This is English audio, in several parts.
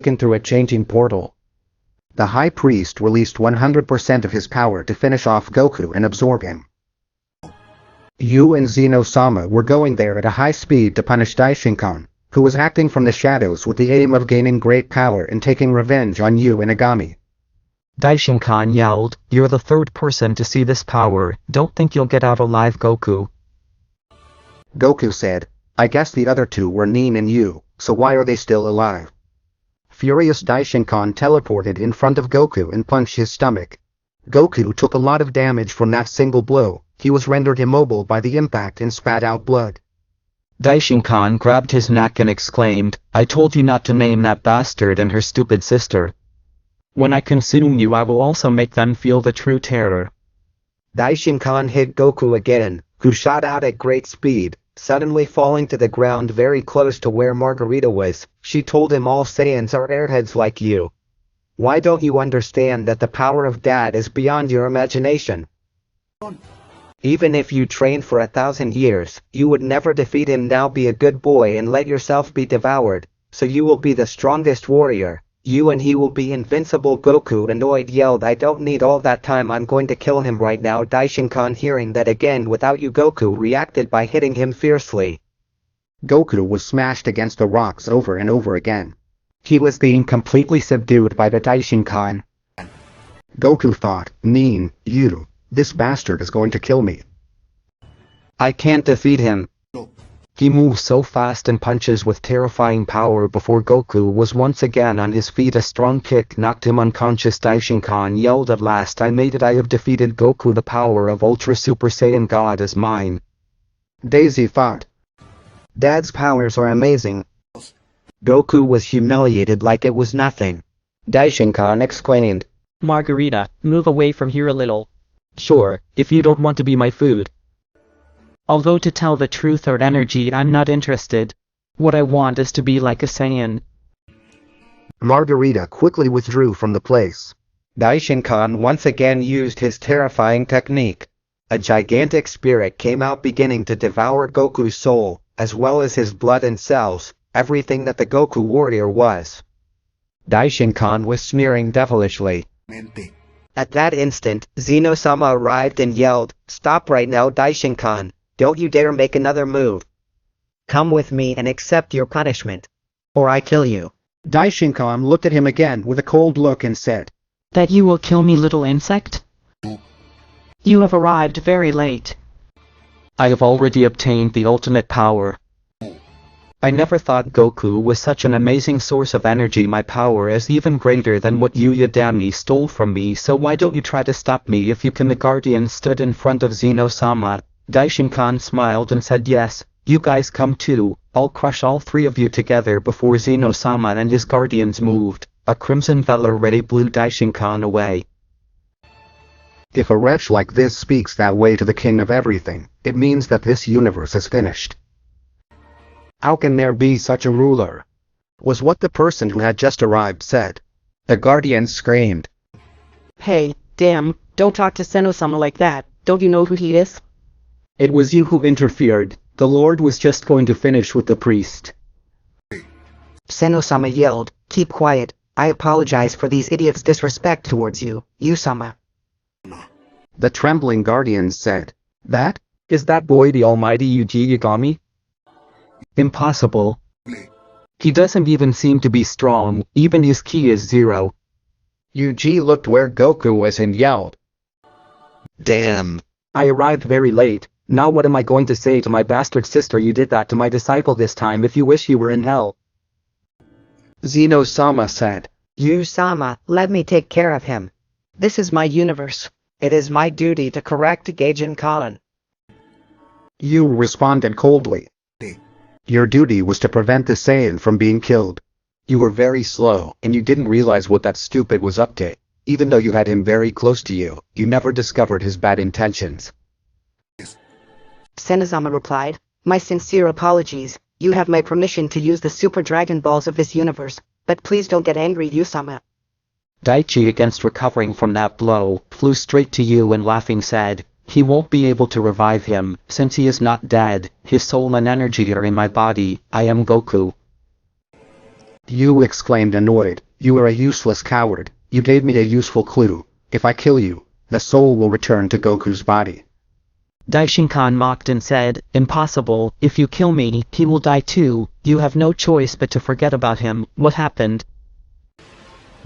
taken through a changing portal. The High Priest released 100% of his power to finish off Goku and absorb him. Yu and Xeno-sama were going there at a high speed to punish Daishinkan, who was acting from the shadows with the aim of gaining great power and taking revenge on Yu and Yagami. Daishinkan yelled, "You're the third person to see this power, don't think you'll get out alive, Goku." Goku said, "I guess the other two were Nin and Yu, so why are they still alive?" Furious Daishinkan teleported in front of Goku and punched his stomach. Goku took a lot of damage from that single blow. He was rendered immobile by the impact and spat out blood. Daishinkan grabbed his neck and exclaimed, "I told you not to name that bastard and her stupid sister. When I consume you, I will also make them feel the true terror." Daishinkan hit Goku again, who shot out at great speed, suddenly falling to the ground very close to where Margarita was. She told him, "All Saiyans are airheads like you. Why don't you understand that the power of Dad is beyond your imagination? Even if you trained for 1,000 years, you would never defeat him. Now be a good boy and let yourself be devoured, so you will be the strongest warrior. You and he will be invincible." Goku, annoyed, yelled, "I don't need all that time, I'm going to kill him right now." Daishinkan, hearing that again without you, Goku reacted by hitting him fiercely. Goku was smashed against the rocks over and over again. He was being completely subdued by the Daishinkan. Goku thought, "Nin, Yu, this bastard is going to kill me. I can't defeat him." He moves so fast and punches with terrifying power before Goku was once again on his feet. A strong kick knocked him unconscious. Daishinkan yelled, "At last I made it, I have defeated Goku, the power of Ultra Super Saiyan God is mine." Daisy thought, "Dad's powers are amazing." Goku was humiliated like it was nothing. Daishinkan exclaimed, "Margarita, move away from here a little." "Sure, if you don't want to be my food." "Although to tell the truth or energy, I'm not interested. What I want is to be like a Saiyan." Margarita quickly withdrew from the place. Daishinkan once again used his terrifying technique. A gigantic spirit came out, beginning to devour Goku's soul, as well as his blood and cells, everything that the Goku warrior was. Daishinkan was sneering devilishly. At that instant, Xeno-sama arrived and yelled, "Stop right now, Daishinkan. Don't you dare make another move. Come with me and accept your punishment, or I kill you." Daishinkan looked at him again with a cold look and said, "That you will kill me, little insect? You have arrived very late." "I have already obtained the ultimate power. I never thought Goku was such an amazing source of energy. My power is even greater than what you Yagami stole from me, so why don't you try to stop me if you can?" The Guardian stood in front of Xeno-sama. Daishinkan smiled and said, "Yes, you guys come too, I'll crush all three of you together." Before Xeno-sama and his guardians moved, a crimson veil already blew Daishinkan away. If a wretch like this speaks that way to the king of everything, it means that this universe is finished. How can there be such a ruler? Was what the person who had just arrived said. The guardian screamed, "Hey, damn, don't talk to Xeno-sama like that. Don't you know who he is?" "It was you who interfered. The Lord was just going to finish with the priest." Xeno-sama yelled, "Keep quiet. I apologize for these idiots' disrespect towards you, Yu-sama." The trembling guardians said, "That? Is that boy the almighty Yuji Yagami? Impossible. He doesn't even seem to be strong, even his ki is 0. Yuji looked where Goku was and yelled, "Damn. I arrived very late. Now what am I going to say to my bastard sister? You did that to my disciple this time. If you wish you were in hell." Xeno-sama said, "Yu-sama, let me take care of him. This is my universe. It is my duty to correct Daishinkan." Yu responded coldly, "Your duty was to prevent the Saiyan from being killed. You were very slow, and you didn't realize what that stupid was up to. Even though you had him very close to you, you never discovered his bad intentions." Xeno-sama replied, "My sincere apologies. You have my permission to use the Super Dragon Balls of this universe, but please don't get angry, Yu-sama." Daichi, against recovering from that blow, flew straight to Yu and laughing said, "He won't be able to revive him, since he is not dead. His soul and energy are in my body. I am Goku." Yu exclaimed annoyed, "You are a useless coward. You gave me a useful clue. If I kill you, the soul will return to Goku's body." Daishinkan mocked and said, "Impossible, if you kill me, he will die too. You have no choice but to forget about him." What happened?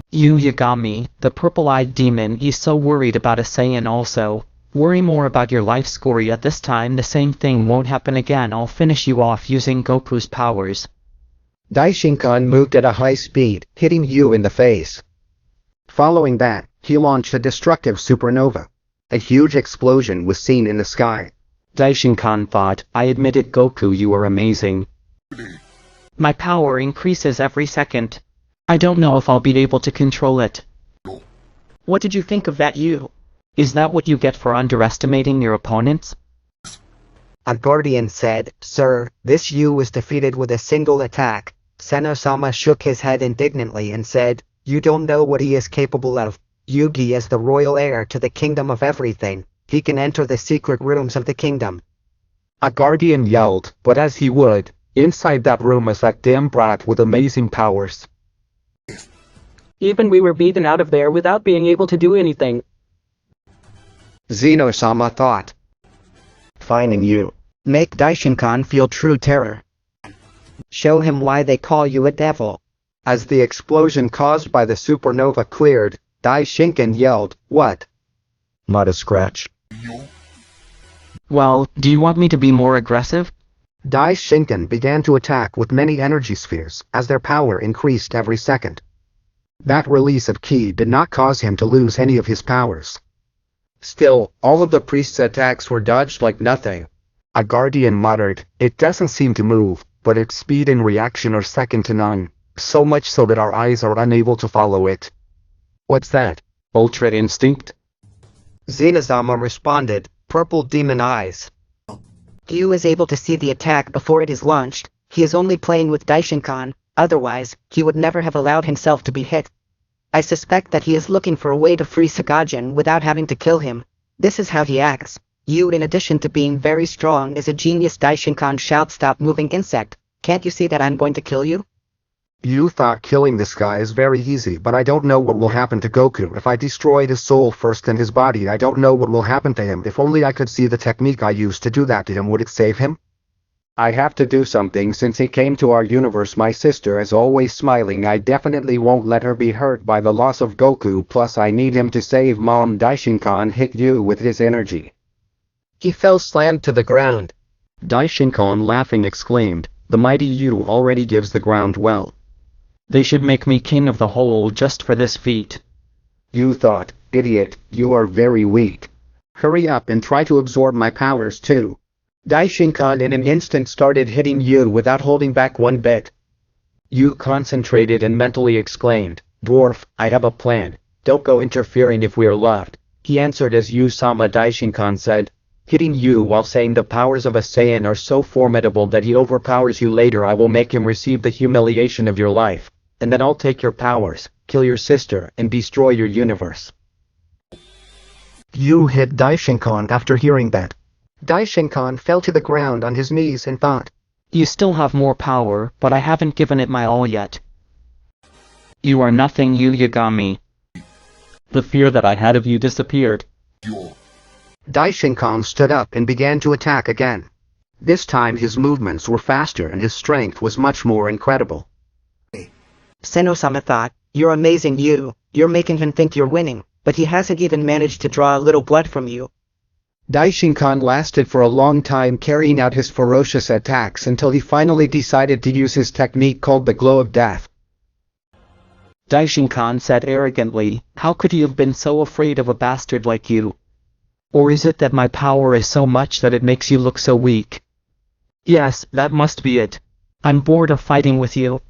You Yagami, the purple-eyed demon, is so worried about a Saiyan also. Worry more about your life story at this time. The same thing won't happen again. I'll finish you off using Goku's powers. Daishinkan moved at a high speed, hitting Yu in the face. Following that, he launched a destructive supernova. A huge explosion was seen in the sky. Daishinkan thought, "I admit it, Goku, you are amazing. My power increases every second. I don't know if I'll be able to control it." What did you think of that, Yu? Is that what you get for underestimating your opponents? A guardian said, "Sir, this Yu was defeated with a single attack." Xeno-sama shook his head indignantly and said, "You don't know what he is capable of. Yugi is the royal heir to the kingdom of everything. He can enter the secret rooms of the kingdom." A guardian yelled, "But as he would, inside that room is that damn brat with amazing powers. Even we were beaten out of there without being able to do anything." Xeno-sama thought. "Finding you. Make Daishinkan feel true terror. Show him why they call you a devil." As the explosion caused by the supernova cleared, Daishinkan yelled, "What? Not a scratch." Well, do you want me to be more aggressive? Daishinkan began to attack with many energy spheres as their power increased every second. That release of ki did not cause him to lose any of his powers. Still, all of the priest's attacks were dodged like nothing. A guardian muttered, "It doesn't seem to move, but its speed and reaction are second to none, so much so that our eyes are unable to follow it." "What's that?" Ultra instinct? Xeno-sama responded, "Purple demon eyes." Yu is able to see the attack before it is launched. He is only playing with Daishinkan, otherwise, he would never have allowed himself to be hit. I suspect that he is looking for a way to free Sagajin without having to kill him. This is how he acts. Yu, in addition to being very strong, is a genius. Daishinkan shouts, "Stop moving, insect. Can't you see that I'm going to kill you?" Yu thought killing this guy is very easy, but I don't know what will happen to Goku if I destroy his soul first and his body. I don't know what will happen to him. If only I could see the technique I used to do that to him. Would it save him? I have to do something since he came to our universe. My sister is always smiling. I definitely won't let her be hurt by the loss of Goku. Plus I need him to save Mom. Daishinkan hit Yu with his energy. He fell slammed to the ground. Daishinkan laughing exclaimed, "The mighty Yu already gives the ground well. They should make me king of the whole just for this feat." Yu thought, "Idiot, you are very weak. Hurry up and try to absorb my powers too." Daishinkan in an instant started hitting Yu without holding back one bit. Yu concentrated and mentally exclaimed, "Dwarf, I have a plan. Don't go interfering if we are loved." He answered as Yu-sama. Daishinkan said, "Hitting Yu while saying the powers of a Saiyan are so formidable that he overpowers you later. I will make him receive the humiliation of your life. And then I'll take your powers, kill your sister, and destroy your universe." Yu hit Daishinkan after hearing that. Daishinkan fell to the ground on his knees and thought, You still have more power, but I haven't given it my all yet. You are nothing, Yu Yagami. The fear that I had of you disappeared. Daishinkan stood up and began to attack again. This time his movements were faster and his strength was much more incredible. Xeno-sama thought, "You're amazing, Yu. You're making him think you're winning, but he hasn't even managed to draw a little blood from you." Daishinkan lasted for a long time carrying out his ferocious attacks until he finally decided to use his technique called the Glow of Death. Daishinkan said arrogantly, "How could you have been so afraid of a bastard like you? Or is it that my power is so much that it makes you look so weak?" "Yes, that must be it. I'm bored of fighting with you.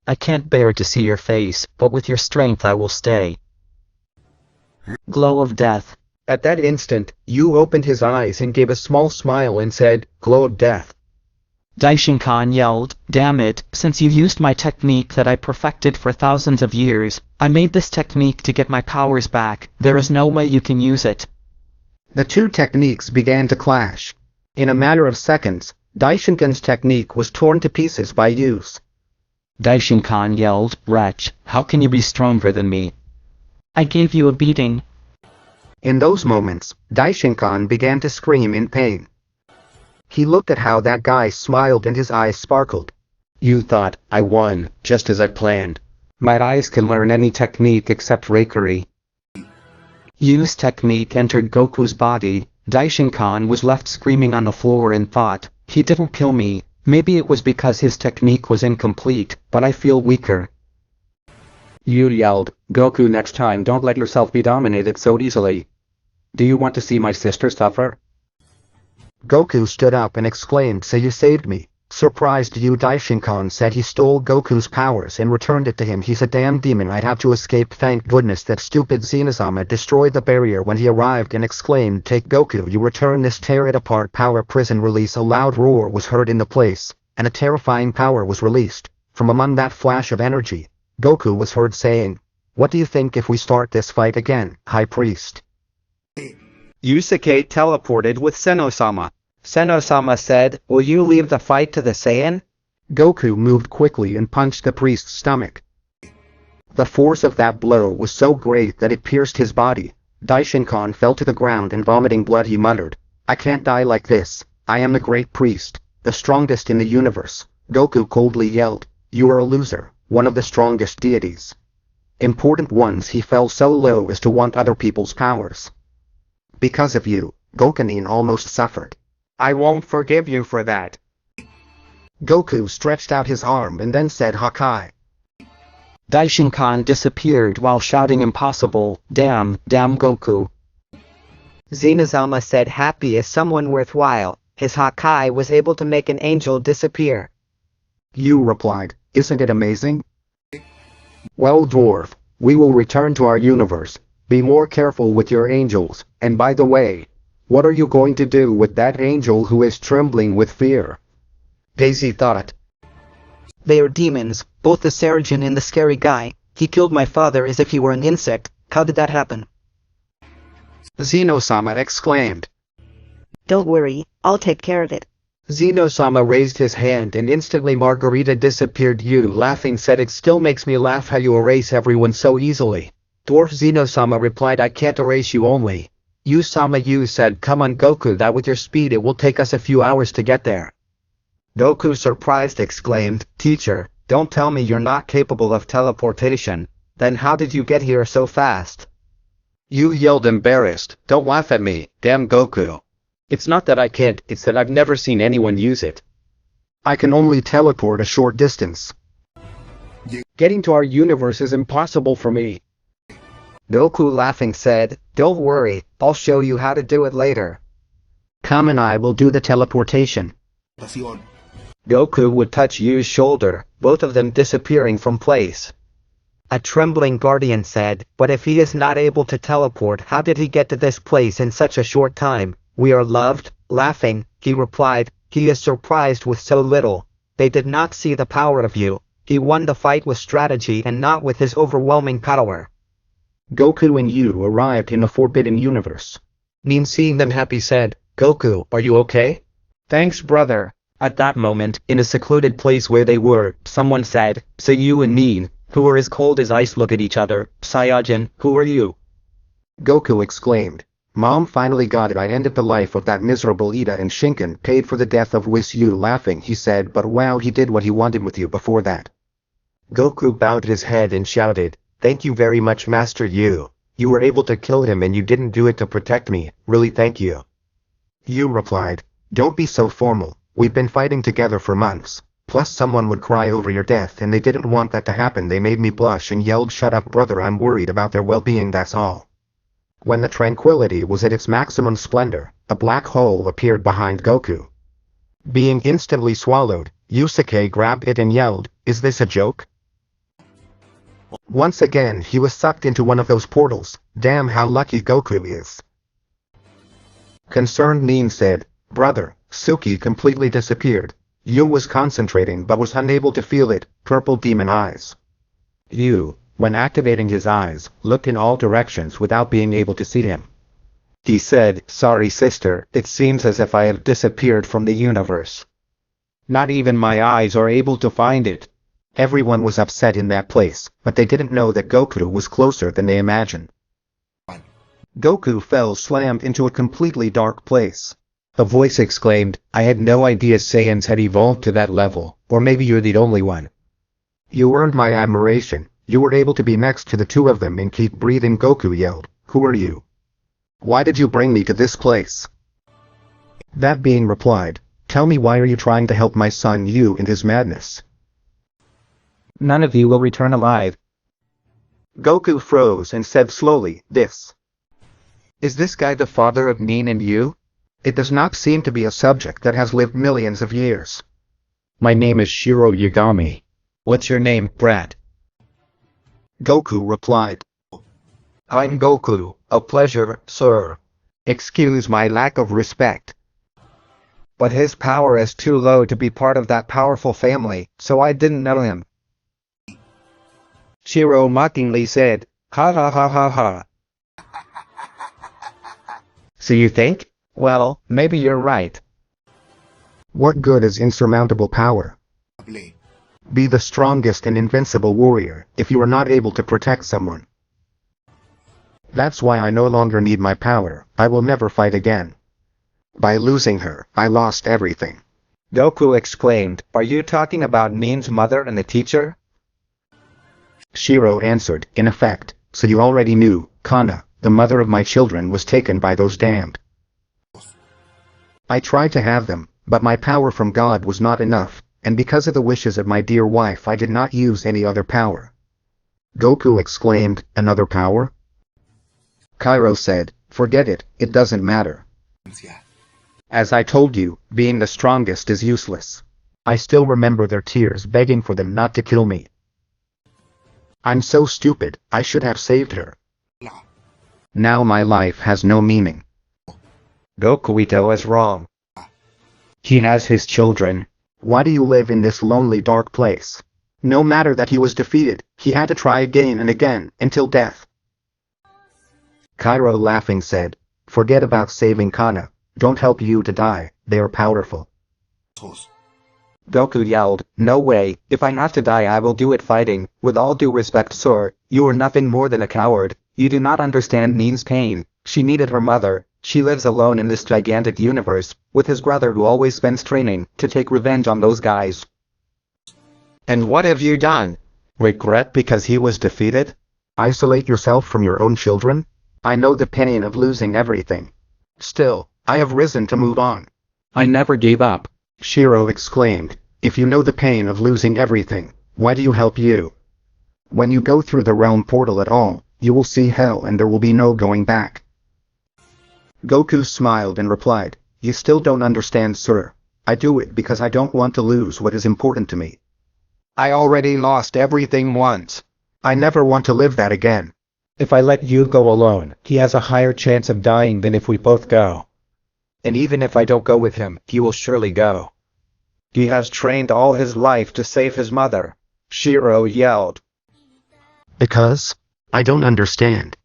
I can't bear to see your face, but with your strength I will stay." Glow of Death. At that instant, Yu opened his eyes and gave a small smile and said, "Glow of Death." Daishinkan yelled, "Damn it, since you used my technique that I perfected for thousands of years, I made this technique to get my powers back. There is no way you can use it." The two techniques began to clash. In a matter of seconds, Daishinkan's technique was torn to pieces by Yu's. Daishinkan yelled, "Wretch, how can you be stronger than me?" I gave you a beating. In those moments, Daishinkan began to scream in pain. He looked at how that guy smiled and his eyes sparkled. You thought I won, just as I planned. My eyes can learn any technique except Rakery. Yu's technique entered Goku's body. Daishinkan was left screaming on the floor and thought, he didn't kill me. Maybe it was because his technique was incomplete, but I feel weaker. Yu yelled, "Goku, next time don't let yourself be dominated so easily. Do you want to see my sister suffer?" Goku stood up and exclaimed, "So you saved me." Surprised, Yu Daishinkan said he stole Goku's powers and returned it to him. He's a damn demon. I'd have to escape. Thank goodness that stupid Xeno destroyed the barrier when he arrived and exclaimed, "Take Goku, you return this, tear it apart." Power prison release. A loud roar was heard in the place, and a terrifying power was released. From among that flash of energy, Goku was heard saying, "What do you think if we start this fight again, High Priest?" Yusuke teleported with Xeno-sama. Xeno-sama said, "Will you leave the fight to the Saiyan?" Goku moved quickly and punched the priest's stomach. The force of that blow was so great that it pierced his body. Daishinkan fell to the ground and vomiting blood he muttered, "I can't die like this. I am the great priest, the strongest in the universe." Goku coldly yelled, "You are a loser, one of the strongest deities. Important ones." He fell so low as to want other people's powers. "Because of you, Gokunin almost suffered. I won't forgive you for that." Goku stretched out his arm and then said, "Hakai." Daishinkan disappeared while shouting, "Impossible, damn Goku." Xeno said, "Happy as someone worthwhile, his Hakai was able to make an angel disappear." Yu replied, "Isn't it amazing? Well, dwarf, we will return to our universe. Be more careful with your angels, and by the way, what are you going to do with that angel who is trembling with fear?" Daisy thought. They are demons, both the Sarajin and the scary guy. He killed my father as if he were an insect. How did that happen? Xeno-sama exclaimed. Don't worry, I'll take care of it. Xeno-sama raised his hand and instantly Margarita disappeared. Yu laughing said, "It still makes me laugh how you erase everyone so easily." Dwarf Xeno-sama replied, "I can't erase you only." Yu said, "Come on Goku, that with your speed it will take us a few hours to get there." Goku surprised exclaimed, "Teacher, don't tell me you're not capable of teleportation. Then how did you get here so fast?" Yu yelled embarrassed, "Don't laugh at me, damn Goku. It's not that I can't, it's that I've never seen anyone use it. I can only teleport a short distance. Getting to our universe is impossible for me." Goku laughing said, "Don't worry, I'll show you how to do it later." "Come and I will do the teleportation." Goku would touch Yu's shoulder, both of them disappearing from place. A trembling guardian said, "But if he is not able to teleport, how did he get to this place in such a short time?" "We are loved." Laughing, he replied, "He is surprised with so little. They did not see the power of you. He won the fight with strategy and not with his overwhelming power." Goku and Yu arrived in the Forbidden Universe. Nin seeing them happy said, "Goku, are you okay?" "Thanks, brother." At that moment, in a secluded place where they were, someone said, "So you and Nin, who are as cold as ice, look at each other. Saiyajin, who are you?" Goku exclaimed, "Mom finally got it. I ended the life of that miserable Ida, and Shinken paid for the death of Yu." Laughing, he said, "But wow, he did what he wanted with you before that." Goku bowed his head and shouted, "Thank you very much, Master Yu. You were able to kill him and you didn't do it to protect me. Really, thank you." Yu replied, "Don't be so formal. We've been fighting together for months. Plus someone would cry over your death and they didn't want that to happen. They made me blush and yelled, 'Shut up, brother, I'm worried about their well-being, that's all.'" When the tranquility was at its maximum splendor, a black hole appeared behind Goku. Being instantly swallowed, Yusuke grabbed it and yelled, "Is this a joke?" Once again he was sucked into one of those portals. Damn, how lucky Goku is. Concerned Nin said, "Brother, Suki completely disappeared." Yu was concentrating but was unable to feel it. Purple demon eyes. Yu, when activating his eyes, looked in all directions without being able to see him. He said, "Sorry sister, it seems as if I have disappeared from the universe. Not even my eyes are able to find it." Everyone was upset in that place, but they didn't know that Goku was closer than they imagined. Goku fell slammed into a completely dark place. A voice exclaimed, "I had no idea Saiyans had evolved to that level, or maybe you're the only one. You earned my admiration. You were able to be next to the two of them and keep breathing." Goku yelled, "Who are you? Why did you bring me to this place?" That being replied, "Tell me, why are you trying to help my son Yu in his madness? None of you will return alive." Goku froze and said slowly, Is this guy the father of Nin and Yu? It does not seem to be a subject that has lived millions of years." My name is Shiro Yagami. What's your name, brat? Goku replied, "I'm Goku, a pleasure, sir. Excuse my lack of respect. But his power is too low to be part of that powerful family, so I didn't know him." Shiro mockingly said, "Ha ha ha ha ha. So you think? Well, maybe you're right. What good is insurmountable power? Be the strongest and invincible warrior if you are not able to protect someone. That's why I no longer need my power. I will never fight again. By losing her, I lost everything." Goku exclaimed, "Are you talking about Nin's mother and the teacher?" Shiro answered, "In effect, so you already knew, Kana, the mother of my children, was taken by those damned. I tried to have them, but my power from God was not enough, and because of the wishes of my dear wife I did not use any other power." Goku exclaimed, "Another power?" Cairo said, "Forget it, it doesn't matter. As I told you, being the strongest is useless. I still remember their tears begging for them not to kill me. I'm so stupid, I should have saved her. Now my life has no meaning." Gokuito is wrong. He has his children. Why do you live in this lonely dark place? No matter that he was defeated, he had to try again and again, until death. Cairo laughing said, "Forget about saving Kana. Don't help you to die, they are powerful." Goku yelled, "No way, if I have to die I will do it fighting. With all due respect, sir, you are nothing more than a coward. You do not understand Nin's pain. She needed her mother. She lives alone in this gigantic universe, with his brother who always spends training, to take revenge on those guys." "And what have you done? Regret because he was defeated? Isolate yourself from your own children? I know the pain of losing everything. Still, I have risen to move on." I never gave up. Shiro exclaimed, "If you know the pain of losing everything, why do you help you? When you go through the realm portal at all, you will see hell and there will be no going back." Goku smiled and replied, "You still don't understand, sir. I do it because I don't want to lose what is important to me. I already lost everything once. I never want to live that again. If I let you go alone, he has a higher chance of dying than if we both go. And even if I don't go with him, he will surely go. He has trained all his life to save his mother." Shiro yelled. "Because? I don't understand."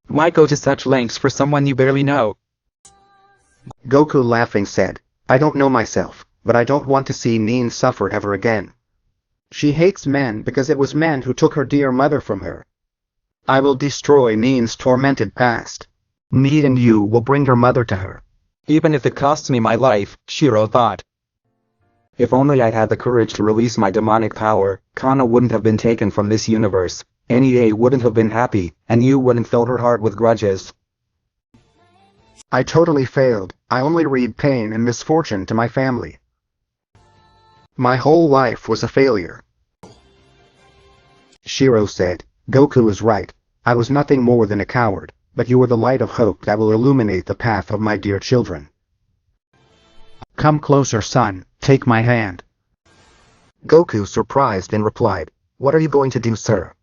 Why go to such lengths for someone you barely know? Goku laughing said, "I don't know myself, but I don't want to see Nin suffer ever again. She hates men because it was men who took her dear mother from her. I will destroy Nin's tormented past. Me and you will bring her mother to her." Even if it costs me my life, Shiro thought. If only I had the courage to release my demonic power, Kana wouldn't have been taken from this universe. NEA wouldn't have been happy, and you wouldn't fill her heart with grudges. I totally failed. I only read pain and misfortune to my family. My whole life was a failure." Shiro said, "Goku is right. I was nothing more than a coward, but you are the light of hope that will illuminate the path of my dear children. Come closer, son, take my hand." Goku surprised and replied, "What are you going to do, sir?"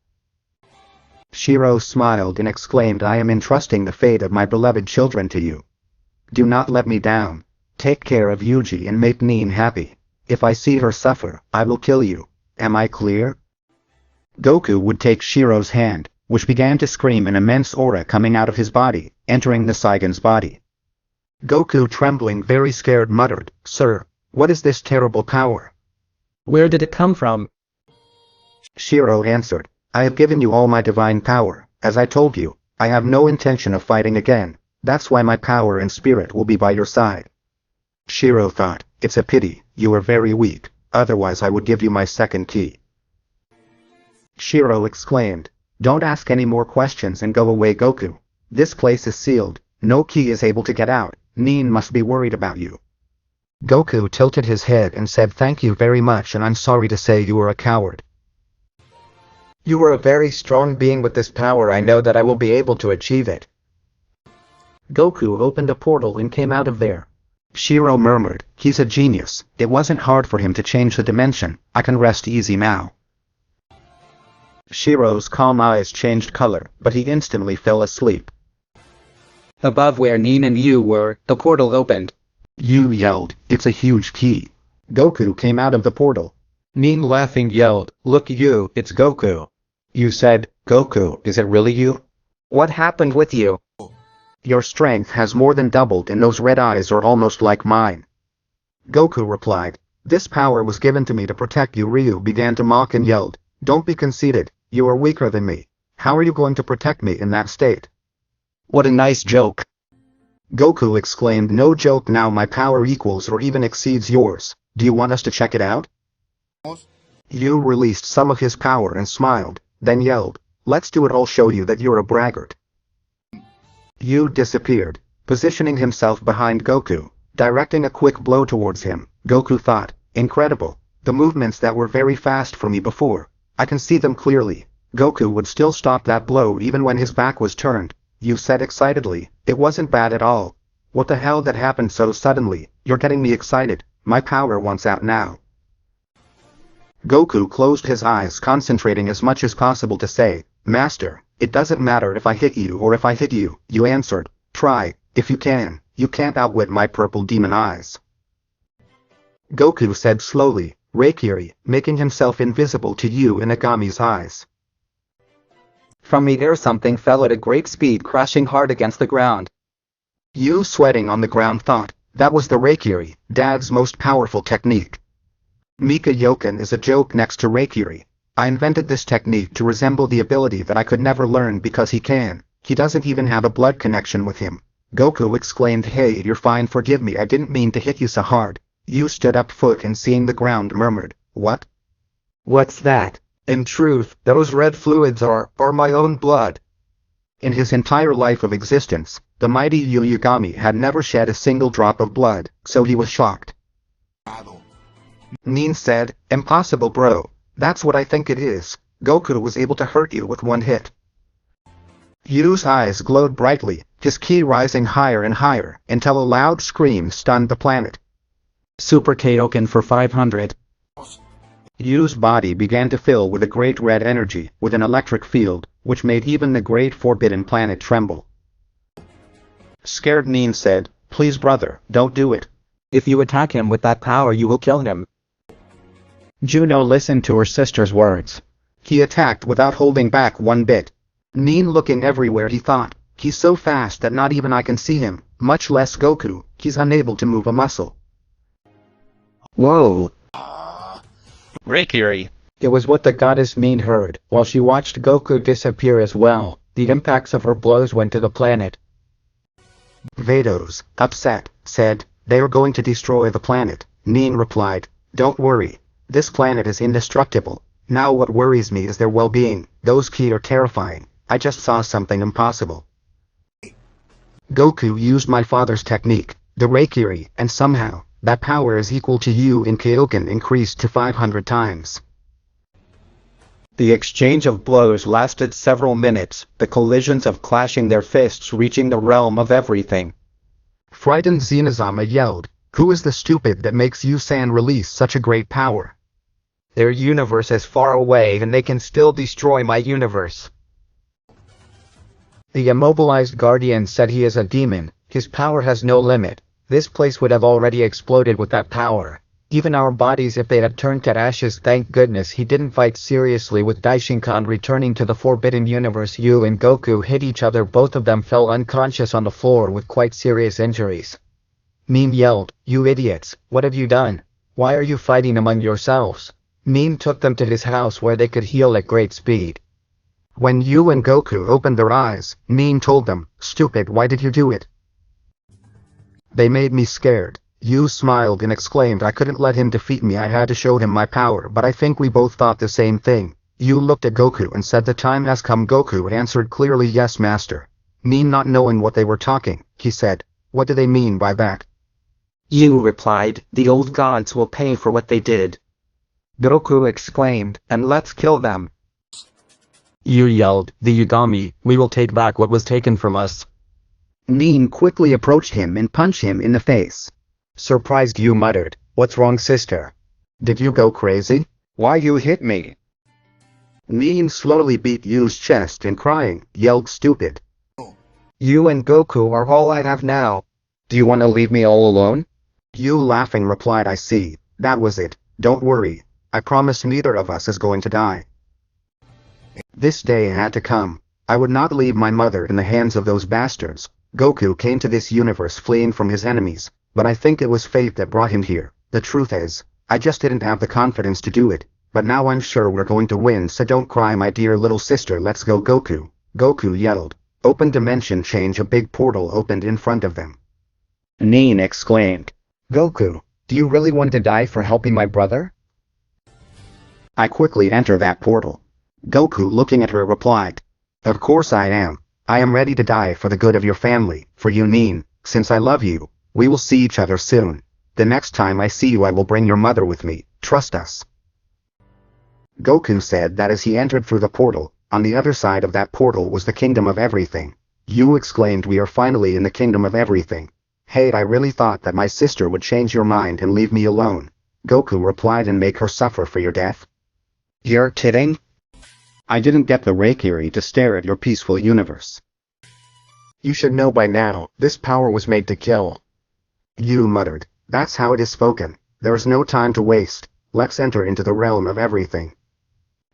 Shiro smiled and exclaimed, "I am entrusting the fate of my beloved children to you. Do not let me down. Take care of Yuji and make Nin happy. If I see her suffer, I will kill you. Am I clear?" Goku would take Shiro's hand, which began to scream, an immense aura coming out of his body, entering the Saiyan's body. Goku, trembling, very scared, muttered, "Sir, what is this terrible power? Where did it come from?" Shiro answered, I have given you all my divine power. As I told you, I have no intention of fighting again. That's why my power and spirit will be by your side. Shiro thought, it's a pity, you are very weak, otherwise I would give you my second key. Shiro exclaimed, don't ask any more questions and go away, Goku. This place is sealed, no key is able to get out, Nin must be worried about you. Goku tilted his head and said thank you very much, and I'm sorry to say you are a coward. You are a very strong being with this power. I know that I will be able to achieve it. Goku opened a portal and came out of there. Shiro murmured, he's a genius. It wasn't hard for him to change the dimension. I can rest easy now. Shiro's calm eyes changed color, but he instantly fell asleep. Above where Nin and Yu were, the portal opened. Yu yelled, it's a huge key. Goku came out of the portal. Nin laughing yelled, look Yu, it's Goku. Yu said, Goku, is it really you? What happened with you? Your strength has more than doubled and those red eyes are almost like mine. Goku replied, this power was given to me to protect you. Ryu began to mock and yelled, don't be conceited, you are weaker than me. How are you going to protect me in that state? What a nice joke. Goku exclaimed, no joke now, my power equals or even exceeds yours. Do you want us to check it out? Yu released some of his power and smiled, then yelled, let's do it, I'll show you that you're a braggart. Yu disappeared, positioning himself behind Goku, directing a quick blow towards him. Goku thought, incredible, the movements that were very fast for me before, I can see them clearly. Goku would still stop that blow even when his back was turned. Yu said excitedly, it wasn't bad at all. What the hell that happened so suddenly? You're getting me excited, my power wants out now. Goku closed his eyes, concentrating as much as possible to say, Master, it doesn't matter if I hit you or if I hit you. Yu answered, try, if you can. You can't outwit my purple demon eyes. Goku said slowly, Reikiri, making himself invisible to Yu and Yagami's eyes. From midair something fell at a great speed, crashing hard against the ground. Yu, sweating on the ground, thought, that was the Reikiri, Dad's most powerful technique. Mika Yoken is a joke next to Reikiri. I invented this technique to resemble the ability that I could never learn because he can. He doesn't even have a blood connection with him. Goku exclaimed, hey, you're fine, forgive me, I didn't mean to hit you so hard. Yu stood up foot and seeing the ground murmured, what? What's that? In truth, those red fluids are my own blood. In his entire life of existence, the mighty Yu Yagami had never shed a single drop of blood, so he was shocked. Nin said, impossible bro, that's what I think it is. Goku was able to hurt you with one hit. Yu's eyes glowed brightly, his ki rising higher and higher, until a loud scream stunned the planet. Super Kaioken for 500. Yu's body began to fill with a great red energy, with an electric field, which made even the great forbidden planet tremble. Scared Nin said, please brother, don't do it. If you attack him with that power you will kill him. Juno listened to her sister's words. He attacked without holding back one bit. Nin looking everywhere, he thought, he's so fast that not even I can see him, much less Goku. He's unable to move a muscle. Whoa! Reikiri. It was what the goddess Min heard, while she watched Goku disappear as well. The impacts of her blows went to the planet. Vados, upset, said, they are going to destroy the planet. Nin replied, don't worry. This planet is indestructible. Now what worries me is their well-being. Those ki are terrifying. I just saw something impossible. Goku used my father's technique, the Reikiri, and somehow, that power is equal to Yu in Kaioken increased to 500 times. The exchange of blows lasted several minutes, the collisions of clashing their fists reaching the realm of everything. Frightened Zenizama yelled, who is the stupid that makes Yu-san release such a great power? Their universe is far away and they can still destroy my universe. The immobilized guardian said he is a demon, his power has no limit. This place would have already exploded with that power. Even our bodies if they had turned to ashes. Thank goodness he didn't fight seriously. With Daishinkan returning to the Forbidden Universe, Yu and Goku hit each other. Both of them fell unconscious on the floor with quite serious injuries. Min yelled, you idiots, what have you done? Why are you fighting among yourselves? Nin took them to his house where they could heal at great speed. When Yu and Goku opened their eyes, Nin told them, "Stupid, why did you do it?" "They made me scared." Yu smiled and exclaimed, "I couldn't let him defeat me, I had to show him my power, but I think we both thought the same thing." Yu looked at Goku and said, "The time has come." Goku answered clearly, "Yes, master." Nin, not knowing what they were talking, he said, "What do they mean by that?" Yu replied, "The old gods will pay for what they did." Goku exclaimed, "And let's kill them." Yu yelled, "The Yagami, we will take back what was taken from us." Nin quickly approached him and punched him in the face. Surprised, Yu muttered, "What's wrong, sister? Did you go crazy? Why you hit me?" Nin slowly beat Yu's chest and crying, yelled, "Stupid. You and Goku are all I have now. Do you want to leave me all alone?" Yu laughing replied, "I see, that was it, don't worry. I promise neither of us is going to die." This day had to come. I would not leave my mother in the hands of those bastards. Goku came to this universe fleeing from his enemies, but I think it was fate that brought him here. The truth is, I just didn't have the confidence to do it, but now I'm sure we're going to win, so don't cry, my dear little sister, let's go, Goku. Goku yelled. Open dimension change. A big portal opened in front of them. Nin exclaimed, "Goku, do you really want to die for helping my brother?" I quickly enter that portal. Goku looking at her replied, "Of course I am. I am ready to die for the good of your family, for you, Nin, since I love you. We will see each other soon. The next time I see you I will bring your mother with me, trust us." Goku said that as he entered through the portal. On the other side of that portal was the Kingdom of Everything. Yu exclaimed, "We are finally in the Kingdom of Everything. Hey, I really thought that my sister would change your mind and leave me alone." Goku replied, "And make her suffer for your death? You're kidding? I didn't get the Reikiri to stare at your peaceful universe. You should know by now, this power was made to kill." Yu muttered, "That's how it is spoken. There's no time to waste. Let's enter into the realm of everything."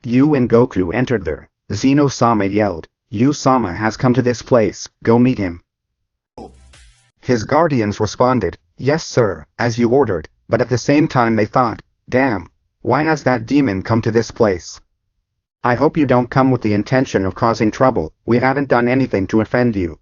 Yu and Goku entered there. Xeno-sama yelled, "Yu-sama has come to this place, go meet him." His guardians responded, "Yes sir, as you ordered," but at the same time they thought, "Damn, why has that demon come to this place? I hope you don't come with the intention of causing trouble, we haven't done anything to offend you."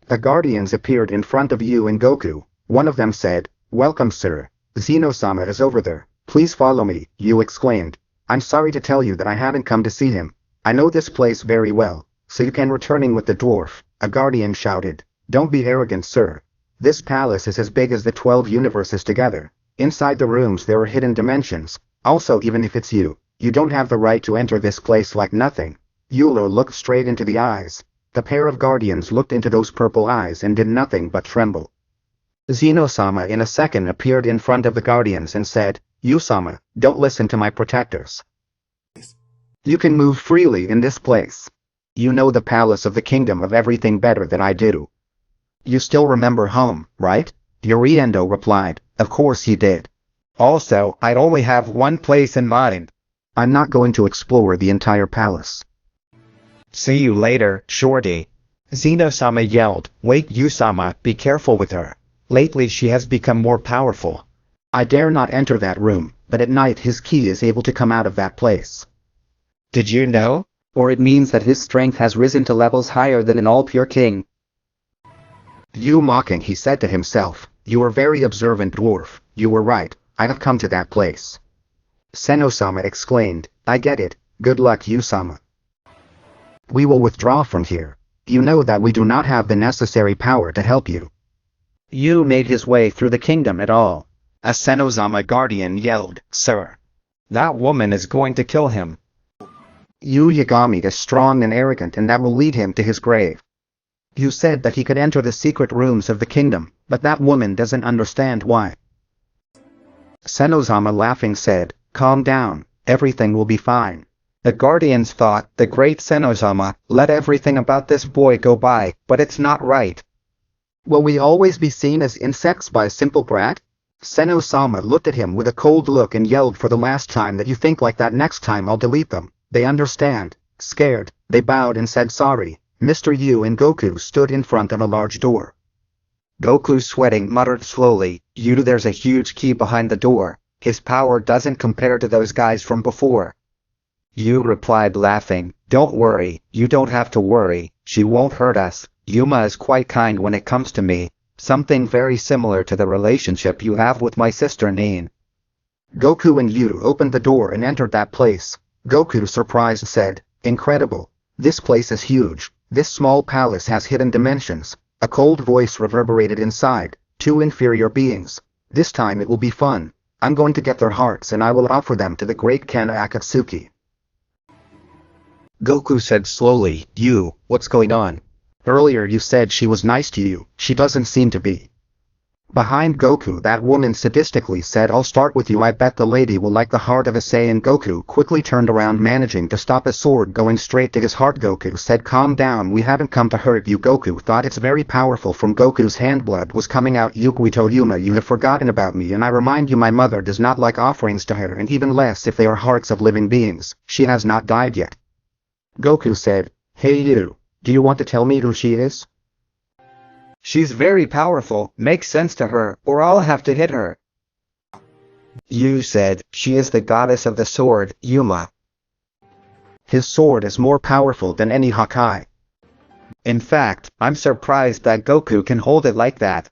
The guardians appeared in front of Yu and Goku. One of them said, "Welcome sir, Xeno-sama is over there, please follow me." Yu exclaimed, "I'm sorry to tell you that I haven't come to see him. I know this place very well, so you can returning with the dwarf." A guardian shouted, "Don't be arrogant sir. This palace is as big as the 12 universes together. Inside the rooms there are hidden dimensions. Also, even if it's you, you don't have the right to enter this place like nothing." Yulo looked straight into the eyes. The pair of guardians looked into those purple eyes and did nothing but tremble. Xeno-sama in a second appeared in front of the guardians and said, "Yu-sama, don't listen to my protectors. You can move freely in this place. You know the palace of the Kingdom of Everything better than I do. You still remember home, right?" Yuriendo replied, "Of course he did. Also, I'd only have one place in mind. I'm not going to explore the entire palace. See you later, shorty." Xeno-sama yelled, "Wait, Yu-sama, be careful with her. Lately she has become more powerful. I dare not enter that room, but at night his ki is able to come out of that place. Did you know? Or it means that his strength has risen to levels higher than an all-pure king." Yu mocking, he said to himself, "You are very observant dwarf, you were right, I have come to that place." Xeno-sama exclaimed, "I get it, good luck Yu-sama. We will withdraw from here. You know that we do not have the necessary power to help you." Yu made his way through the kingdom at all. A Xeno-sama guardian yelled, "Sir, that woman is going to kill him. Yu Yagami is strong and arrogant, and that will lead him to his grave. You said that he could enter the secret rooms of the kingdom, but that woman doesn't understand why." Xeno-sama laughing said, "Calm down, everything will be fine." The guardians thought, "The great Xeno-sama, let everything about this boy go by, but it's not right. Will we always be seen as insects by a simple brat?" Xeno-sama looked at him with a cold look and yelled, "For the last time that you think like that, next time I'll delete them." They understand. Scared, they bowed and said sorry. Mr. Yu and Goku stood in front of a large door. Goku, sweating, muttered slowly, "Yu, there's a huge key behind the door. His power doesn't compare to those guys from before. Yu replied laughing, "Don't worry, you don't have to worry, she won't hurt us. Yuma is quite kind when it comes to me, something very similar to the relationship you have with my sister Nain." Goku and Yu opened the door and entered that place. Goku, surprised, said, "Incredible. This place is huge. This small palace has hidden dimensions." A cold voice reverberated inside. "Two inferior beings. This time it will be fun. I'm going to get their hearts and I will offer them to the great Kana Akatsuki." Goku said slowly, "Yu, what's going on? Earlier you said she was nice to you, she doesn't seem to be." Behind Goku, that woman sadistically said, "I'll start with you, I bet the lady will like the heart of a Saiyan." Goku quickly turned around, managing to stop a sword going straight to his heart. Goku said, "Calm down, we haven't come to hurt you." Goku thought it's very powerful. From Goku's hand blood was coming out. "We told Yuma you have forgotten about me, and I remind you my mother does not like offerings to her, and even less if they are hearts of living beings. She has not died yet." Goku said, "Hey Yu, do you want to tell me who she is?" "She's very powerful, makes sense to her, or I'll have to hit her." Yu said, "She is the goddess of the sword, Yuma. His sword is more powerful than any Hokkai. In fact, I'm surprised that Goku can hold it like that.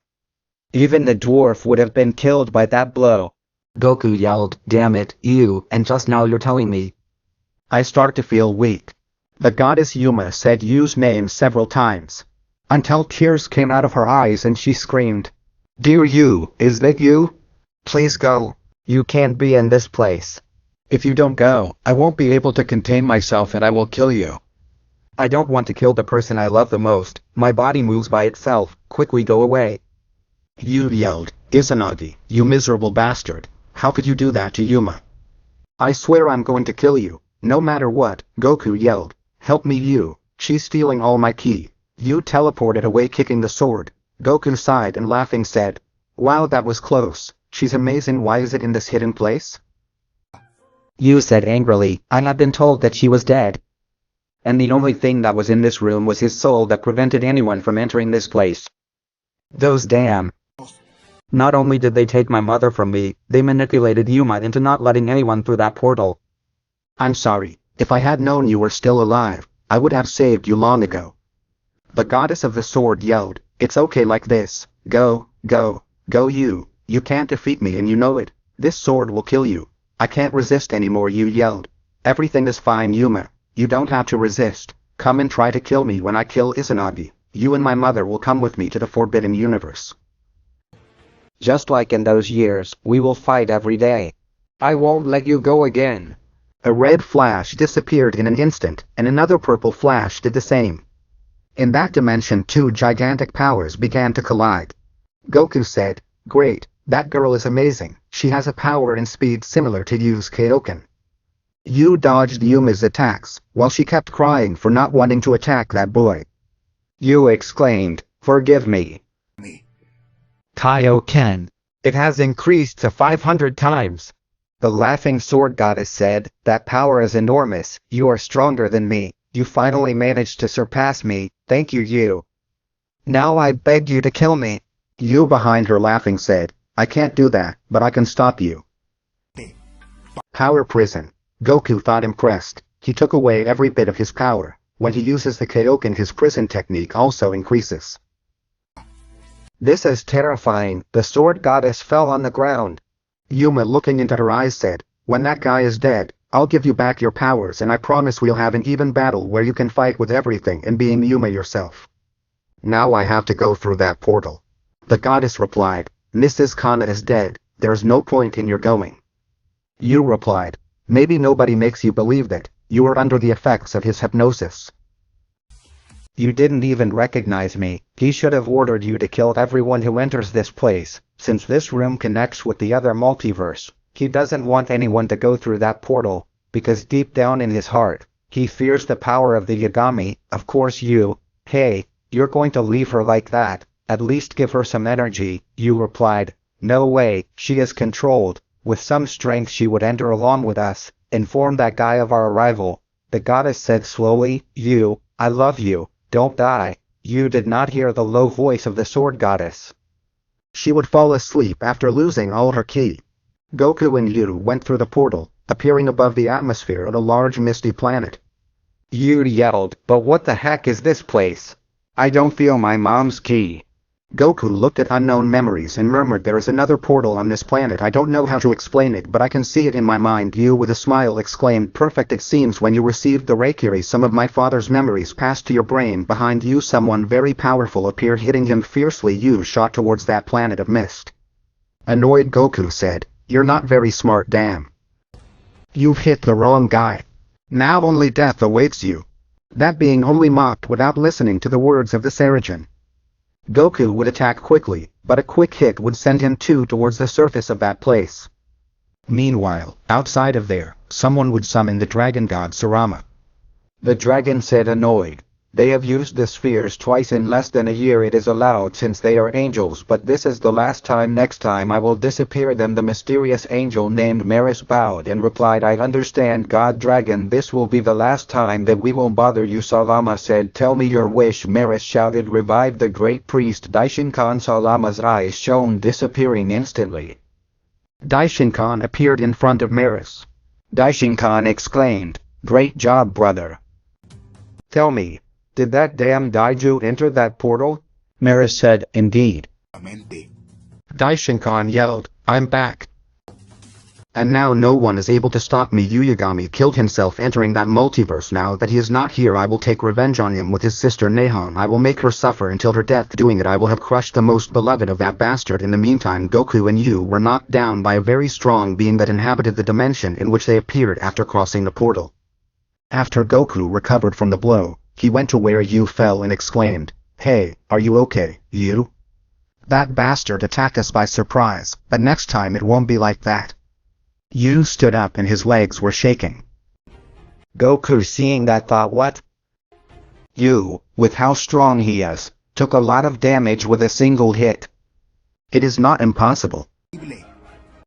Even the dwarf would have been killed by that blow." Goku yelled, "Damn it, Yu, and just now you're telling me." "I start to feel weak." The goddess Yuma said Yu's name several times, until tears came out of her eyes and she screamed, "Dear Yu, is that you? Please go. You can't be in this place. If you don't go, I won't be able to contain myself and I will kill you." I don't want to kill the person I love the most. My body moves by itself. Quickly go away." Yu yelled, "Izanagi, you miserable bastard. How could you do that to Yuma? I swear I'm going to kill you, no matter what." Goku yelled, "Help me Yu, she's stealing all my ki." Yu teleported away, kicking the sword. Goku sighed and laughing said, "Wow, that was close. She's amazing. Why is it in this hidden place?" Yu said angrily, "I have been told that she was dead. And the only thing that was in this room was his soul that prevented anyone from entering this place. Those damn. Not only did they take my mother from me, they manipulated Yuma into not letting anyone through that portal." "I'm sorry. If I had known you were still alive, I would have saved you long ago." The goddess of the sword yelled, "It's okay like this. Go, go, go Yu. You can't defeat me and you know it. This sword will kill you. I can't resist anymore." Yu yelled, "Everything is fine Yuma. You don't have to resist. Come and try to kill me when I kill Izanagi. You and my mother will come with me to the Forbidden Universe. Just like in those years, we will fight every day. I won't let you go again." A red flash disappeared in an instant, and another purple flash did the same. In that dimension, two gigantic powers began to collide. Goku said, "Great, that girl is amazing. She has a power and speed similar to Yu's Kaioken." Yu dodged Yuma's attacks, while she kept crying for not wanting to attack that boy. Yu exclaimed, "Forgive me. Kaioken. It has increased to 500 times. The laughing sword goddess said, "That power is enormous. You are stronger than me. You finally managed to surpass me. Thank you, Yu. Now I beg you to kill me." Yu behind her laughing said, "I can't do that, but I can stop you." Power prison. Goku thought impressed. He took away every bit of his power. When he uses the Kaioken, his prison technique also increases. "This is terrifying." The sword goddess fell on the ground. Yuma, looking into her eyes, said, "When that guy is dead, I'll give you back your powers and I promise we'll have an even battle where you can fight with everything and being Yuma yourself." "Now I have to go through that portal." The goddess replied, "Mrs. Kana is dead, there's no point in your going." Yu replied, "Maybe nobody makes you believe that. You are under the effects of his hypnosis. You didn't even recognize me. He should have ordered you to kill everyone who enters this place, since this room connects with the other multiverse. He doesn't want anyone to go through that portal, because deep down in his heart, he fears the power of the Yagami." Of course Yu, "Hey, you're going to leave her like that? At least give her some energy." Yu replied, "No way, she is controlled. With some strength she would enter along with us. Inform that guy of our arrival." The goddess said slowly, "Yu, I love you, don't die." Yu did not hear the low voice of the sword goddess. She would fall asleep after losing all her ki. Goku and Yu went through the portal, appearing above the atmosphere of a large misty planet. Yu yelled, "But what the heck is this place? I don't feel my mom's ki." Goku looked at unknown memories and murmured, "There is another portal on this planet. I don't know how to explain it, but I can see it in my mind." Yu with a smile exclaimed, "Perfect. It seems when you received the Reikiri, some of my father's memories passed to your brain." Behind you someone very powerful appeared, hitting him fiercely. Yu shot towards that planet of mist. Annoyed, Goku said, "You're not very smart, damn. You've hit the wrong guy. Now only death awaits you." That being only mocked without listening to the words of the Saiyajin. Goku would attack quickly, but a quick hit would send him towards the surface of that place. Meanwhile, outside of there, someone would summon the dragon god Sarama. The dragon said, annoyed, "They have used the spheres twice in less than a year. It is allowed since they are angels, but this is the last time. Next time I will disappear them." The mysterious angel named Maris bowed and replied, "I understand, God Dragon. This will be the last time that we will bother you." Salama said, "Tell me your wish." Maris shouted, "Revive the great priest Daishinkan." Salama's eyes shone, disappearing instantly. Daishinkan appeared in front of Maris. Daishinkan exclaimed, "Great job, brother. Tell me, did that damn Daiju enter that portal?" Maris said, "Indeed." Daishinkan yelled, "I'm back. And now no one is able to stop me." Yagami killed himself entering that multiverse. Now that he is not here, I will take revenge on him with his sister Nahon. I will make her suffer until her death. Doing it, I will have crushed the most beloved of that bastard. In the meantime, Goku and Yu were knocked down by a very strong being that inhabited the dimension in which they appeared after crossing the portal. After Goku recovered from the blow, he went to where Yu fell and exclaimed, "Hey, are you okay, Yu? That bastard attacked us by surprise, but next time it won't be like that." Yu stood up and his legs were shaking. Goku, seeing that, thought, "What? Yu, with how strong he is, took a lot of damage with a single hit. It is not impossible.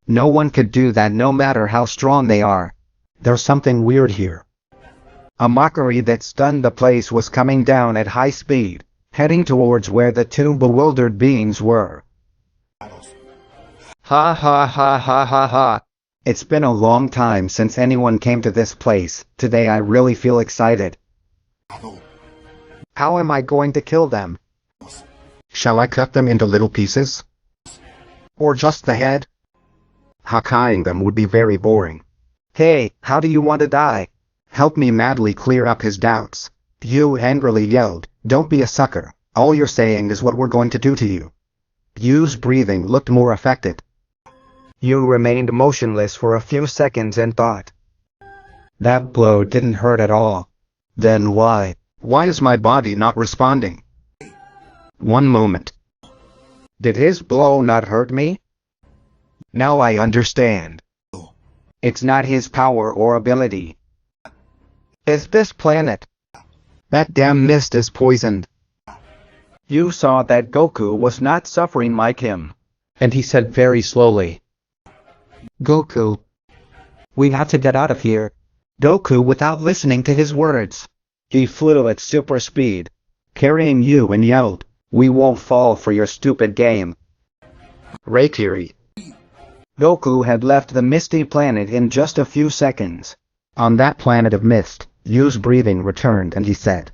No one could do that, no matter how strong they are." There's something weird here. A mockery that stunned the place was coming down at high speed, heading towards where the two bewildered beings were. Ha ha ha ha ha ha. It's been a long time since anyone came to this place. Today I really feel excited. How am I going to kill them? Shall I cut them into little pieces? Or just the head? Hakkaiing them would be very boring. Hey, how do you want to die? Help me madly clear up his doubts. Yu angrily yelled, "Don't be a sucker. All you're saying is what we're going to do to you." Yu's breathing looked more affected. Yu remained motionless for a few seconds and thought. That blow didn't hurt at all. Then why? Why is my body not responding? One moment. Did his blow not hurt me? Now I understand. It's not his power or ability. It's this planet. That damn mist is poisoned. You saw that Goku was not suffering like him. And he said very slowly, "Goku, we have to get out of here." Goku, without listening to his words, he flew at super speed, carrying Yu, and yelled, "We won't fall for your stupid game." Reikiri. Goku had left the misty planet in just a few seconds. On that planet of mist, Yu's breathing returned and he said,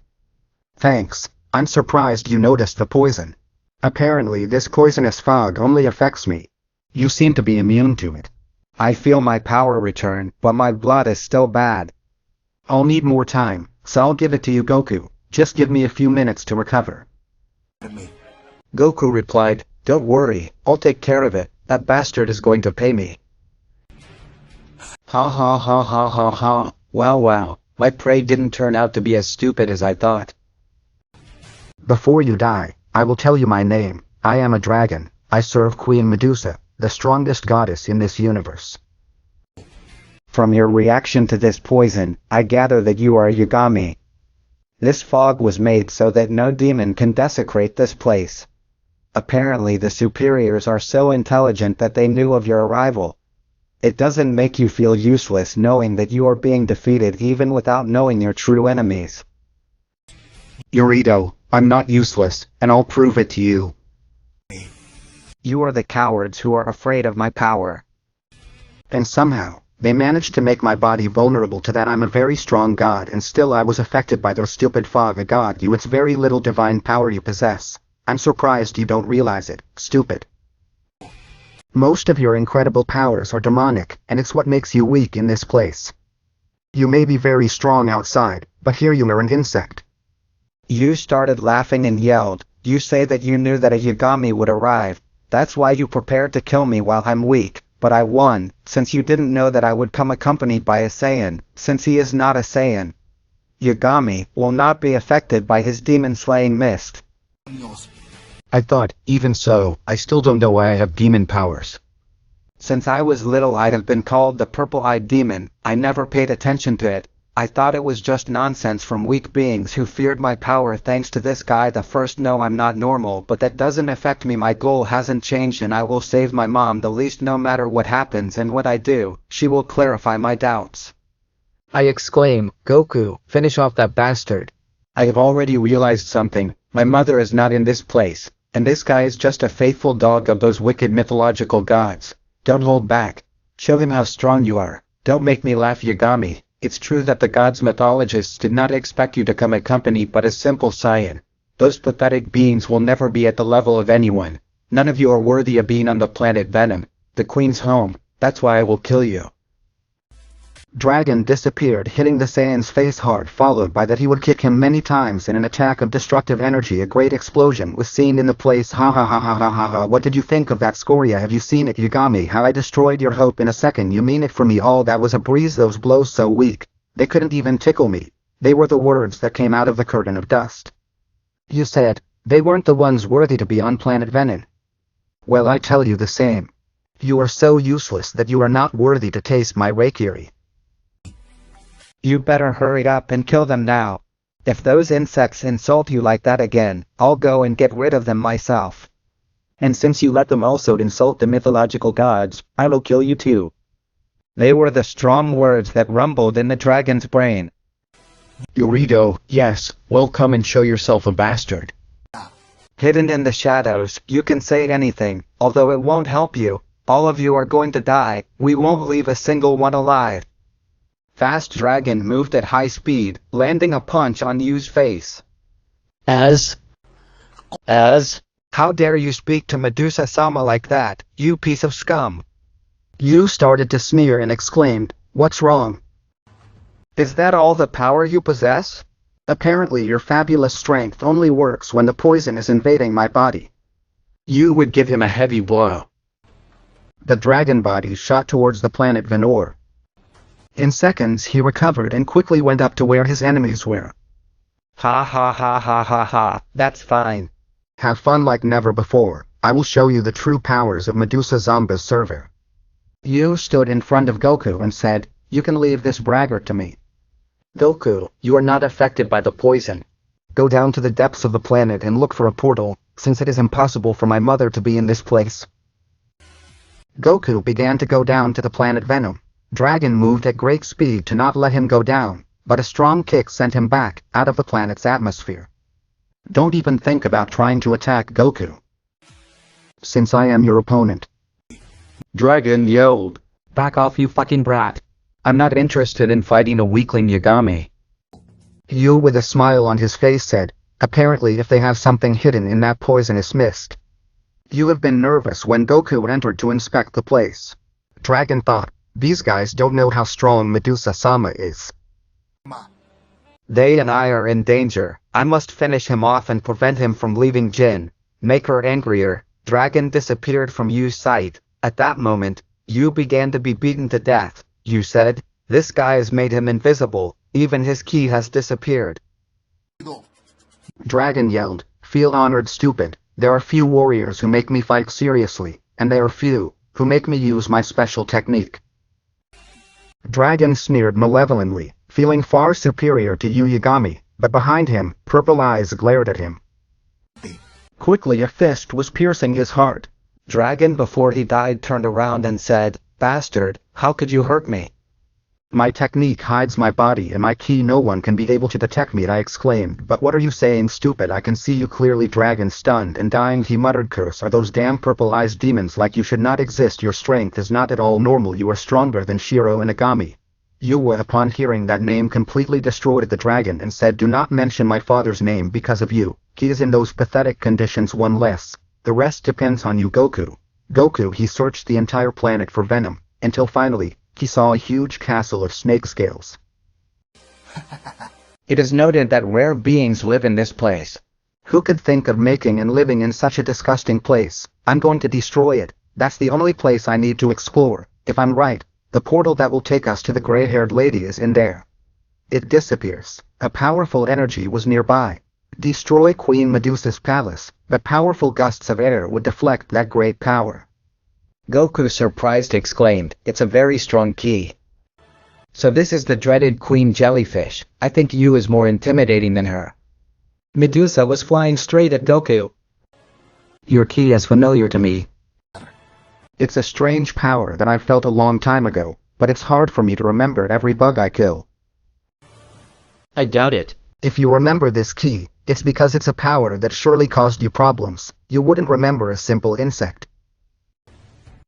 "Thanks, I'm surprised you noticed the poison. Apparently this poisonous fog only affects me. You seem to be immune to it." I feel my power return, but my blood is still bad. I'll need more time, so I'll give it to you, Goku. Just give me a few minutes to recover. Goku replied, "Don't worry, I'll take care of it. That bastard is going to pay me." Ha ha ha ha ha ha. Wow, my prey didn't turn out to be as stupid as I thought. Before you die, I will tell you my name. I am a dragon. I serve Queen Medusa, the strongest goddess in this universe. From your reaction to this poison, I gather that you are Yagami. This fog was made so that no demon can desecrate this place. Apparently the superiors are so intelligent that they knew of your arrival. It doesn't make you feel useless knowing that you are being defeated even without knowing your true enemies. Yorito, I'm not useless, and I'll prove it to you. You are the cowards who are afraid of my power. And somehow, they managed to make my body vulnerable to that. I'm a very strong god, and still I was affected by their stupid fog. A god, it's very little divine power you possess. I'm surprised you don't realize it, stupid. Most of your incredible powers are demonic, and it's what makes you weak in this place. You may be very strong outside, but here you are an insect. You started laughing and yelled, "You say that you knew that a Yagami would arrive. That's why you prepared to kill me while I'm weak, but I won, since you didn't know that I would come accompanied by a Saiyan, since he is not a Saiyan. Yagami will not be affected by his demon-slaying mist." I thought, even so, I still don't know why I have demon powers. Since I was little I'd have been called the purple-eyed demon. I never paid attention to it. I thought it was just nonsense from weak beings who feared my power. Thanks to this guy the first. No, I'm not normal, but that doesn't affect me. My goal hasn't changed and I will save my mom the least no matter what happens, and what I do, she will clarify my doubts. I exclaim, Goku, finish off that bastard. I have already realized something. My mother is not in this place, and this guy is just a faithful dog of those wicked mythological gods. Don't hold back. Show him how strong you are. Don't make me laugh, Yagami. It's true that the gods' mythologists did not expect you to come accompanied but a simple Saiyan. Those pathetic beings will never be at the level of anyone. None of you are worthy of being on the planet Venom, the Queen's home. That's why I will kill you. Dragon disappeared, hitting the Saiyan's face hard, followed by that he would kick him many times in an attack of destructive energy. A great explosion was seen in the place. Ha ha ha ha ha ha ha. What did you think of that, Scoria? Have you seen it, Yagami? How I destroyed your hope in a second. You mean it for me? All that was a breeze. Those blows so weak. They couldn't even tickle me. They were the words that came out of the curtain of dust. You said, they weren't the ones worthy to be on planet Venom. Well, I tell you the same. You are so useless that you are not worthy to taste my Reikiri. You better hurry up and kill them now. If those insects insult you like that again, I'll go and get rid of them myself. And since you let them also insult the mythological gods, I will kill you too. They were the strong words that rumbled in the dragon's brain. Yurito, yes, well, come and show yourself, a bastard. Hidden in the shadows, you can say anything, although it won't help you. All of you are going to die. We won't leave a single one alive. Fast Dragon moved at high speed, landing a punch on Yu's face. As? How dare you speak to Medusa-sama like that, you piece of scum? Yu started to sneer and exclaimed, what's wrong? Is that all the power you possess? Apparently your fabulous strength only works when the poison is invading my body. Yu would give him a heavy blow. The dragon body shot towards the planet Venor. In seconds he recovered and quickly went up to where his enemies were. Ha ha ha ha ha ha, that's fine. Have fun like never before. I will show you the true powers of Medusa Zamba's server. Yu stood in front of Goku and said, you can leave this braggart to me. Goku, you are not affected by the poison. Go down to the depths of the planet and look for a portal, since it is impossible for my mother to be in this place. Goku began to go down to the planet Venom. Dragon moved at great speed to not let him go down, but a strong kick sent him back, out of the planet's atmosphere. Don't even think about trying to attack Goku, since I am your opponent. Dragon yelled, Back off, you fucking brat. I'm not interested in fighting a weakling, Yagami. Yu with a smile on his face said, apparently if they have something hidden in that poisonous mist. You have been nervous when Goku entered to inspect the place. Dragon thought, these guys don't know how strong Medusa-sama is. They and I are in danger. I must finish him off and prevent him from leaving Jin. Make her angrier. Dragon disappeared from Yu's sight. At that moment, Yu began to be beaten to death. Yu said, this guy has made him invisible. Even his ki has disappeared. Dragon yelled, feel honored, stupid. There are few warriors who make me fight seriously, and there are few who make me use my special technique. Dragon sneered malevolently, feeling far superior to Yu Yagami, but behind him, purple eyes glared at him. Quickly a fist was piercing his heart. Dragon before he died turned around and said, bastard, how could you hurt me? My technique hides my body and my ki, no one can be able to detect me, I exclaimed. But what are you saying, stupid? I can see you clearly. Dragon stunned and dying, he muttered. Curse are those damn purple-eyed demons, like you should not exist. Your strength is not at all normal. You are stronger than Shiro and Yagami. Yua, upon hearing that name, completely destroyed the dragon and said, do not mention my father's name because of you. He is in those pathetic conditions, one less. The rest depends on you, Goku. Goku, he searched the entire planet for venom, until finally, he saw a huge castle of snake scales. It is noted that rare beings live in this place. Who could think of making and living in such a disgusting place? I'm going to destroy it. That's the only place I need to explore. If I'm right, the portal that will take us to the gray-haired lady is in there. It disappears. A powerful energy was nearby. Destroy Queen Medusa's palace, but powerful gusts of air would deflect that great power. Goku, surprised, exclaimed, it's a very strong ki. So this is the dreaded Queen Jellyfish. I think you is more intimidating than her. Medusa was flying straight at Goku. Your ki is familiar to me. It's a strange power that I felt a long time ago, but it's hard for me to remember every bug I kill. I doubt it. If you remember this ki, it's because it's a power that surely caused you problems. You wouldn't remember a simple insect.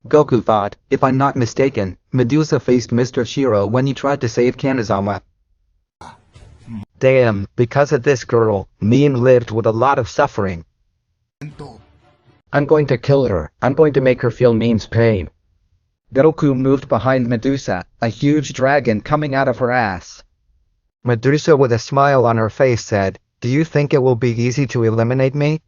Goku thought, if I'm not mistaken, Medusa faced Mr. Shiro when he tried to save Kanezama. Damn, because of this girl, Mien lived with a lot of suffering. I'm going to kill her. I'm going to make her feel Mien's pain. Goku moved behind Medusa, a huge dragon coming out of her ass. Medusa, with a smile on her face, said, do you think it will be easy to eliminate me?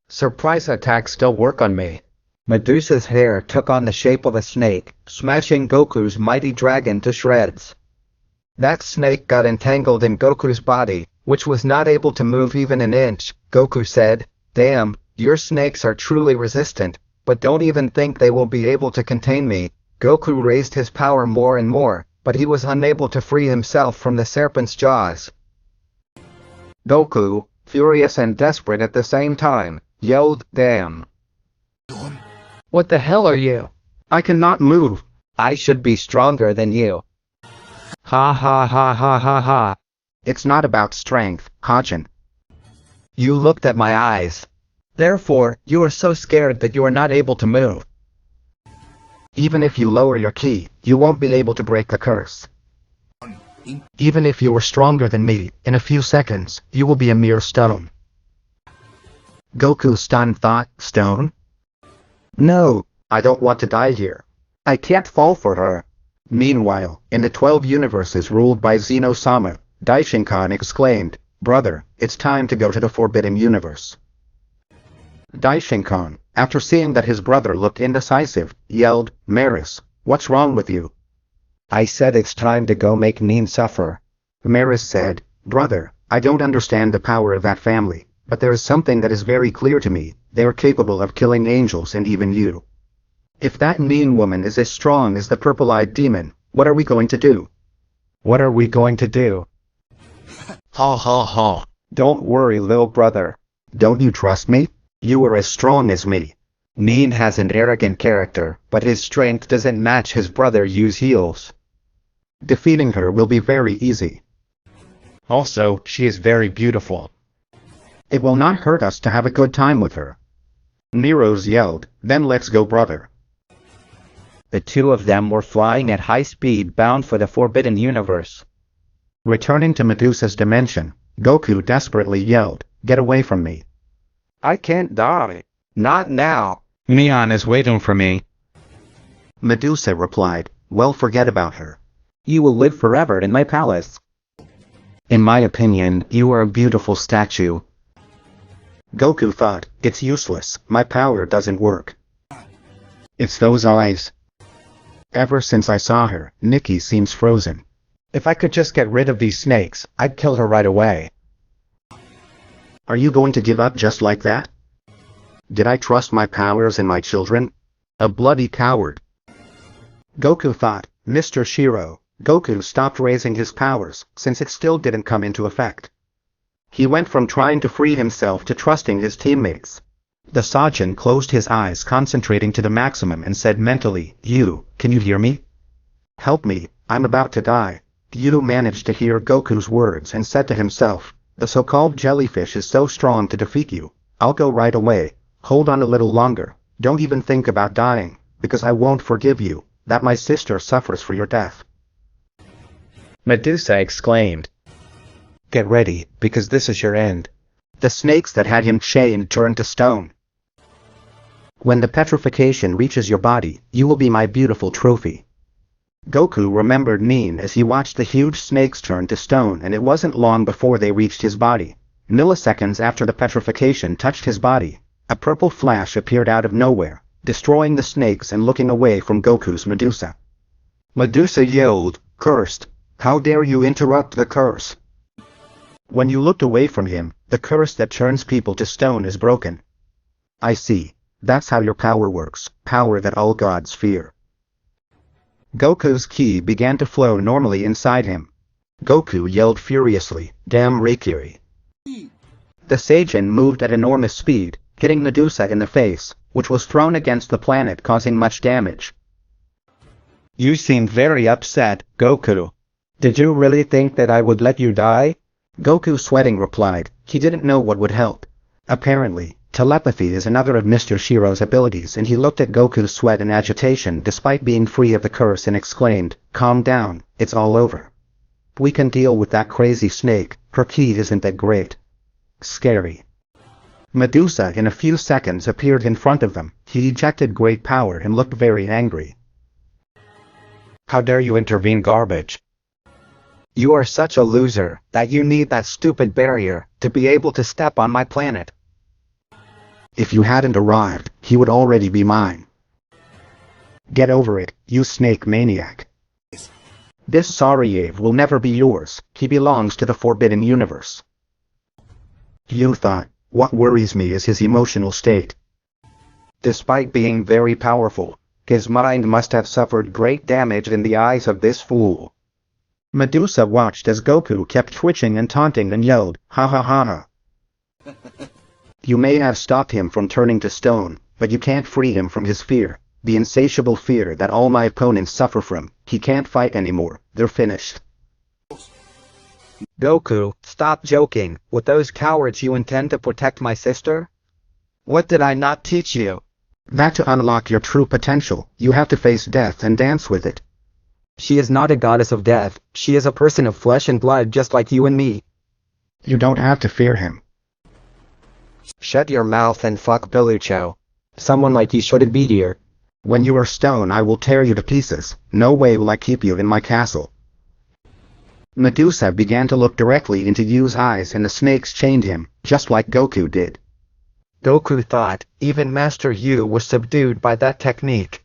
Surprise attacks still work on me. Medusa's hair took on the shape of a snake, smashing Goku's mighty dragon to shreds. That snake got entangled in Goku's body, which was not able to move even an inch. Goku said, damn, your snakes are truly resistant, but don't even think they will be able to contain me. Goku raised his power more and more, but he was unable to free himself from the serpent's jaws. Goku, furious and desperate at the same time, yelled, damn. What the hell are you? I cannot move. I should be stronger than you. Ha ha ha ha ha ha. It's not about strength, Kachin. You looked at my eyes. Therefore, you are so scared that you are not able to move. Even if you lower your ki, you won't be able to break the curse. Even if you were stronger than me, in a few seconds, you will be a mere stone. Goku stunned thought, stone? No, I don't want to die here. I can't fall for her. Meanwhile, in the 12 universes ruled by Xeno-sama, Daishinkan exclaimed, brother, it's time to go to the Forbidden Universe. Daishinkan, after seeing that his brother looked indecisive, yelled, Maris, what's wrong with you? I said it's time to go make Nin suffer. Maris said, brother, I don't understand the power of that family, but there is something that is very clear to me. They are capable of killing angels and even you. If that mean woman is as strong as the purple-eyed demon, what are we going to do? What are we going to do? Ha ha ha. Don't worry, little brother. Don't you trust me? You are as strong as me. Nin has an arrogant character, but his strength doesn't match his brother Yu's heels. Defeating her will be very easy. Also, she is very beautiful. It will not hurt us to have a good time with her. Nero's yelled, then let's go, brother. The two of them were flying at high speed, bound for the Forbidden Universe. Returning to Medusa's dimension, Goku desperately yelled, get away from me. I can't die. Not now. Neon is waiting for me. Medusa replied, well, forget about her. You will live forever in my palace. In my opinion, you are a beautiful statue. Goku thought, it's useless, my power doesn't work. It's those eyes. Ever since I saw her, Nikki seems frozen. If I could just get rid of these snakes, I'd kill her right away. Are you going to give up just like that? Did I trust my powers and my children? A bloody coward. Goku thought, Mr. Shiro. Goku stopped raising his powers, since it still didn't come into effect. He went from trying to free himself to trusting his teammates. The Saiyan closed his eyes, concentrating to the maximum, and said mentally, can you hear me? Help me, I'm about to die. Yu managed to hear Goku's words and said to himself, the so-called jellyfish is so strong to defeat you. I'll go right away. Hold on a little longer. Don't even think about dying, because I won't forgive you, that my sister suffers for your death. Medusa exclaimed. Get ready, because this is your end. The snakes that had him chained turned to stone. When the petrification reaches your body, you will be my beautiful trophy. Goku remembered Nin as he watched the huge snakes turn to stone, and it wasn't long before they reached his body. Milliseconds after the petrification touched his body, a purple flash appeared out of nowhere, destroying the snakes and looking away from Goku's Medusa. Medusa yelled, "Cursed! How dare you interrupt the curse?" When you looked away from him, the curse that turns people to stone is broken. I see. That's how your power works, power that all gods fear. Goku's ki began to flow normally inside him. Goku yelled furiously, "Damn Reikiri!" The Saiyan moved at enormous speed, hitting Medusa in the face, which was thrown against the planet, causing much damage. You seemed very upset, Goku. Did you really think that I would let you die? Goku, sweating, replied. He didn't know what would help. Apparently, telepathy is another of Mr. Shiro's abilities, and he looked at Goku's sweat and agitation despite being free of the curse and exclaimed, "Calm down, it's all over. We can deal with that crazy snake, her ki isn't that great." Scary. Medusa in a few seconds appeared in front of them. He ejected great power and looked very angry. How dare you intervene, garbage? You are such a loser that you need that stupid barrier to be able to step on my planet. If you hadn't arrived, he would already be mine. Get over it, you snake maniac. This Sariev will never be yours. He belongs to the Forbidden Universe. You thought, what worries me is his emotional state. Despite being very powerful, his mind must have suffered great damage in the eyes of this fool. Medusa watched as Goku kept twitching and taunting and yelled, "Ha ha ha ha." You may have stopped him from turning to stone, but you can't free him from his fear, the insatiable fear that all my opponents suffer from. He can't fight anymore, they're finished. Goku, stop joking. With those cowards you intend to protect my sister? What did I not teach you? That to unlock your true potential, you have to face death and dance with it. She is not a goddess of death, she is a person of flesh and blood just like you and me. You don't have to fear him. Shut your mouth and fuck Bilucho. Someone like you shouldn't be here. When you are stone I will tear you to pieces. No way will I keep you in my castle. Medusa began to look directly into Yu's eyes, and the snakes chained him, just like Goku did. Goku thought, even Master Yu was subdued by that technique.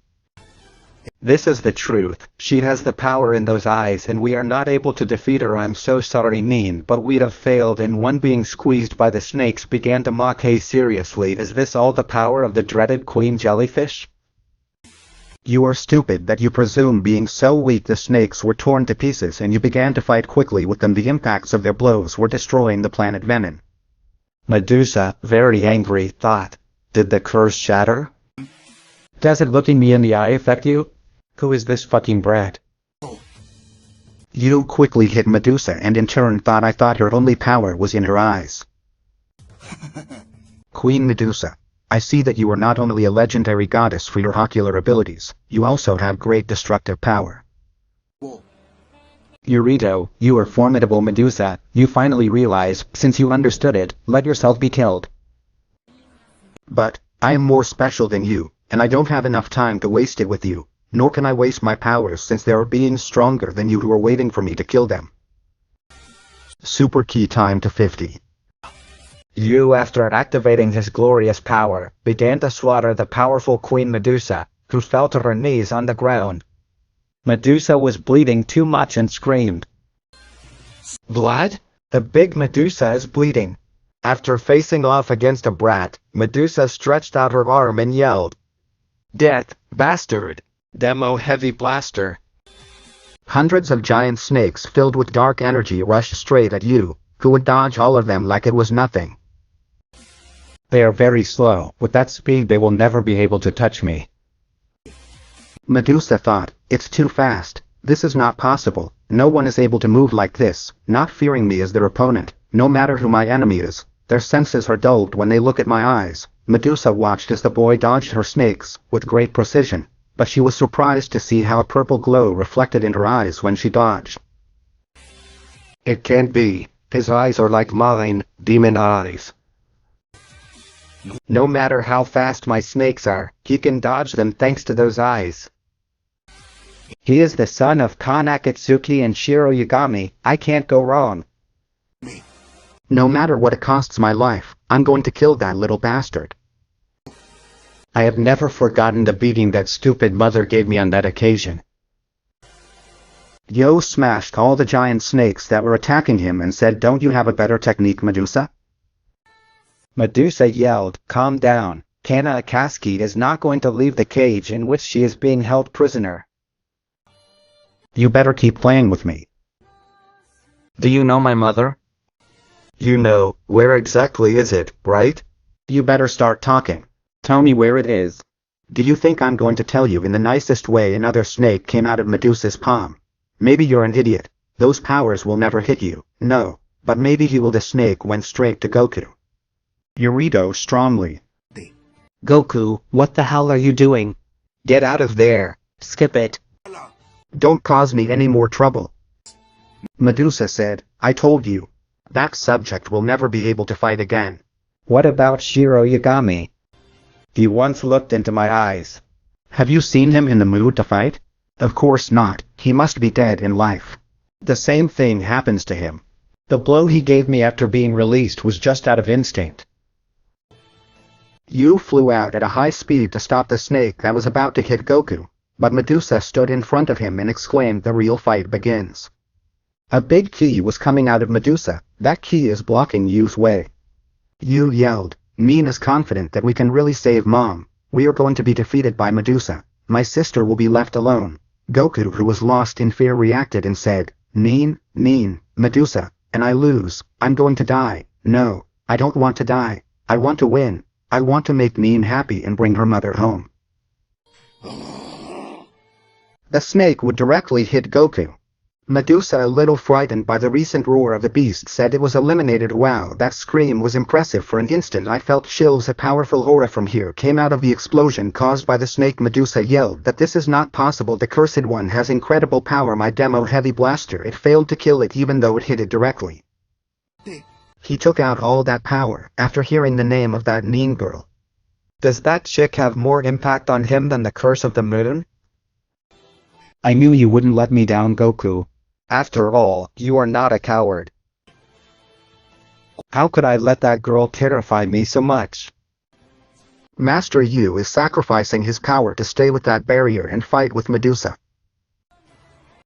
This is the truth, she has the power in those eyes and we are not able to defeat her. I'm so sorry Nin, but we'd have failed. And one being squeezed by the snakes began to mock. Hey, seriously, is this all the power of the dreaded Queen Jellyfish? You are stupid that you presume being so weak the snakes were torn to pieces and you began to fight quickly with them. The impacts of their blows were destroying the planet Venom. Medusa, very angry, thought, did the curse shatter? Does it looking me in the eye affect you? Who is this fucking brat? You quickly hit Medusa and in turn thought I thought her only power was in her eyes. Queen Medusa, I see that you are not only a legendary goddess for your ocular abilities, you also have great destructive power. Urito, you are formidable Medusa, you finally realize, since you understood it, let yourself be killed. But, I am more special than you, and I don't have enough time to waste it with you, nor can I waste my powers since there are beings stronger than you who are waiting for me to kill them. Super Ki time to 50. Yu, after activating his glorious power, began to slaughter the powerful Queen Medusa, who fell to her knees on the ground. Medusa was bleeding too much and screamed. Blood? The big Medusa is bleeding. After facing off against a brat, Medusa stretched out her arm and yelled, "Death, bastard! Demo heavy blaster!" Hundreds of giant snakes filled with dark energy rushed straight at Yu, who would dodge all of them like it was nothing. They are very slow. With that speed they will never be able to touch me. Medusa thought, it's too fast. This is not possible. No one is able to move like this, not fearing me as their opponent, no matter who my enemy is. Their senses are dulled when they look at my eyes. Medusa watched as the boy dodged her snakes, with great precision, but she was surprised to see how a purple glow reflected in her eyes when she dodged. It can't be. His eyes are like mine, demon eyes. No matter how fast my snakes are, he can dodge them thanks to those eyes. He is the son of Kan Akatsuki and Shiro Yagami. I can't go wrong. No matter what it costs my life, I'm going to kill that little bastard. I have never forgotten the beating that stupid mother gave me on that occasion. Yo smashed all the giant snakes that were attacking him and said, "Don't you have a better technique, Medusa?" Medusa yelled, "Calm down. Kana Akatsuki is not going to leave the cage in which she is being held prisoner. You better keep playing with me. Do you know my mother? You know, where exactly is it, right? You better start talking. Tell me where it is. Do you think I'm going to tell you in the nicest way another snake came out of Medusa's palm? Maybe you're an idiot. Those powers will never hit you. No, but maybe he will. The snake went straight to Goku. Yurito strongly. Goku, what the hell are you doing? Get out of there. Skip it. Don't cause me any more trouble. Medusa said, "I told you. That subject will never be able to fight again." What about Shiro Yagami? He once looked into my eyes. Have you seen him in the mood to fight? Of course not. He must be dead in life. The same thing happens to him. The blow he gave me after being released was just out of instinct. You flew out at a high speed to stop the snake that was about to hit Goku, but Medusa stood in front of him and exclaimed, "The real fight begins." A big key was coming out of Medusa. That key is blocking Yu's way. Yu yelled, "Mean is confident that we can really save Mom. We are going to be defeated by Medusa. My sister will be left alone." Goku, who was lost in fear, reacted and said, Mean, Medusa, and I lose. I'm going to die." "No, I don't want to die. I want to win. I want to make Mean happy and bring her mother home." The snake would directly hit Goku. Medusa, a little frightened by the recent roar of the beast, said it was eliminated. Wow, that scream was impressive. For an instant I felt chills. A powerful aura from here came out of the explosion caused by the snake. Medusa yelled that this is not possible. The cursed one has incredible power. My demo heavy blaster, it failed to kill it even though it hit it directly. He took out all that power after hearing the name of that mean girl. Does that chick have more impact on him than the curse of the moon? I knew you wouldn't let me down, Goku. After all, you are not a coward. How could I let that girl terrify me so much? Master Yu is sacrificing his power to stay with that barrier and fight with Medusa.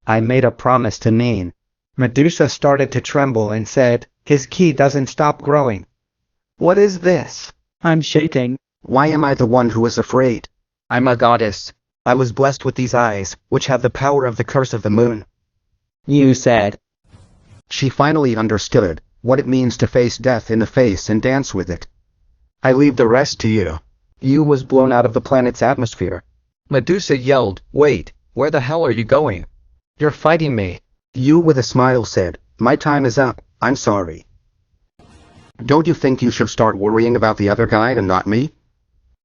I made a promise to Nin. Medusa started to tremble and said, "His ki doesn't stop growing." What is this? I'm shaking. Why am I the one who is afraid? I'm a goddess. I was blessed with these eyes, which have the power of the curse of the moon. You said. She finally understood what it means to face death in the face and dance with it. I leave the rest to you. Yu was blown out of the planet's atmosphere. Medusa yelled, "Wait, where the hell are you going? You're fighting me." Yu with a smile said, "My time is up, I'm sorry." Don't you think you should start worrying about the other guy and not me?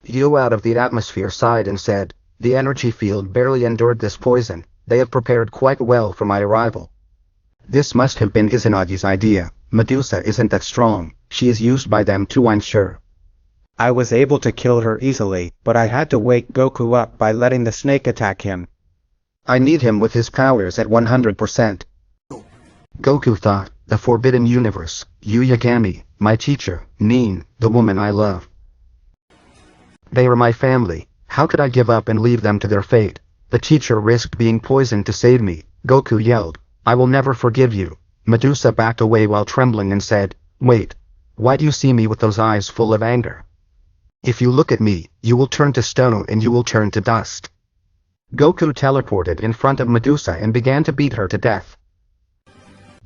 Yu out of the atmosphere sighed and said, "The energy field barely endured this poison. They have prepared quite well for my arrival." This must have been Izanagi's idea. Medusa isn't that strong. She is used by them too, I'm sure. I was able to kill her easily, but I had to wake Goku up by letting the snake attack him. I need him with his powers at 100%. Goku thought, the Forbidden Universe, Yu Yagami, my teacher, Nin, the woman I love. They are my family. How could I give up and leave them to their fate? The teacher risked being poisoned to save me. Goku yelled, "I will never forgive you." Medusa backed away while trembling and said, "Wait. Why do you see me with those eyes full of anger? If you look at me, you will turn to stone and you will turn to dust." Goku teleported in front of Medusa and began to beat her to death.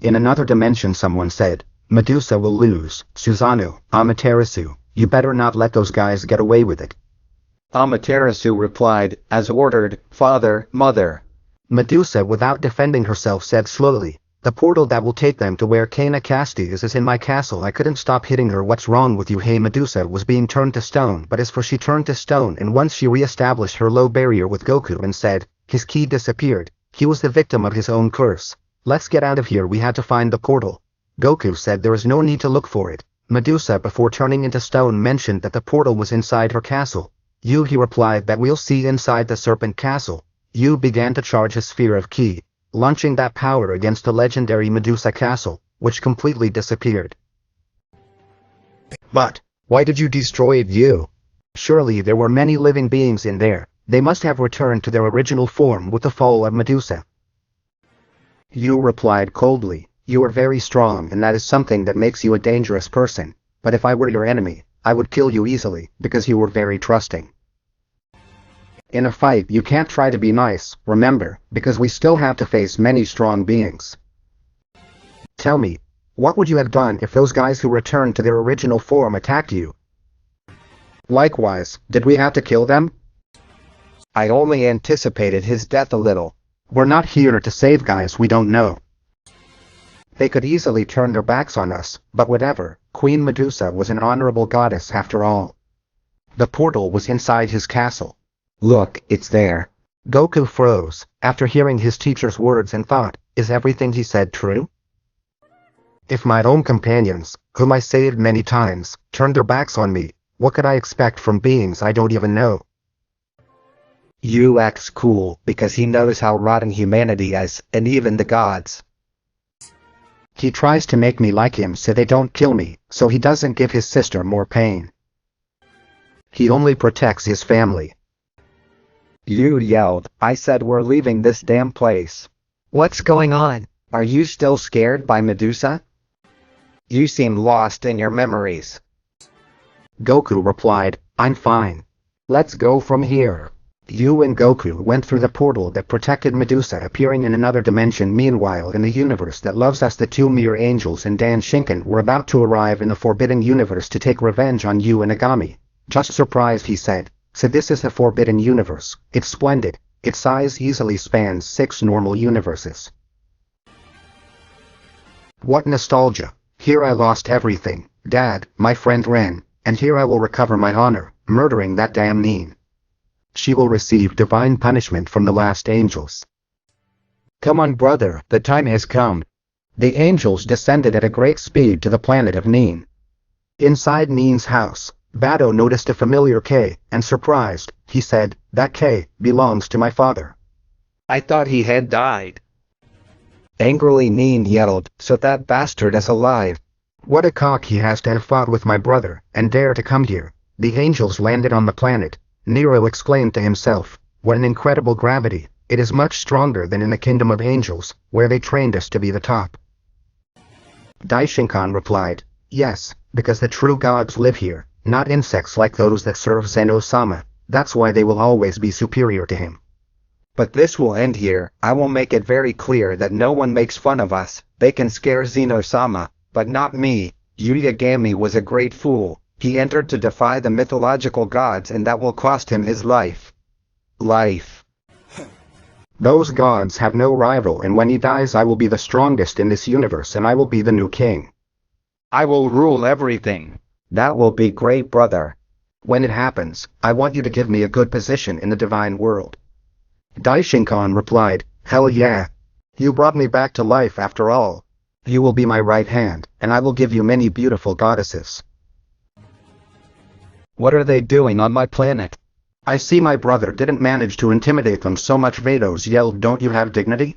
In another dimension, someone said, "Medusa will lose. Susanoo, Amaterasu, you better not let those guys get away with it." Amaterasu replied, "As ordered, father, mother." Medusa, without defending herself, said slowly, "The portal that will take them to where Kana Casti is in my castle." I couldn't stop hitting her. "What's wrong with you?" Hey, Medusa was being turned to stone, but as for she turned to stone, and once she re-established her low barrier with Goku and said, "His ki disappeared. He was the victim of his own curse. Let's get out of here. We had to find the portal." Goku said there is no need to look for it. Medusa, before turning into stone, mentioned that the portal was inside her castle. He replied that we'll see inside the serpent castle. Began to charge his sphere of ki, launching that power against the legendary Medusa castle, which completely disappeared. But why did you destroy it, Surely there were many living beings in there. They must have returned to their original form with the fall of Medusa. Replied coldly, "You are very strong, and that is something that makes you a dangerous person. But if I were your enemy, I would kill you easily, because you were very trusting. In a fight, you can't try to be nice, remember, because we still have to face many strong beings." Tell me, what would you have done if those guys who returned to their original form attacked you? Likewise, did we have to kill them? I only anticipated his death a little. We're not here to save guys we don't know. They could easily turn their backs on us, but whatever. Queen Medusa was an honorable goddess after all. The portal was inside his castle. Look, it's there. Goku froze, after hearing his teacher's words, and thought, is everything he said true? If my own companions, whom I saved many times, turned their backs on me, what could I expect from beings I don't even know? You acts cool, because he knows how rotten humanity is, and even the gods. He tries to make me like him so they don't kill me, so he doesn't give his sister more pain. He only protects his family. You yelled, "I said we're leaving this damn place." What's going on? Are you still scared by Medusa? You seem lost in your memories. Goku replied, I'm fine. Let's go from here. You and Goku went through the portal that protected Medusa appearing in another dimension. Meanwhile, in the universe that loves us, the two mere angels and Daishinkan were about to arrive in the Forbidden Universe to take revenge on you and Yagami. Just surprised, he said. So this is the Forbidden Universe. It's splendid. Its size easily spans 6 normal universes. What nostalgia. Here I lost everything. Dad, my friend Ren, and here I will recover my honor, murdering that damn Neen. She will receive divine punishment from the last angels. Come on, brother, the time has come. The angels descended at a great speed to the planet of Neen. Inside Neen's house, Bado noticed a familiar K, and surprised, he said, that K belongs to my father. I thought he had died. Angrily Neen yelled, so that bastard is alive. What a cock he has to have fought with my brother, and dare to come here. The angels landed on the planet. Nero exclaimed to himself, what an incredible gravity. It is much stronger than in the kingdom of angels, where they trained us to be the top. Daishinkan replied, yes, because the true gods live here, not insects like those that serve Xeno-sama. That's why they will always be superior to him. But this will end here. I will make it very clear that no one makes fun of us. They can scare Xeno-sama, but not me. Yagami was a great fool. He entered to defy the mythological gods, and that will cost him his life. Those gods have no rival, and when he dies I will be the strongest in this universe, and I will be the new king. I will rule everything. That will be great, brother. When it happens, I want you to give me a good position in the divine world. Daishinkan replied, hell yeah. You brought me back to life after all. You will be my right hand, and I will give you many beautiful goddesses. What are they doing on my planet? I see my brother didn't manage to intimidate them so much. Vados yelled, don't you have dignity?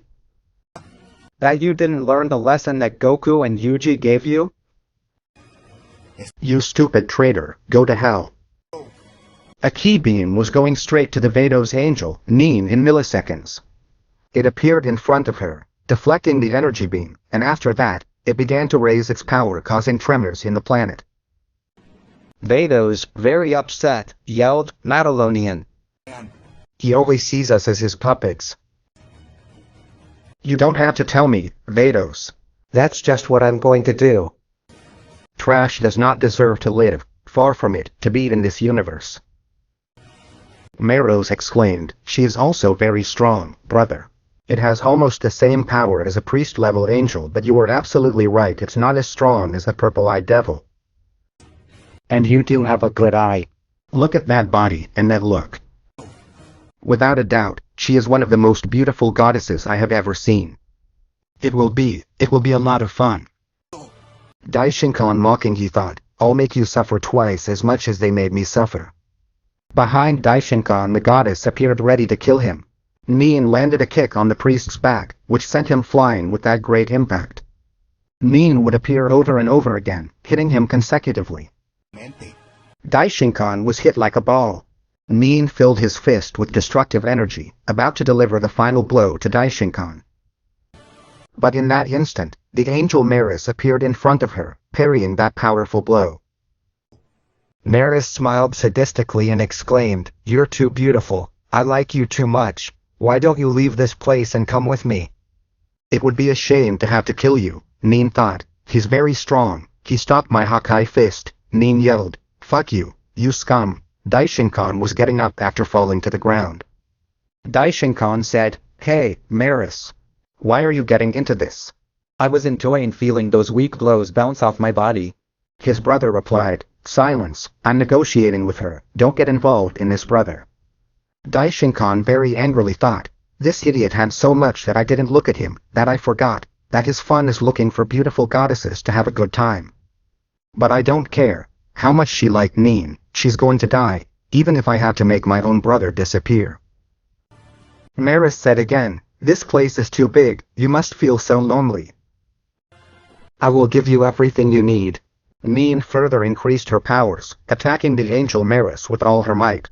That you didn't learn the lesson that Goku and Yuji gave you? You stupid traitor, go to hell. A ki beam was going straight to the Vados angel, Neen, in milliseconds. It appeared in front of her, deflecting the energy beam, and after that, it began to raise its power, causing tremors in the planet. Vados, very upset, yelled, Madalonian. He always sees us as his puppets. You don't have to tell me, Vados. That's just what I'm going to do. Trash does not deserve to live, far from it, to be in this universe. Meros exclaimed, she is also very strong, brother. It has almost the same power as a priest-level angel, but you were absolutely right, it's not as strong as the purple-eyed devil. And you do have a good eye. Look at that body and that look. Without a doubt, she is one of the most beautiful goddesses I have ever seen. It will be a lot of fun. Daishinkan mocking, he thought, I'll make you suffer twice as much as they made me suffer. Behind Daishinkan, the goddess appeared ready to kill him. Nin landed a kick on the priest's back, which sent him flying with that great impact. Nin would appear over and over again, hitting him consecutively. Daishinkan was hit like a ball. Nin filled his fist with destructive energy, about to deliver the final blow to Daishinkan. But in that instant, the angel Maris appeared in front of her, parrying that powerful blow. Maris smiled sadistically and exclaimed, "You're too beautiful, I like you too much, why don't you leave this place and come with me?" It would be a shame to have to kill you, Nin thought, he's very strong. He stopped my Hakai fist. Nin yelled, "Fuck you, you scum." Daishinkan was getting up after falling to the ground. Daishinkan said, "Hey, Maris. Why are you getting into this?" I was enjoying feeling those weak blows bounce off my body. His brother replied, "Silence, I'm negotiating with her, don't get involved in this, brother." Daishinkan very angrily thought, this idiot had so much that I didn't look at him, that I forgot, that his fun is looking for beautiful goddesses to have a good time. But I don't care, how much she liked Nin, she's going to die, even if I have to make my own brother disappear. Maris said again, "This place is too big, you must feel so lonely." "I will give you everything you need." Nin further increased her powers, attacking the angel Maris with all her might.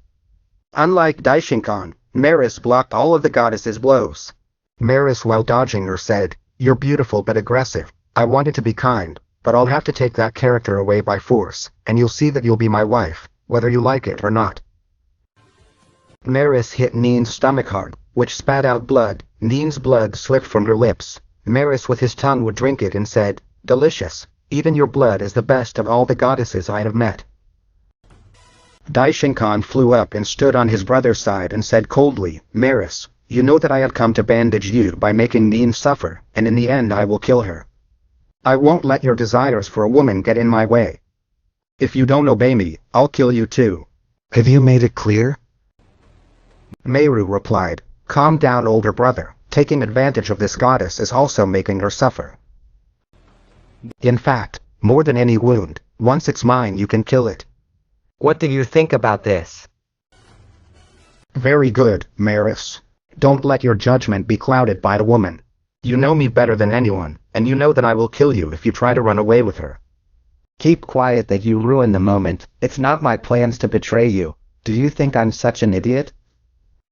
Unlike Daishinkan, Maris blocked all of the goddess's blows. Maris, while dodging her, said, "You're beautiful but aggressive. I wanted to be kind, but I'll have to take that character away by force, and you'll see that you'll be my wife, whether you like it or not." Maris hit Nin's stomach hard, which spat out blood. Nin's blood slipped from her lips. Maris with his tongue would drink it and said, "Delicious, even your blood is the best of all the goddesses I have met." Daishinkan flew up and stood on his brother's side and said coldly, "Maris, you know that I have come to bandage you by making Nin suffer, and in the end I will kill her. I won't let your desires for a woman get in my way. If you don't obey me, I'll kill you too." Have you made it clear? Meru replied, "Calm down, older brother, taking advantage of this goddess is also making her suffer. In fact, more than any wound, once it's mine you can kill it." What do you think about this? "Very good, Maris. Don't let your judgment be clouded by the woman. You know me better than anyone, and you know that I will kill you if you try to run away with her." Keep quiet, that you ruin the moment. It's not my plans to betray you. Do you think I'm such an idiot?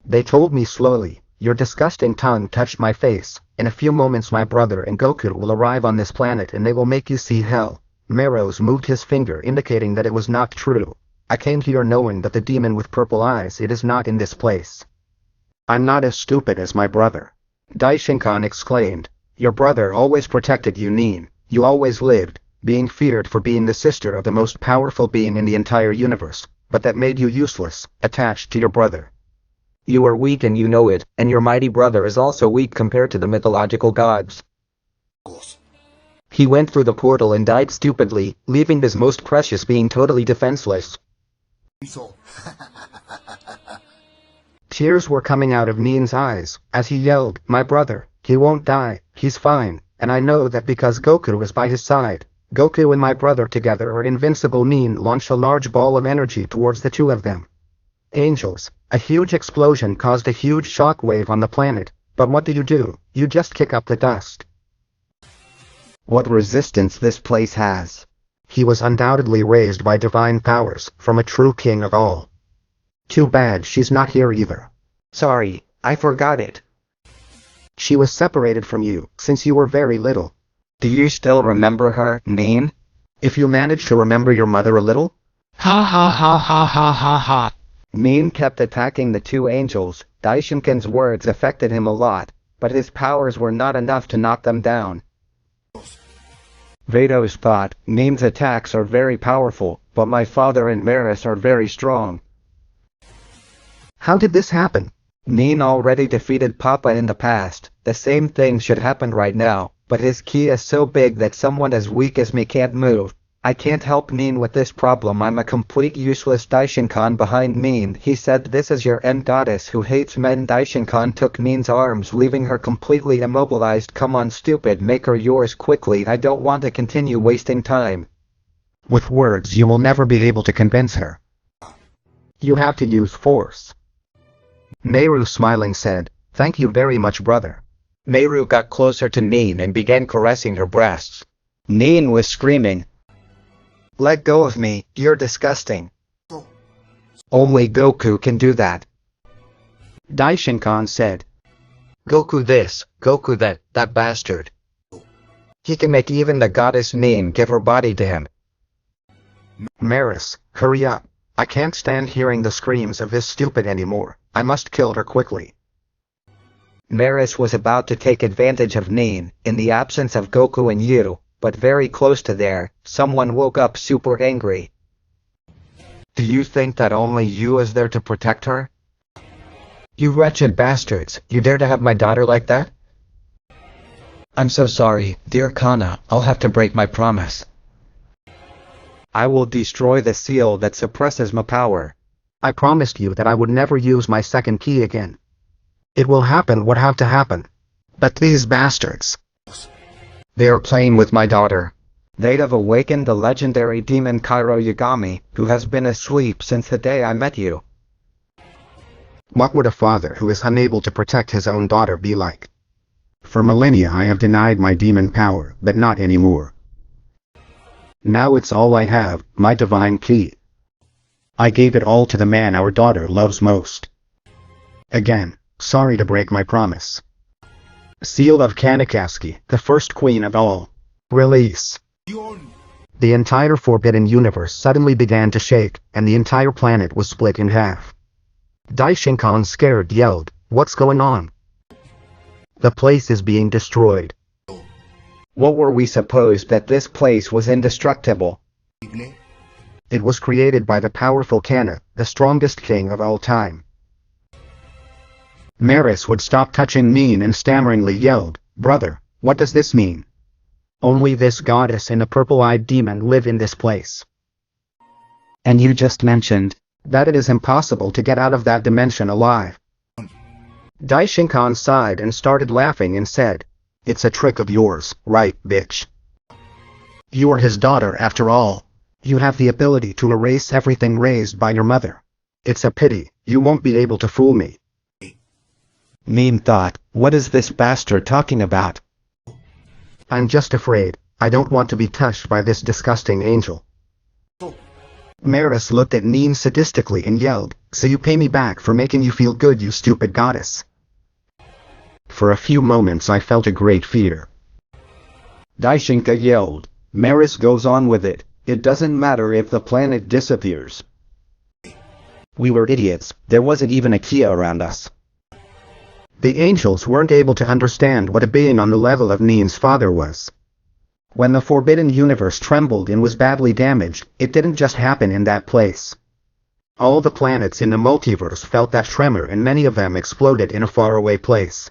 They told me slowly, "Your disgusting tongue touched my face. In a few moments my brother and Goku will arrive on this planet and they will make you see hell." Meros moved his finger indicating that it was not true. "I came here knowing that the demon with purple eyes, it is not in this place. I'm not as stupid as my brother." Daishinkan exclaimed, "Your brother always protected you, Nin. You always lived, being feared for being the sister of the most powerful being in the entire universe, but that made you useless, attached to your brother. You are weak and you know it, and your mighty brother is also weak compared to the mythological gods. He went through the portal and died stupidly, leaving his most precious being totally defenseless." Tears were coming out of Nin's eyes, as he yelled, "My brother, he won't die, he's fine, and I know that because Goku is by his side. Goku and my brother together are invincible." Nin launched a large ball of energy towards the two of them. Angels, a huge explosion caused a huge shockwave on the planet, but what do? You just kick up the dust. What resistance this place has. He was undoubtedly raised by divine powers, from a true king of all. Too bad she's not here either. Sorry, I forgot it. She was separated from you, since you were very little. Do you still remember her, Nin? If you manage to remember your mother a little? Ha ha ha ha ha ha ha. Nin kept attacking the two angels. Daishinkan's words affected him a lot, but his powers were not enough to knock them down. Vados thought, Nin's attacks are very powerful, but my father and Maris are very strong. How did this happen? Nin already defeated Papa in the past, the same thing should happen right now, but his ki is so big that someone as weak as me can't move. I can't help Nin with this problem. I'm a complete useless Daishinkan behind Nin. He said this is your end goddess who hates men. Daishinkan took Nin's arms, leaving her completely immobilized. Come on stupid, make her yours quickly. I don't want to continue wasting time. With words you will never be able to convince her. You have to use force. Meru smiling said, thank you very much brother. Meru got closer to Nin and began caressing her breasts. Nin was screaming, let go of me, you're disgusting. Only Goku can do that. Daishinkan said, Goku this, Goku that bastard. He can make even the goddess Nin give her body to him. Maris, hurry up. I can't stand hearing the screams of this stupid anymore. I must kill her quickly. Maris was about to take advantage of Nin, in the absence of Goku and Yu, but very close to there, someone woke up super angry. Do you think that only Yu is there to protect her? You wretched bastards, you dare to have my daughter like that? I'm so sorry, dear Kana, I'll have to break my promise. I will destroy the seal that suppresses my power. I promised you that I would never use my second ki again. It will happen what have to happen. But these bastards. They are playing with my daughter. They'd have awakened the legendary demon Cairo Yagami, who has been asleep since the day I met you. What would a father who is unable to protect his own daughter be like? For millennia I have denied my demon power, but not anymore. Now it's all I have, my divine ki. I gave it all to the man our daughter loves most. Again, sorry to break my promise. Seal of Kanakaski, the first queen of all. Release. The entire Forbidden Universe suddenly began to shake, and the entire planet was split in half. Daishinkan scared yelled, what's going on? The place is being destroyed. What were we supposed that this place was indestructible? It was created by the powerful Kana, the strongest king of all time. Maris would stop touching Nin and stammeringly yelled, brother, what does this mean? Only this goddess and a purple-eyed demon live in this place. And you just mentioned that it is impossible to get out of that dimension alive. Daishinkan sighed and started laughing and said, it's a trick of yours, right, bitch? You are his daughter after all. You have the ability to erase everything raised by your mother. It's a pity, you won't be able to fool me. Nin thought, what is this bastard talking about? I'm just afraid, I don't want to be touched by this disgusting angel. Maris looked at Nin sadistically and yelled, so you pay me back for making you feel good, you stupid goddess. For a few moments I felt a great fear. Daishinka yelled, Maris goes on with it, it doesn't matter if the planet disappears. We were idiots, there wasn't even a Kia around us. The angels weren't able to understand what a being on the level of Nin's father was. When the Forbidden Universe trembled and was badly damaged, it didn't just happen in that place. All the planets in the multiverse felt that tremor and many of them exploded in a faraway place.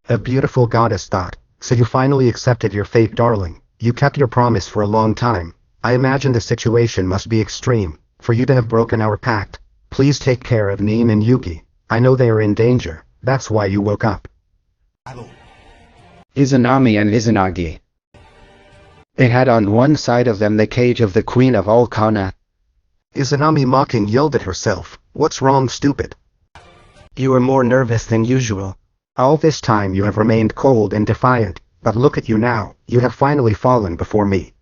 A beautiful goddess thought, so you finally accepted your fate, darling. You kept your promise for a long time. I imagine the situation must be extreme, for you to have broken our pact. Please take care of Nin and Yuki. I know they are in danger, that's why you woke up. Izanami and Izanagi. It had on one side of them the cage of the Queen of all Kana. Izanami mocking yelled at herself, what's wrong, stupid? You are more nervous than usual. All this time you have remained cold and defiant, but look at you now, you have finally fallen before me.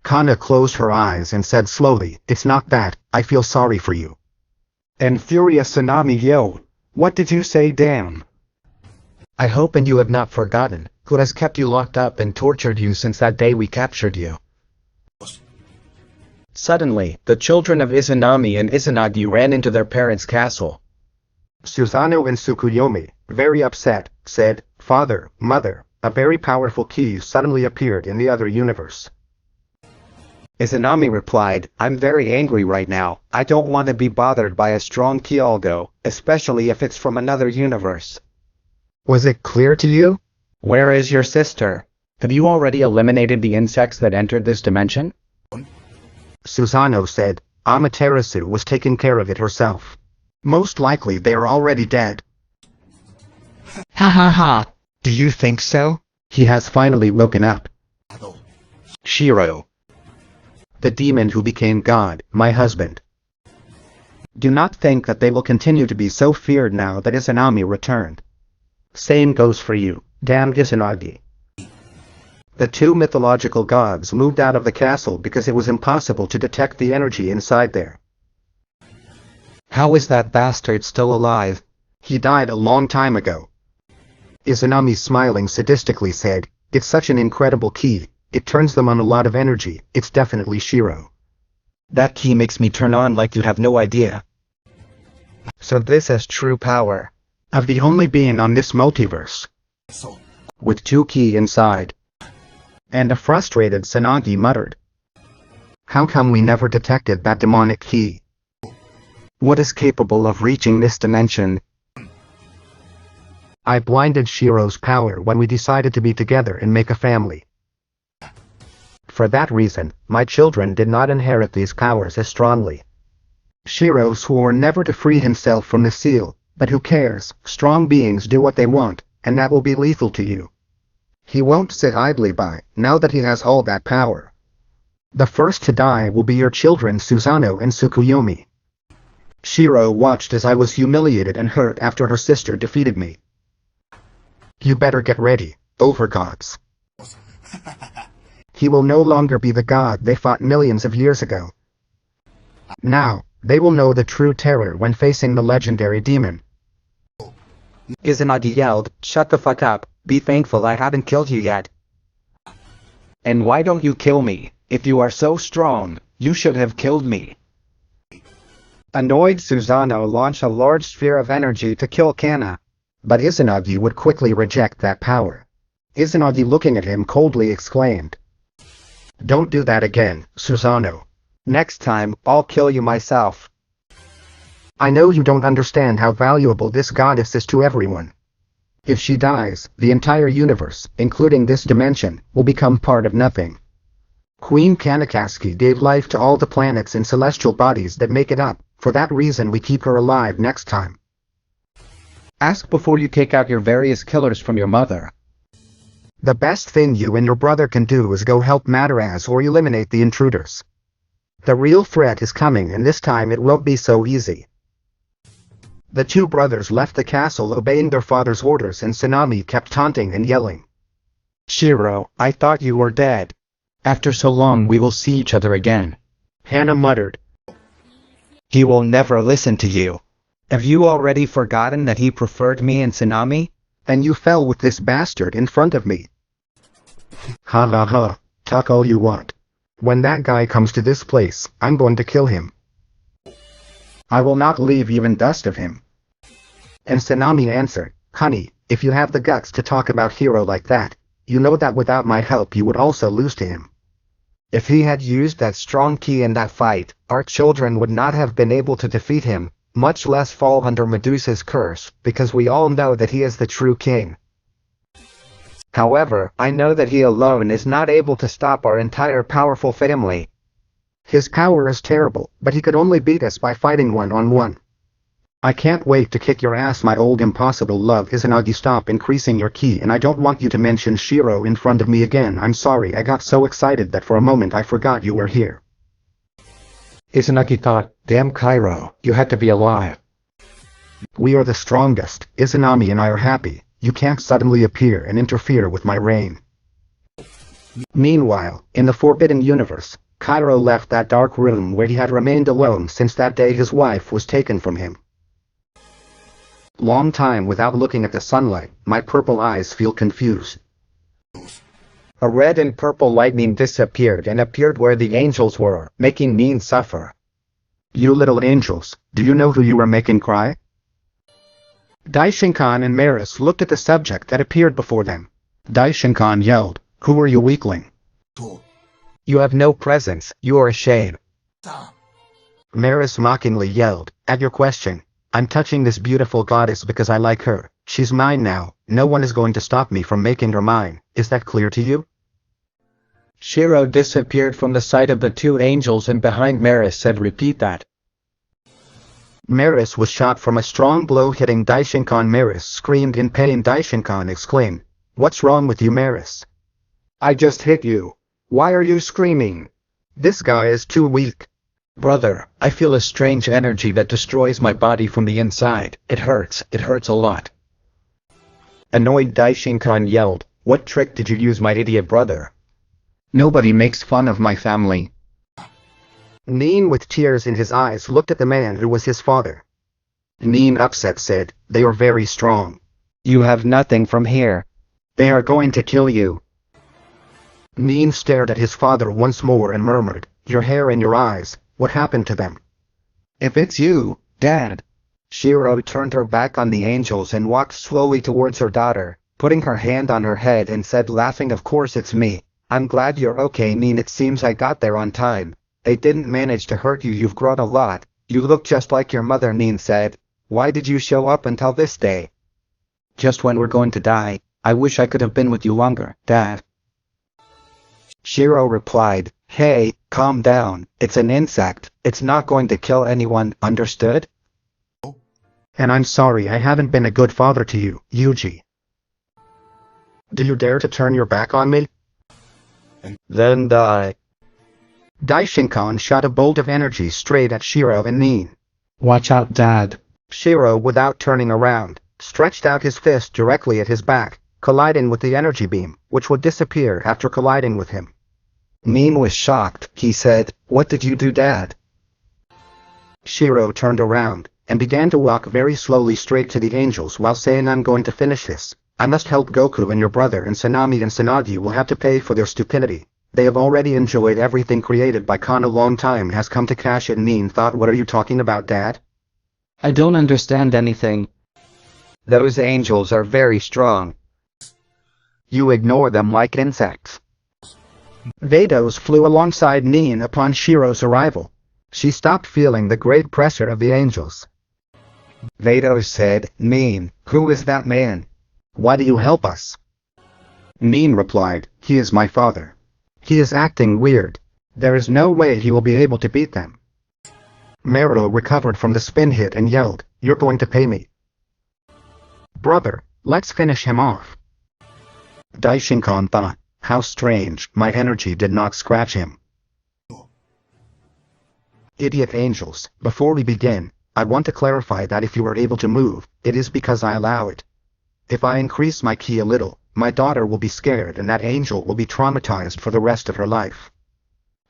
Kana closed her eyes and said slowly, it's not that, I feel sorry for you. And furious Tsunami yelled, what did you say, damn? I hope and you have not forgotten, who has kept you locked up and tortured you since that day we captured you. Suddenly, the children of Izanami and Izanagi ran into their parents' castle. Susanoo and Tsukuyomi, very upset, said, Father, Mother, a very powerful ki suddenly appeared in the other universe. Izanami replied, I'm very angry right now. I don't want to be bothered by a strong Kyalgo, especially if it's from another universe. Was it clear to you? Where is your sister? Have you already eliminated the insects that entered this dimension? Susanoo said, Amaterasu was taking care of it herself. Most likely they are already dead. Ha ha ha. Do you think so? He has finally woken up. Shiro. The demon who became God, my husband. Do not think that they will continue to be so feared now that Izanami returned. Same goes for you, damned Izanagi. The two mythological gods moved out of the castle because it was impossible to detect the energy inside there. How is that bastard still alive? He died a long time ago. Izanami smiling sadistically said, it's such an incredible key, it turns them on a lot of energy, it's definitely Shiro. That key makes me turn on like you have no idea. So this is true power of the only being on this multiverse. With two key inside. And a frustrated Sanagi muttered. How come we never detected that demonic key? What is capable of reaching this dimension? I blinded Shiro's power when we decided to be together and make a family. For that reason, my children did not inherit these powers as strongly. Shiro swore never to free himself from the seal, but who cares, strong beings do what they want, and that will be lethal to you. He won't sit idly by, now that he has all that power. The first to die will be your children Susanoo and Tsukuyomi. Shiro watched as I was humiliated and hurt after her sister defeated me. You better get ready, overgods. He will no longer be the god they fought millions of years ago. Now, they will know the true terror when facing the legendary demon. Izanagi yelled, shut the fuck up, be thankful I haven't killed you yet. And why don't you kill me? If you are so strong, you should have killed me. Annoyed, Susanoo launched a large sphere of energy to kill Kana. But Izanagi would quickly reject that power. Izanagi looking at him coldly exclaimed. Don't do that again, Susanoo. Next time, I'll kill you myself. I know you don't understand how valuable this goddess is to everyone. If she dies, the entire universe, including this dimension, will become part of nothing. Queen Kanakaski gave life to all the planets and celestial bodies that make it up, for that reason we keep her alive next time. Ask before you kick out your various killers from your mother. The best thing you and your brother can do is go help Mataraz or eliminate the intruders. The real threat is coming and this time it won't be so easy. The two brothers left the castle obeying their father's orders and Tsunami kept taunting and yelling. Shiro, I thought you were dead. After so long we will see each other again. Hana muttered. He will never listen to you. Have you already forgotten that he preferred me and Tsunami? And you fell with this bastard in front of me. Ha ha ha, talk all you want. When that guy comes to this place, I'm going to kill him. I will not leave even dust of him. And Tsunami answered, honey, if you have the guts to talk about Hiro like that, you know that without my help you would also lose to him. If he had used that strong key in that fight, our children would not have been able to defeat him, much less fall under Medusa's curse, because we all know that he is the true king. However, I know that he alone is not able to stop our entire powerful family. His power is terrible, but he could only beat us by fighting one-on-one. I can't wait to kick your ass, my old impossible love. Izanagi, stop increasing your ki, and I don't want you to mention Shiro in front of me again. I'm sorry, I got so excited that for a moment I forgot you were here. Izanagi thought, damn Cairo, you had to be alive. We are the strongest, Izanami and I are happy. You can't suddenly appear and interfere with my reign. Meanwhile, in the Forbidden Universe, Cairo left that dark room where he had remained alone since that day his wife was taken from him. Long time without looking at the sunlight, my purple eyes feel confused. A red and purple lightning disappeared and appeared where the angels were, making me suffer. You little angels, do you know who you are making cry? Daishinkan and Maris looked at the subject that appeared before them. Daishinkan yelled, who are you, weakling? You have no presence, you are a shame. Maris mockingly yelled, at your question. I'm touching this beautiful goddess because I like her. She's mine now. No one is going to stop me from making her mine. Is that clear to you? Shiro disappeared from the sight of the two angels and behind Maris said repeat that. Maris was shot from a strong blow hitting Daishinkan. Maris screamed in pain. Daishinkan exclaimed, what's wrong with you, Maris? I just hit you. Why are you screaming? This guy is too weak. Brother, I feel a strange energy that destroys my body from the inside. It hurts a lot. Annoyed Daishinkan yelled, what trick did you use, my idiot brother? Nobody makes fun of my family. Nin with tears in his eyes looked at the man who was his father. Nin upset said, they are very strong. You have nothing from here. They are going to kill you. Nin stared at his father once more and murmured, your hair and your eyes, what happened to them? If it's you, Dad. Shiro turned her back on the angels and walked slowly towards her daughter, putting her hand on her head and said laughing, of course it's me. I'm glad you're okay, Nin. It seems I got there on time. They didn't manage to hurt you. You've grown a lot. You look just like your mother, Nin said. Why did you show up until this day? Just when we're going to die. I wish I could have been with you longer, Dad. Shiro replied, hey, calm down. It's an insect. It's not going to kill anyone, understood? And I'm sorry I haven't been a good father to you, Yuji. Do you dare to turn your back on me? Then die. Daishinkan shot a bolt of energy straight at Shiro and Nin. Watch out, Dad. Shiro, without turning around, stretched out his fist directly at his back, colliding with the energy beam, which would disappear after colliding with him. Nin was shocked. He said, what did you do, Dad? Shiro turned around and began to walk very slowly straight to the angels while saying, I'm going to finish this. I must help Goku and your brother, and Sanami and Sanagi will have to pay for their stupidity. They have already enjoyed everything created by Khan. A long time has come to cash in. Nin thought, what are you talking about, Dad? I don't understand anything. Those angels are very strong. You ignore them like insects. Vados flew alongside Nin upon Shiro's arrival. She stopped feeling the great pressure of the angels. Vados said, Nin, who is that man? Why do you help us? Nin replied, he is my father. He is acting weird. There is no way he will be able to beat them. Meruo recovered from the spin hit and yelled, you're going to pay me. Brother, let's finish him off. Daishinkan thought, how strange, my energy did not scratch him. Idiot angels, before we begin, I want to clarify that if you are able to move, it is because I allow it. If I increase my ki a little, my daughter will be scared and that angel will be traumatized for the rest of her life.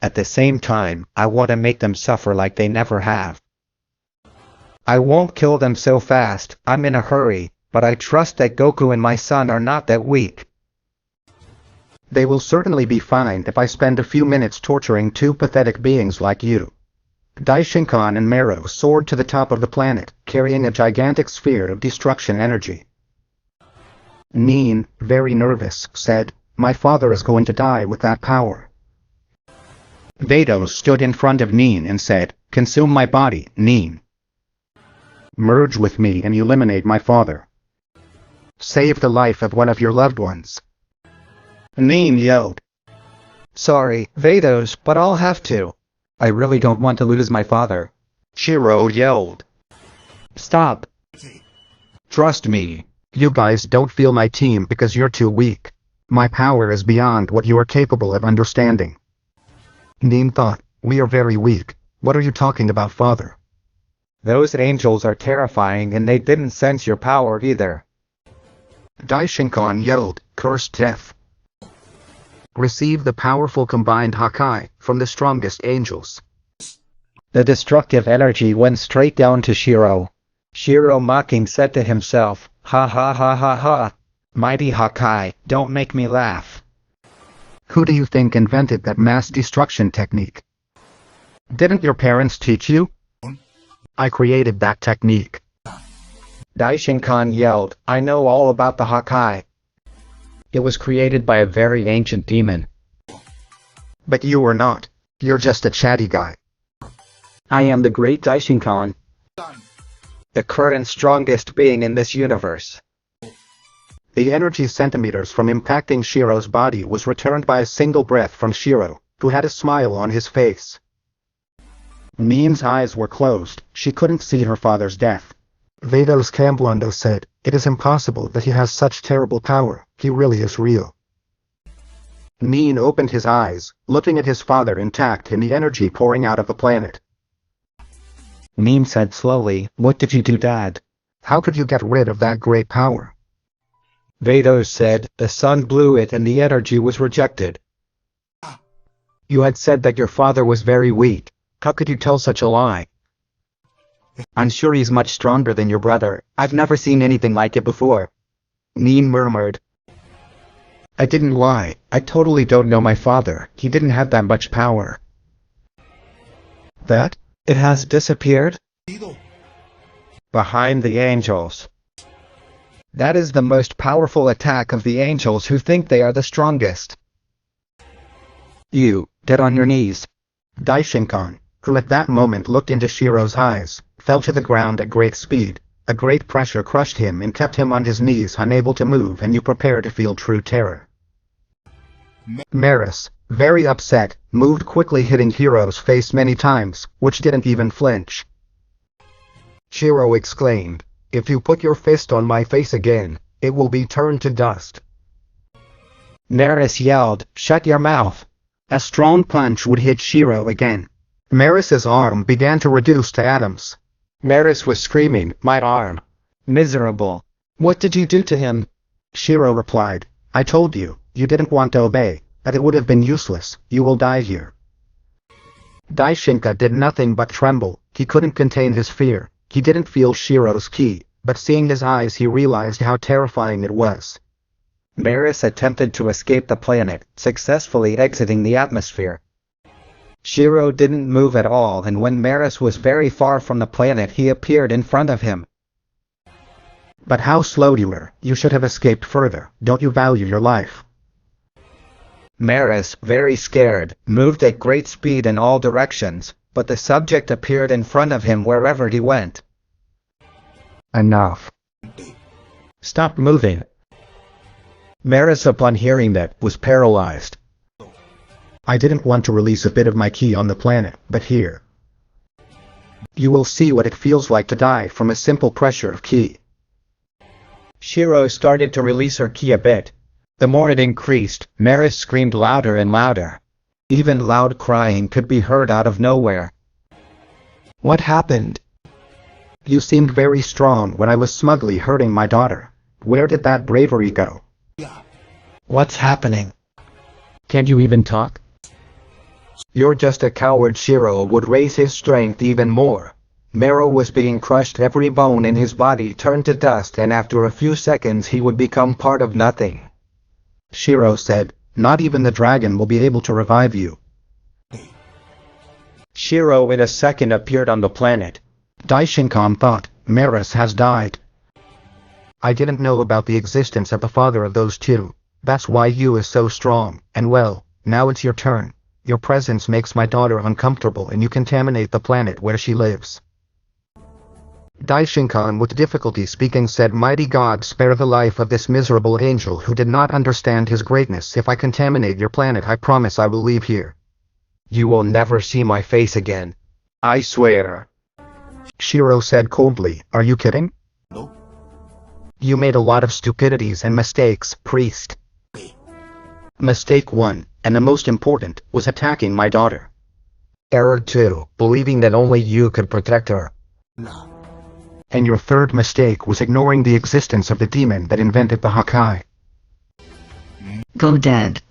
At the same time, I want to make them suffer like they never have. I won't kill them so fast, I'm in a hurry, but I trust that Goku and my son are not that weak. They will certainly be fine if I spend a few minutes torturing two pathetic beings like you. Daishinkan and Meruo soared to the top of the planet, carrying a gigantic sphere of destruction energy. Nin, very nervous, said, my father is going to die with that power. Vados stood in front of Nin and said, consume my body, Nin. Merge with me and eliminate my father. Save the life of one of your loved ones. Nin yelled. Sorry, Vados, but I'll have to. I really don't want to lose my father. Shiro yelled. Stop. Trust me. You guys don't feel my team because you're too weak. My power is beyond what you are capable of understanding. Nin thought, we are very weak. What are you talking about, father? Those angels are terrifying and they didn't sense your power either. Daishinkan yelled, cursed death. Receive the powerful combined Hakai from the strongest angels. The destructive energy went straight down to Shiro. Shiro mocking said to himself, ha ha ha ha ha. Mighty Hakai, don't make me laugh. Who do you think invented that mass destruction technique? Didn't your parents teach you? I created that technique. Daishinkan yelled, I know all about the Hakai. It was created by a very ancient demon. But you are not. You're just a chatty guy. I am the great Daishinkan. The current strongest being in this universe. The energy centimeters from impacting Shiro's body was returned by a single breath from Shiro, who had a smile on his face. Mine's eyes were closed. She couldn't see her father's death. Vados Camblando said, "It is impossible that he has such terrible power. He really is real." Mine opened his eyes, looking at his father intact in the energy pouring out of the planet. Mine said slowly, "What did you do, Dad?" "How could you get rid of that great power?" Vados said, "The sun blew it and the energy was rejected." "You had said that your father was very weak. How could you tell such a lie?" "I'm sure he's much stronger than your brother. I've never seen anything like it before." Mine murmured. "I didn't lie. I totally don't know my father. He didn't have that much power." "That? It has disappeared?" Behind the angels. That is the most powerful attack of the angels who think they are the strongest. You, dead on your knees. Daishinkan, who at that moment looked into Shiro's eyes, fell to the ground at great speed. A great pressure crushed him and kept him on his knees, unable to move, and you prepare to feel true terror. Maris, very upset, moved quickly, hitting Shiro's face many times, which didn't even flinch. Shiro exclaimed, "If you put your fist on my face again, it will be turned to dust." Maris yelled, "Shut your mouth." A strong punch would hit Shiro again. Maris's arm began to reduce to atoms. Maris was screaming, "My arm! Miserable. What did you do to him? Shiro replied, "I told you, you didn't want to obey, that it would have been useless. You will die here." Daishinka did nothing but tremble. He couldn't contain his fear. He didn't feel Shiro's ki, but seeing his eyes he realized how terrifying it was. Maris attempted to escape the planet, successfully exiting the atmosphere. Shiro didn't move at all, and when Maris was very far from the planet he appeared in front of him. "But how slow you were. You should have escaped further. Don't you value your life?" Maris, very scared, moved at great speed in all directions, but the subject appeared in front of him wherever he went. "Enough. Stop moving." Maris, upon hearing that, was paralyzed. "I didn't want to release a bit of my ki on the planet, but here. You will see what it feels like to die from a simple pressure of ki." Shiro started to release her ki a bit. The more it increased, Maris screamed louder and louder. Even loud crying could be heard out of nowhere. "What happened? You seemed very strong when I was smugly hurting my daughter. Where did that bravery go? What's happening? Can't you even talk?" "You're just a coward." Shiro would raise his strength even more. Mero was being crushed. Every bone in his body turned to dust, and after a few seconds he would become part of nothing. Shiro said, "Not even the dragon will be able to revive you." Shiro in a second appeared on the planet. Daishinkan thought, "Maris has died. I didn't know about the existence of the father of those two. That's why you is so strong, and well, now it's your turn. Your presence makes my daughter uncomfortable and you contaminate the planet where she lives." Daishinkan, with difficulty speaking, said, "Mighty God, spare the life of this miserable angel who did not understand his greatness. If I contaminate your planet, I promise I will leave here. You will never see my face again. I swear." Shiro said coldly, "Are you kidding? No. You made a lot of stupidities and mistakes, priest. Mistake 1, and the most important, was attacking my daughter. Error 2, believing that only you could protect her. No. And your third mistake was ignoring the existence of the demon that invented the Hakai." Go dead.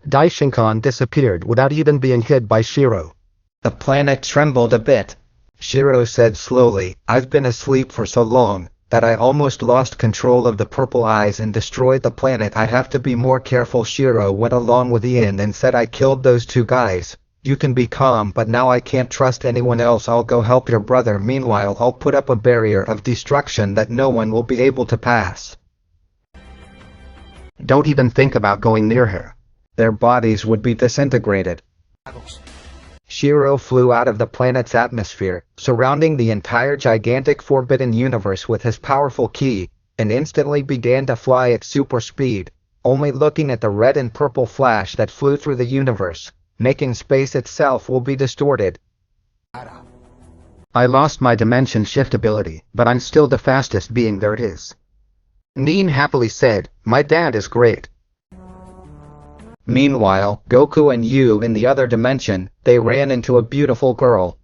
Daishinkan disappeared without even being hit by Shiro. The planet trembled a bit. Shiro said slowly, "I've been asleep for so long that I almost lost control of the purple eyes and destroyed the planet. I have to be more careful." Shiro went along with Ian and said, "I killed those two guys. You can be calm, but now I can't trust anyone else. I'll go help your brother. Meanwhile, I'll put up a barrier of destruction that no one will be able to pass. Don't even think about going near her. Their bodies would be disintegrated. Shiro flew out of the planet's atmosphere, surrounding the entire gigantic forbidden universe with his powerful ki, and instantly began to fly at super speed, only looking at the red and purple flash that flew through the universe, making space itself will be distorted. I lost my dimension shift ability, but I'm still the fastest being there is. Neen happily said, my dad is great. Meanwhile, Goku and Yu in the other dimension, they ran into a beautiful girl.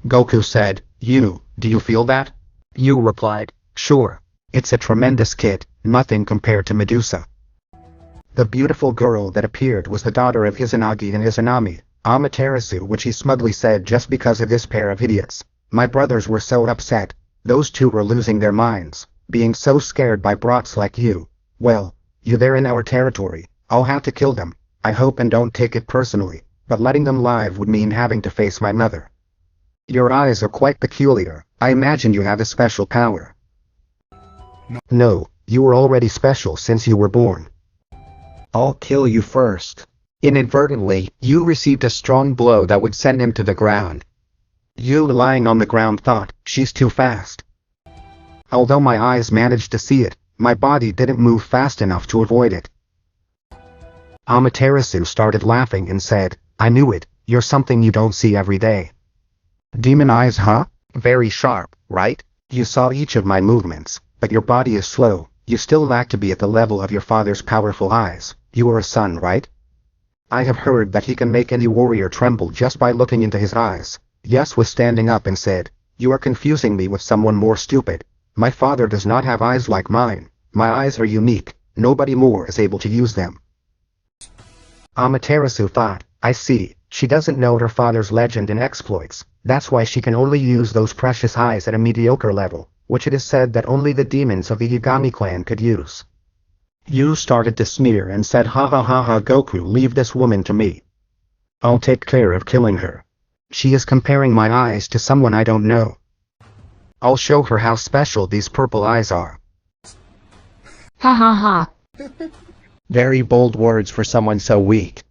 Goku said, Yu, do you feel that? Yu replied, sure. It's a tremendous kid, nothing compared to Medusa. The beautiful girl that appeared was the daughter of Izanagi and Izanami, Amaterasu, which he smugly said just because of this pair of idiots. My brothers were so upset. Those two were losing their minds, being so scared by brats like you. Well, you they're in our territory. I'll have to kill them. I hope and don't take it personally, but letting them live would mean having to face my mother. Your eyes are quite peculiar. I imagine you have a special power. No, you were already special since you were born. I'll kill you first. Inadvertently, Yu received a strong blow that would send him to the ground. Yu lying on the ground thought, she's too fast. Although my eyes managed to see it, my body didn't move fast enough to avoid it. Amaterasu started laughing and said, I knew it, you're something you don't see every day. Demon eyes, huh? Very sharp, right? You saw each of my movements, but your body is slow. You still lack to be at the level of your father's powerful eyes. You are a son, right? I have heard that he can make any warrior tremble just by looking into his eyes. Yes was standing up and said, you are confusing me with someone more stupid. My father does not have eyes like mine. My eyes are unique. Nobody more is able to use them. Amaterasu thought, I see, she doesn't know her father's legend and exploits. That's why she can only use those precious eyes at a mediocre level, which it is said that only the demons of the Yagami clan could use. Yu started to sneer and said, ha ha ha ha, Goku, leave this woman to me. I'll take care of killing her. She is comparing my eyes to someone I don't know. I'll show her how special these purple eyes are. Ha ha ha. Very bold words for someone so weak.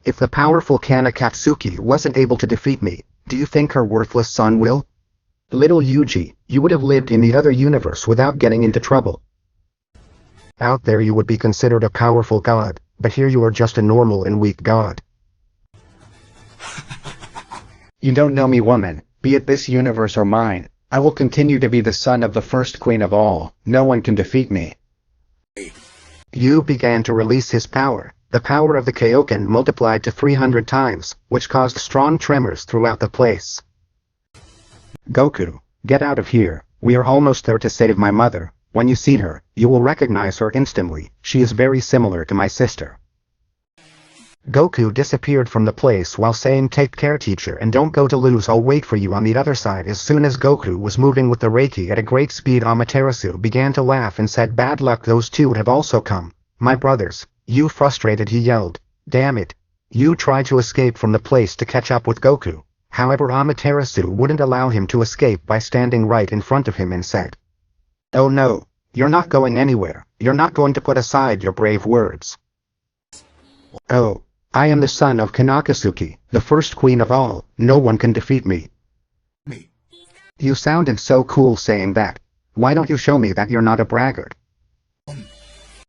If the powerful Kana Katsuki wasn't able to defeat me, do you think her worthless son will? Little Yuji, you would have lived in the other universe without getting into trouble. Out there you would be considered a powerful god, but here you are just a normal and weak god. You don't know me, woman, be it this universe or mine. I will continue to be the son of the first queen of all. No one can defeat me. Yu began to release his power. The power of the Kaioken multiplied to 300 times, which caused strong tremors throughout the place. Goku, get out of here. We are almost there to save my mother. When you see her, you will recognize her instantly. She is very similar to my sister. Goku disappeared from the place while saying, take care, teacher, and don't go to lose. I'll wait for you on the other side. As soon as Goku was moving with the Reiki at a great speed, Amaterasu began to laugh and said, bad luck, those two have also come. My brothers. You frustrated, he yelled. Damn it. You tried to escape from the place to catch up with Goku. However, Amaterasu wouldn't allow him to escape by standing right in front of him and said, oh no, you're not going anywhere. You're not going to put aside your brave words. Oh, I am the son of Kanakatsuki, the first queen of all. No one can defeat me. You sounded so cool saying that. Why don't you show me that you're not a braggart?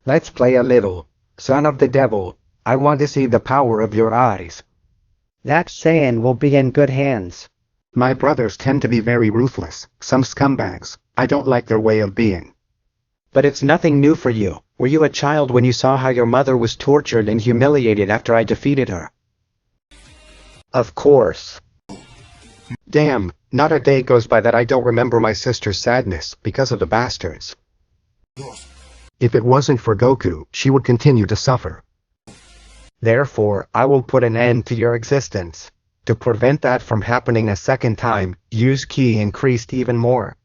Let's play a little. Son of the devil, I want to see the power of your eyes. That Saiyan will be in good hands. My brothers tend to be very ruthless, some scumbags. I don't like their way of being. But it's nothing new for you. Were you a child when you saw how your mother was tortured and humiliated after I defeated her? Of course. Damn, not a day goes by that I don't remember my sister's sadness because of the bastards. If it wasn't for Goku, she would continue to suffer. Therefore, I will put an end to your existence. To prevent that from happening a second time, Yu's ki increased even more.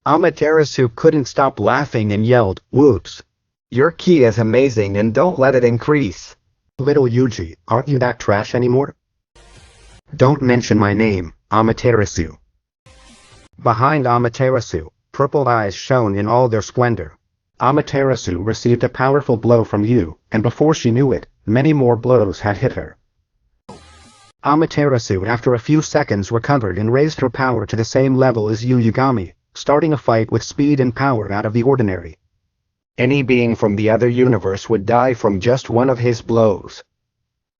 Amaterasu couldn't stop laughing and yelled, whoops. Your ki is amazing and don't let it increase. Little Yuji, aren't you that trash anymore? Don't mention my name, Amaterasu. Behind Amaterasu, purple eyes shone in all their splendor. Amaterasu received a powerful blow from Yu, and before she knew it, Many more blows had hit her. Amaterasu after a few seconds recovered and raised her power to the same level as Yagami, starting a fight with speed and power out of the ordinary. Any being from the other universe would die from just one of his blows.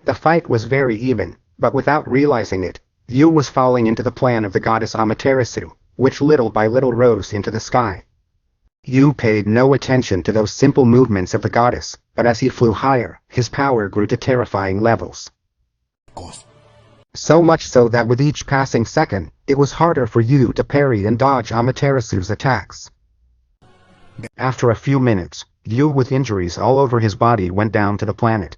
The fight was very even, but without realizing it, Yu was falling into the plan of the goddess Amaterasu, which little by little rose into the sky. Yu paid no attention to those simple movements of the goddess, but as he flew higher, his power grew to terrifying levels. So much so that with each passing second, it was harder for Yu to parry and dodge Amaterasu's attacks. After a few minutes, Yu with injuries all over his body went down to the planet.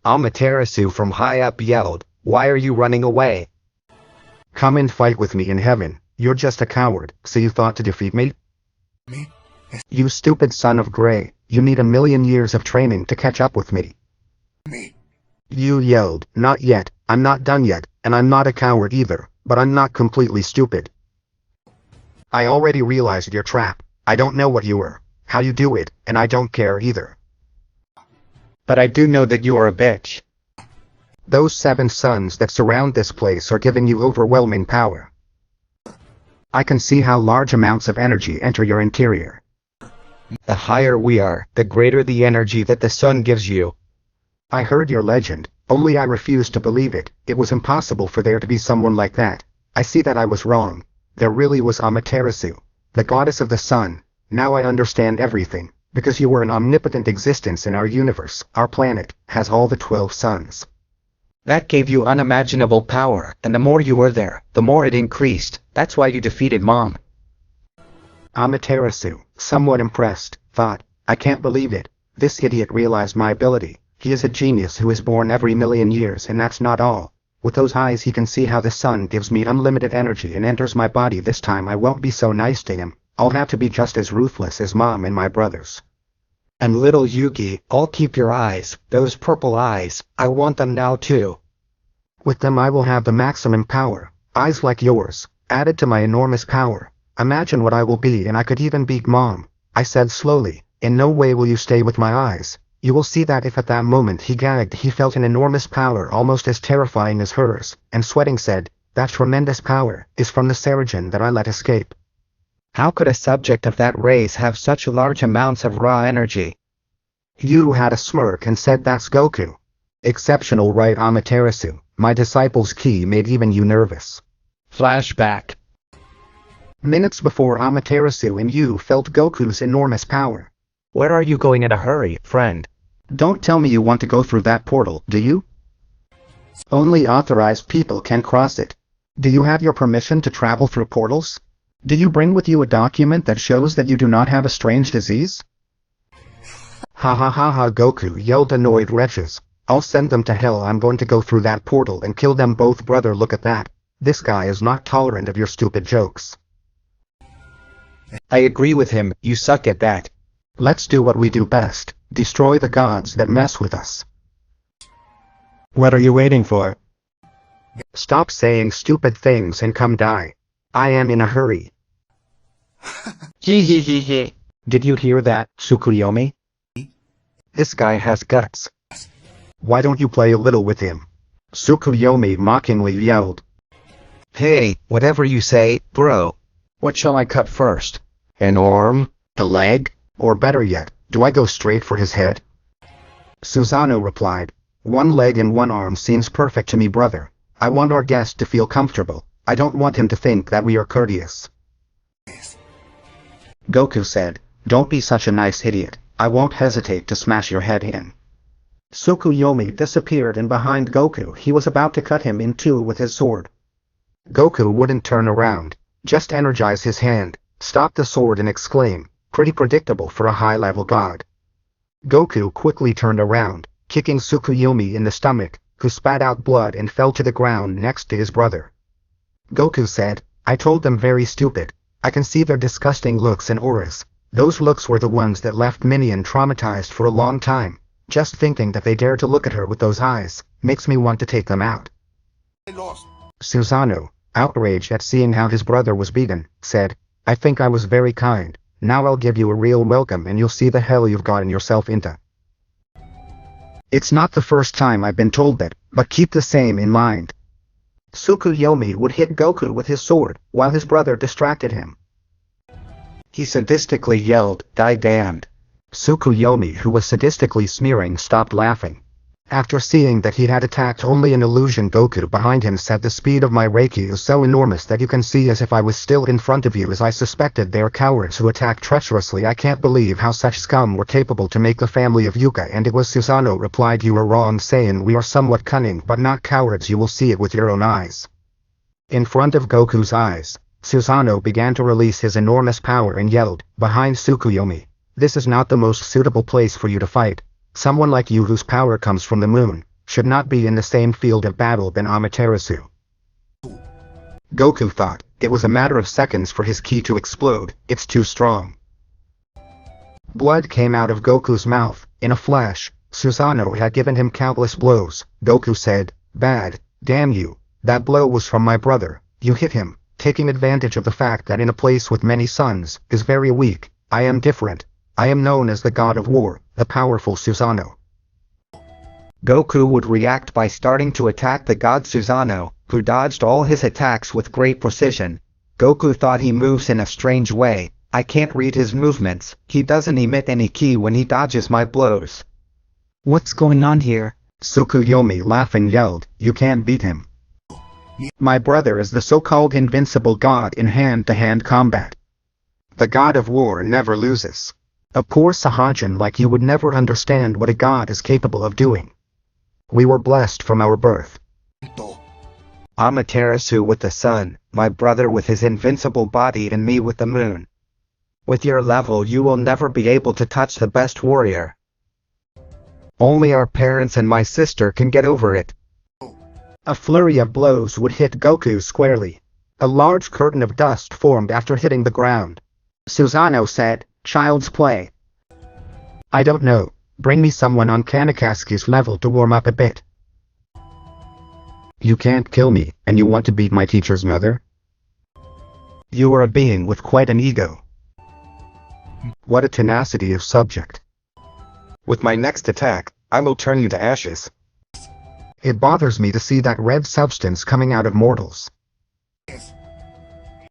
Amaterasu from high up yelled, "Why are you running away? Come and fight with me in heaven. You're just a coward, so you thought to defeat me? You stupid son of Grey, you need 1,000,000 years of training to catch up with me." Yu yelled, "Not yet, I'm not done yet, and I'm not a coward either, but I'm not completely stupid. I already realized your trap. I don't know what you are, how you do it, and I don't care either. But I do know that you are a bitch. Those 7 suns that surround this place are giving you overwhelming power. I can see how large amounts of energy enter your interior. The higher we are, the greater the energy that the sun gives you. I heard your legend, only I refused to believe it. It was impossible for there to be someone like that. I see that I was wrong. There really was Amaterasu, the goddess of the sun. Now I understand everything, because you were an omnipotent existence in our universe. Our planet has all the 12 suns. That gave you unimaginable power, and the more you were there, the more it increased. That's why you defeated Mom." Amaterasu, somewhat impressed, thought, "I can't believe it. This idiot realized my ability. He is a genius who is born every 1,000,000 years, and that's not all. With those eyes he can see how the sun gives me unlimited energy and enters my body. This time I won't be so nice to him. I'll have to be just as ruthless as Mom and my brothers. And little Yugi, I'll keep your eyes, those purple eyes, I want them now too. With them I will have the maximum power, eyes like yours, added to my enormous power. Imagine what I will be, and I could even beat Mom." I said slowly, "In no way will you stay with my eyes. You will see that." If at that moment he gagged, he felt an enormous power almost as terrifying as hers, and sweating said, "That tremendous power is from the Saiyajin that I let escape." How could a subject of that race have such large amounts of raw energy? Yu had a smirk and said, "That's Goku. Exceptional, right, Amaterasu? My disciple's ki made even you nervous." Flashback. Minutes before Amaterasu and Yu felt Goku's enormous power. "Where are you going in a hurry, friend? Don't tell me you want to go through that portal, do you? Only authorized people can cross it. Do you have your permission to travel through portals? Did you bring with you a document that shows that you do not have a strange disease?" "Ha ha ha ha," Goku yelled, annoyed wretches. "I'll send them to hell. I'm going to go through that portal and kill them both, brother. Look at that. This guy is not tolerant of your stupid jokes." "I agree with him, you suck at that. Let's do what we do best, destroy the gods that mess with us." "What are you waiting for? Stop saying stupid things and come die. I am in a hurry." Did you hear that, Tsukuyomi? This guy has guts. Why don't you play a little with him? Tsukuyomi mockingly yelled. "Hey, whatever you say, bro. What shall I cut first? An arm? A leg? Or better yet, do I go straight for his head?" Susanoo replied, "One leg and one arm seems perfect to me, brother. I want our guest to feel comfortable. I don't want him to think that we are courteous." Goku said, "Don't be such a nice idiot. I won't hesitate to smash your head in." Tsukuyomi disappeared, and behind Goku he was about to cut him in two with his sword. Goku wouldn't turn around, just energize his hand, stop the sword and exclaim, "Pretty predictable for a high-level god." Goku quickly turned around, kicking Tsukuyomi in the stomach, who spat out blood and fell to the ground next to his brother. Goku said, "I told them very stupid. I can see their disgusting looks and auras. Those looks were the ones that left Minion traumatized for a long time. Just thinking that they dare to look at her with those eyes, makes me want to take them out." Susanoo, outraged at seeing how his brother was beaten, said, "I think I was very kind. Now I'll give you a real welcome and you'll see the hell you've gotten yourself into." It's not the first time I've been told that, but keep the same in mind. Tsukuyomi would hit Goku with his sword, while his brother distracted him. He sadistically yelled, "Die damned." Tsukuyomi, who was sadistically sneering, stopped laughing. After seeing that he had attacked only an illusion, Goku behind him said, "The speed of my Reiki is so enormous that you can see as if I was still in front of you. As I suspected, they are cowards who attack treacherously. I can't believe how such scum were capable to make the family of Yuka." And it was Susanoo replied, "You are wrong, Saiyan. We are somewhat cunning but not cowards. You will see it with your own eyes." In front of Goku's eyes, Susanoo began to release his enormous power and yelled, behind Tsukuyomi, "This is not the most suitable place for you to fight. Someone like you, whose power comes from the moon, should not be in the same field of battle than Amaterasu." Goku thought it was a matter of seconds for his ki to explode. "It's too strong." Blood came out of Goku's mouth. In a flash, Susanoo had given him countless blows. Goku said, "Bad, damn you, that blow was from my brother. You hit him, taking advantage of the fact that in a place with many suns is very weak. I am different. I am known as the God of War, the powerful Susanoo." Goku would react by starting to attack the god Susanoo, who dodged all his attacks with great precision. Goku thought, he moves in a strange way. I can't read his movements. He doesn't emit any ki when he dodges my blows. What's going on here? Tsukuyomi laughing yelled, "You can't beat him. My brother is the so-called invincible god in hand-to-hand combat. The god of war never loses. A poor Sahajin like you would never understand what a god is capable of doing. We were blessed from our birth. Amaterasu with the sun, my brother with his invincible body, and me with the moon. With your level you will never be able to touch the best warrior. Only our parents and my sister can get over it." A flurry of blows would hit Goku squarely. A large curtain of dust formed after hitting the ground. Susanoo said, "Child's play. I don't know. Bring me someone on Kanakaski's level to warm up a bit." "You can't kill me, and you want to beat my teacher's mother? You are a being with quite an ego. What a tenacity of subject. With my next attack, I will turn you to ashes. It bothers me to see that red substance coming out of mortals.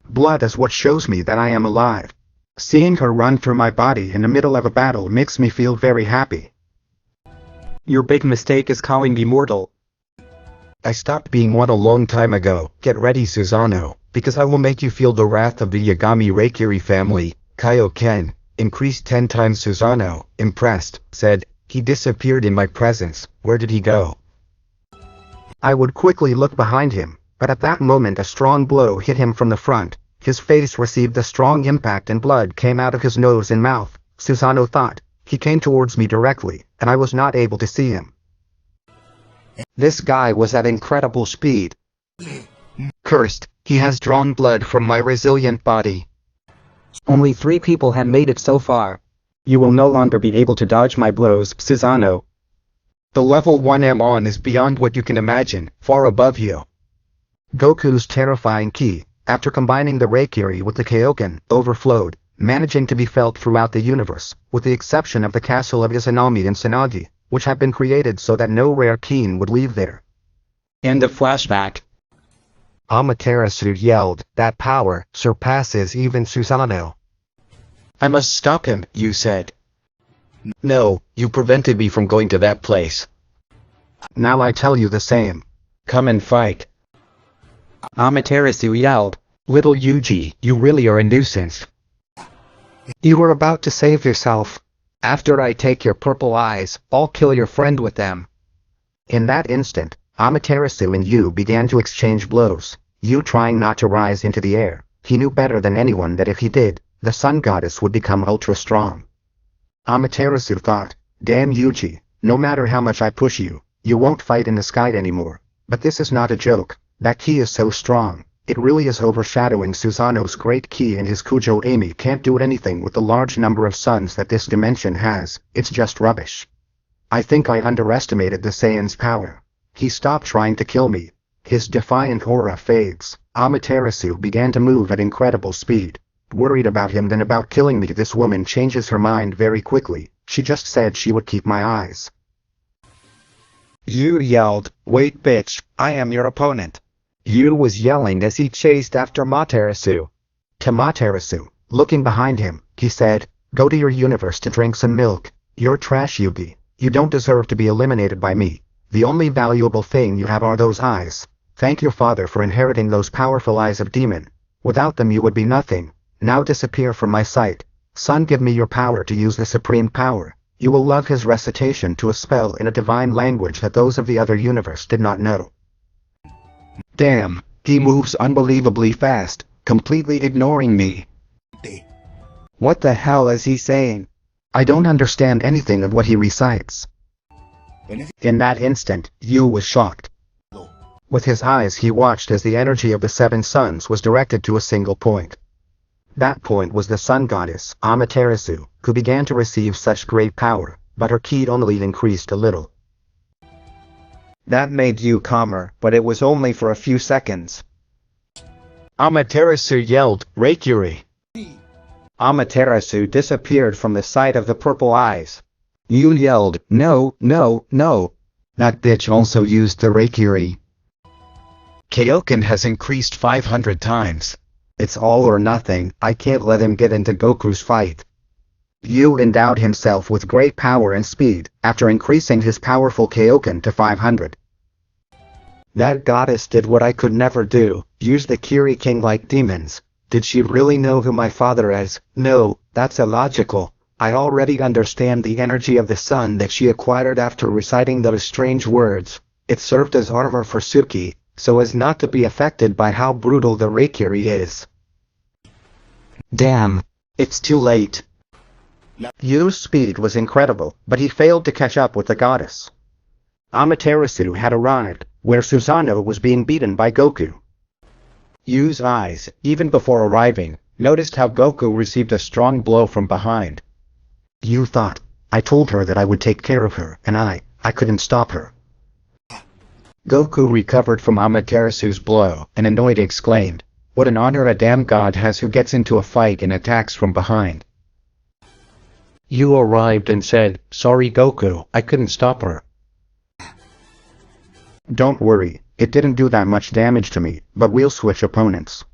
Blood is what shows me that I am alive. Seeing her run through my body in the middle of a battle makes me feel very happy." Your big mistake is calling me mortal. I stopped being one a long time ago. Get ready, Susanoo, because I will make you feel the wrath of the Yagami Reikiri family. Kaioken, increased 10 times. Susanoo, impressed, said, "He disappeared in my presence. Where did he go?" I would quickly look behind him, but at that moment a strong blow hit him from the front. His face received a strong impact and blood came out of his nose and mouth. Susanoo thought, he came towards me directly, and I was not able to see him. This guy was at incredible speed. Cursed, he has drawn blood from my resilient body. Only 3 people have made it so far. You will no longer be able to dodge my blows, Susanoo. The level 1 I'm on is beyond what you can imagine, far above you. Goku's terrifying ki, after combining the Reikiri with the Kaioken, overflowed, managing to be felt throughout the universe, with the exception of the castle of Izanami and Tsunade, which have been created so that no rare kin would leave there. End of flashback. Amaterasu yelled, "That power surpasses even Susanoo. I must stop him," you said. "No, you prevented me from going to that place. Now I tell you the same. Come and fight." Amaterasu yelled, "Little Yuji, you really are a nuisance. You were about to save yourself. After I take your purple eyes, I'll kill your friend with them." In that instant, Amaterasu and Yu began to exchange blows, Yu trying not to rise into the air. He knew better than anyone that if he did, the sun goddess would become ultra strong. Amaterasu thought, "Damn Yuji, no matter how much I push you, you won't fight in the sky anymore." But this is not a joke. That ki is so strong, it really is overshadowing Susanoo's great ki, and his Kujo Amy can't do anything with the large number of suns that this dimension has. It's just rubbish. I think I underestimated the Saiyan's power. He stopped trying to kill me. His defiant aura fades. Amaterasu began to move at incredible speed. Worried about him than about killing me. This woman changes her mind very quickly. She just said she would keep my eyes. Yu yelled, "Wait bitch, I am your opponent." Yu was yelling as he chased after Amaterasu. To Amaterasu, looking behind him, he said, "Go to your universe to drink some milk. You're trash, Yugi. You don't deserve to be eliminated by me. The only valuable thing you have are those eyes. Thank your father for inheriting those powerful eyes of demon. Without them you would be nothing. Now disappear from my sight. Son, give me your power to use the supreme power." You will love his recitation to a spell in a divine language that those of the other universe did not know. Damn, he moves unbelievably fast, completely ignoring me. What the hell is he saying? I don't understand anything of what he recites. In that instant, Yu was shocked. With his eyes he watched as the energy of the seven suns was directed to a single point. That point was the sun goddess, Amaterasu, who began to receive such great power, but her ki only increased a little. That made Yu calmer, but it was only for a few seconds. Amaterasu yelled, "Reikiri!" Amaterasu disappeared from the sight of the purple eyes. Yu yelled, "No, no, no." That bitch also used the Reikiri. Kaioken has increased 500 times. It's all or nothing. I can't let him get into Goku's fight. Yu endowed himself with great power and speed, after increasing his powerful Kaioken to 500. That goddess did what I could never do, use the Kiri King like demons. Did she really know who my father is? No, that's illogical. I already understand the energy of the sun that she acquired after reciting those strange words. It served as armor for Suki, so as not to be affected by how brutal the Reikiri is. Damn, it's too late. Yu's speed was incredible, but he failed to catch up with the goddess. Amaterasu had arrived, where Susanoo was being beaten by Goku. Yu's eyes, even before arriving, noticed how Goku received a strong blow from behind. Yu thought, I told her that I would take care of her, and I couldn't stop her. Goku recovered from Amaterasu's blow, and annoyed exclaimed, "What an honor a damn god has who gets into a fight and attacks from behind." Yu arrived and said, "Sorry Goku, I couldn't stop her." Don't worry, it didn't do that much damage to me, but we'll switch opponents.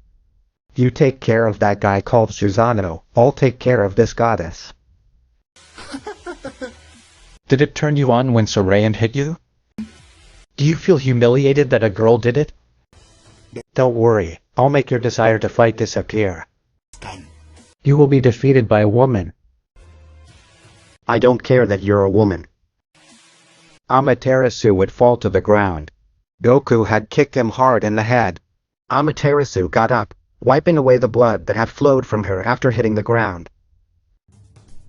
You take care of that guy called Susanoo, I'll take care of this goddess. Did it turn you on when Saiyan hit you? Do you feel humiliated that a girl did it? Don't worry, I'll make your desire to fight disappear. You will be defeated by a woman. I don't care that you're a woman. Amaterasu would fall to the ground. Goku had kicked him hard in the head. Amaterasu got up, wiping away the blood that had flowed from her after hitting the ground.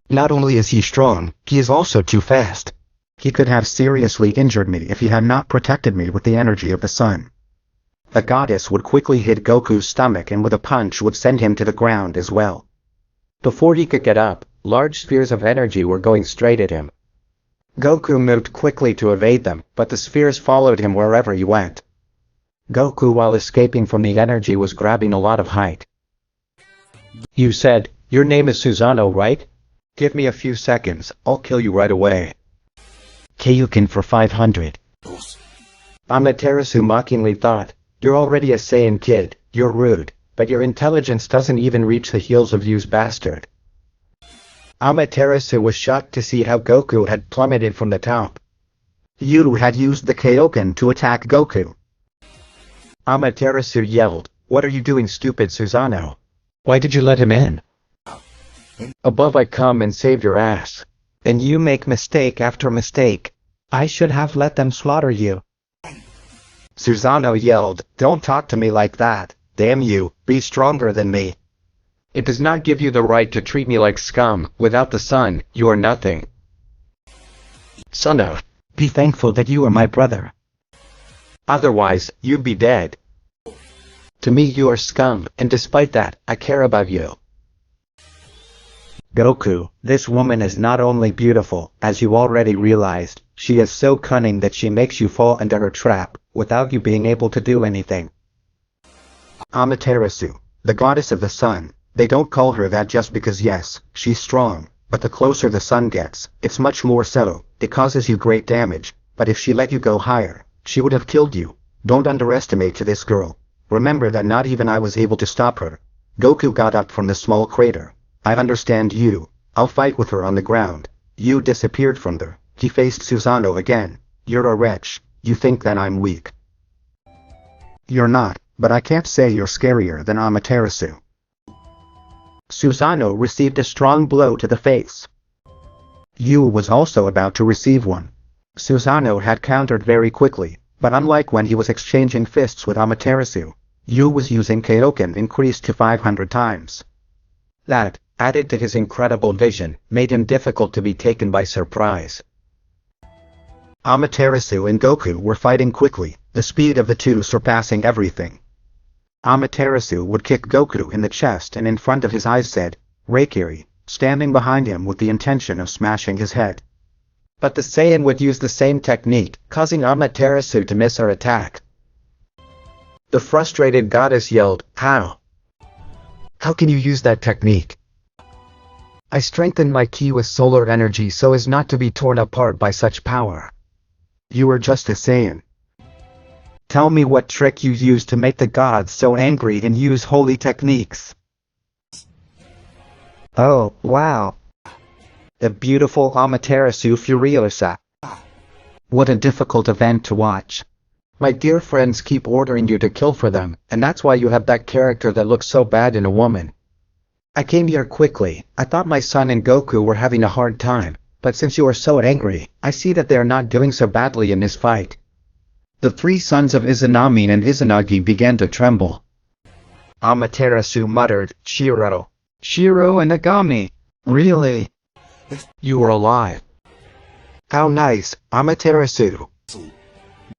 Not only is he strong, he is also too fast. He could have seriously injured me if he had not protected me with the energy of the sun. The goddess would quickly hit Goku's stomach and with a punch would send him to the ground as well. Before he could get up, large spheres of energy were going straight at him. Goku moved quickly to evade them, but the spheres followed him wherever he went. Goku, while escaping from the energy, was grabbing a lot of height. You said, "Your name is Susanoo, right? Give me a few seconds, I'll kill you right away." Kaioken for 500. Amaterasu mockingly thought, "You're already a Saiyan kid, you're rude, but your intelligence doesn't even reach the heels of Yu's bastard." Amaterasu was shocked to see how Goku had plummeted from the top. Yu had used the Kaioken to attack Goku. Amaterasu yelled, "What are you doing, stupid Susanoo? Why did you let him in? Above I come and save your ass. And you make mistake after mistake. I should have let them slaughter you." Susanoo yelled, "Don't talk to me like that, damn you, be stronger than me. It does not give you the right to treat me like scum. Without the sun, you are nothing. Son of, be thankful that you are my brother. Otherwise, you'd be dead. To me you are scum, and despite that, I care about you." Goku, this woman is not only beautiful, as you already realized, she is so cunning that she makes you fall into her trap, without you being able to do anything. Amaterasu, the goddess of the sun, they don't call her that just because yes, she's strong, but the closer the sun gets, it's much more subtle, it causes you great damage, but if she let you go higher, she would have killed you. Don't underestimate this girl. Remember that not even I was able to stop her. Goku got up from the small crater. I understand you. I'll fight with her on the ground. You disappeared from there. He faced Susanoo again. You're a wretch. You think that I'm weak. You're not, but I can't say you're scarier than Amaterasu. Susanoo received a strong blow to the face. Yu was also about to receive one. Susanoo had countered very quickly, but unlike when he was exchanging fists with Amaterasu, Yu was using Kaioken increased to 500 times. That, added to his incredible vision, made him difficult to be taken by surprise. Amaterasu and Goku were fighting quickly, the speed of the two surpassing everything. Amaterasu would kick Goku in the chest and in front of his eyes said, "Reikiri," standing behind him with the intention of smashing his head. But the Saiyan would use the same technique, causing Amaterasu to miss her attack. The frustrated goddess yelled, "How? How can you use that technique?" I strengthened my ki with solar energy so as not to be torn apart by such power. You are just a Saiyan. Tell me what trick you used to make the gods so angry and use holy techniques. Oh, wow. The beautiful Amaterasu Furiosa. What a difficult event to watch. My dear friends keep ordering you to kill for them, and that's why you have that character that looks so bad in a woman. I came here quickly. I thought my son and Goku were having a hard time, but since you are so angry, I see that they are not doing so badly in this fight. The three sons of Izanami and Izanagi began to tremble. Amaterasu muttered, "Shiro. Shiro and Yagami. Really? You are alive. How nice, Amaterasu.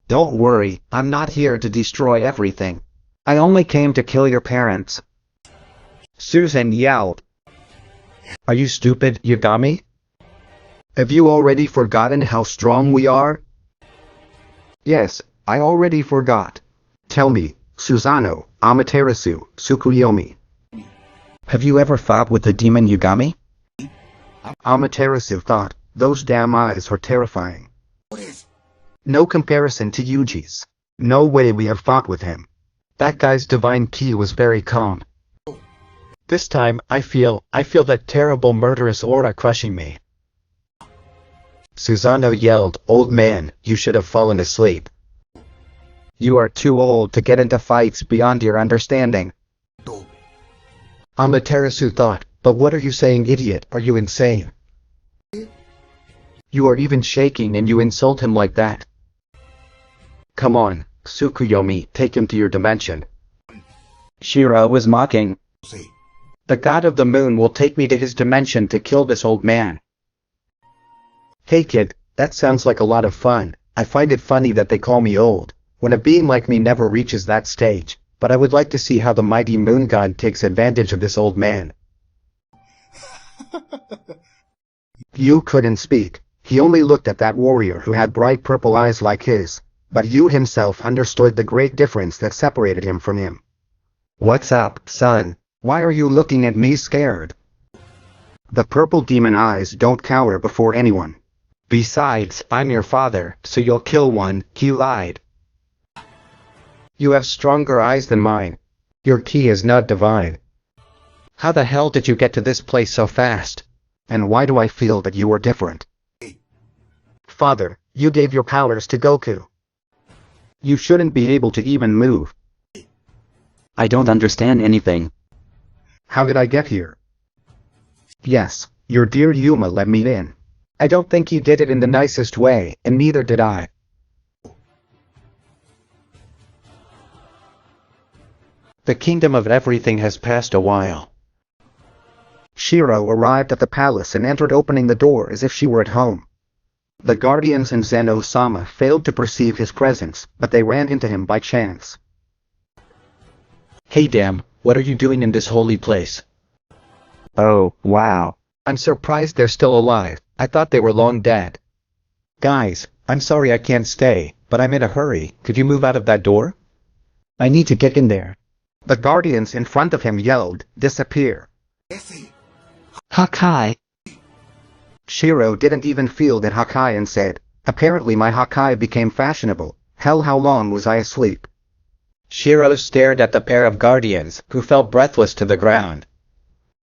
Don't worry, I'm not here to destroy everything. I only came to kill your parents." Susan yelled. Are you stupid, Yagami? Have you already forgotten how strong we are? Yes, I already forgot. Tell me, Susanoo, Amaterasu, Tsukuyomi. Have you ever fought with the demon Yagami? Amaterasu thought, those damn eyes are terrifying. No comparison to Yuji's. No way we have fought with him. That guy's divine ki was very calm. This time, I feel that terrible murderous aura crushing me. Susanoo yelled, "Old man, you should have fallen asleep. You are too old to get into fights beyond your understanding." Amaterasu thought, but what are you saying, idiot? Are you insane? You are even shaking and you insult him like that. Come on, Tsukuyomi, take him to your dimension. Shiro was mocking. The god of the moon will take me to his dimension to kill this old man. Hey kid, that sounds like a lot of fun. I find it funny that they call me old, when a being like me never reaches that stage, but I would like to see how the mighty moon god takes advantage of this old man. Yu couldn't speak. He only looked at that warrior who had bright purple eyes like his, but Yu himself understood the great difference that separated him from him. What's up, son? Why are you looking at me scared? The purple demon eyes don't cower before anyone. Besides, I'm your father, so you'll kill one, he lied. You have stronger eyes than mine. Your ki is not divine. How the hell did you get to this place so fast? And why do I feel that you are different? Father, you gave your powers to Goku. You shouldn't be able to even move. I don't understand anything. How did I get here? Yes, your dear Yuma let me in. I don't think he did it in the nicest way, and neither did I. The kingdom of everything has passed a while. Shiro arrived at the palace and entered, opening the door as if she were at home. The guardians and Xeno-sama failed to perceive his presence, but they ran into him by chance. Hey damn, what are you doing in this holy place? Oh, wow. I'm surprised they're still alive. I thought they were long dead. Guys, I'm sorry I can't stay, but I'm in a hurry. Could you move out of that door? I need to get in there. The guardians in front of him yelled, "Disappear." Hakai. Shiro didn't even feel that Hakai and said, Apparently my Hakai became fashionable. Hell, how long was I asleep? Shiro stared at the pair of guardians, who fell breathless to the ground.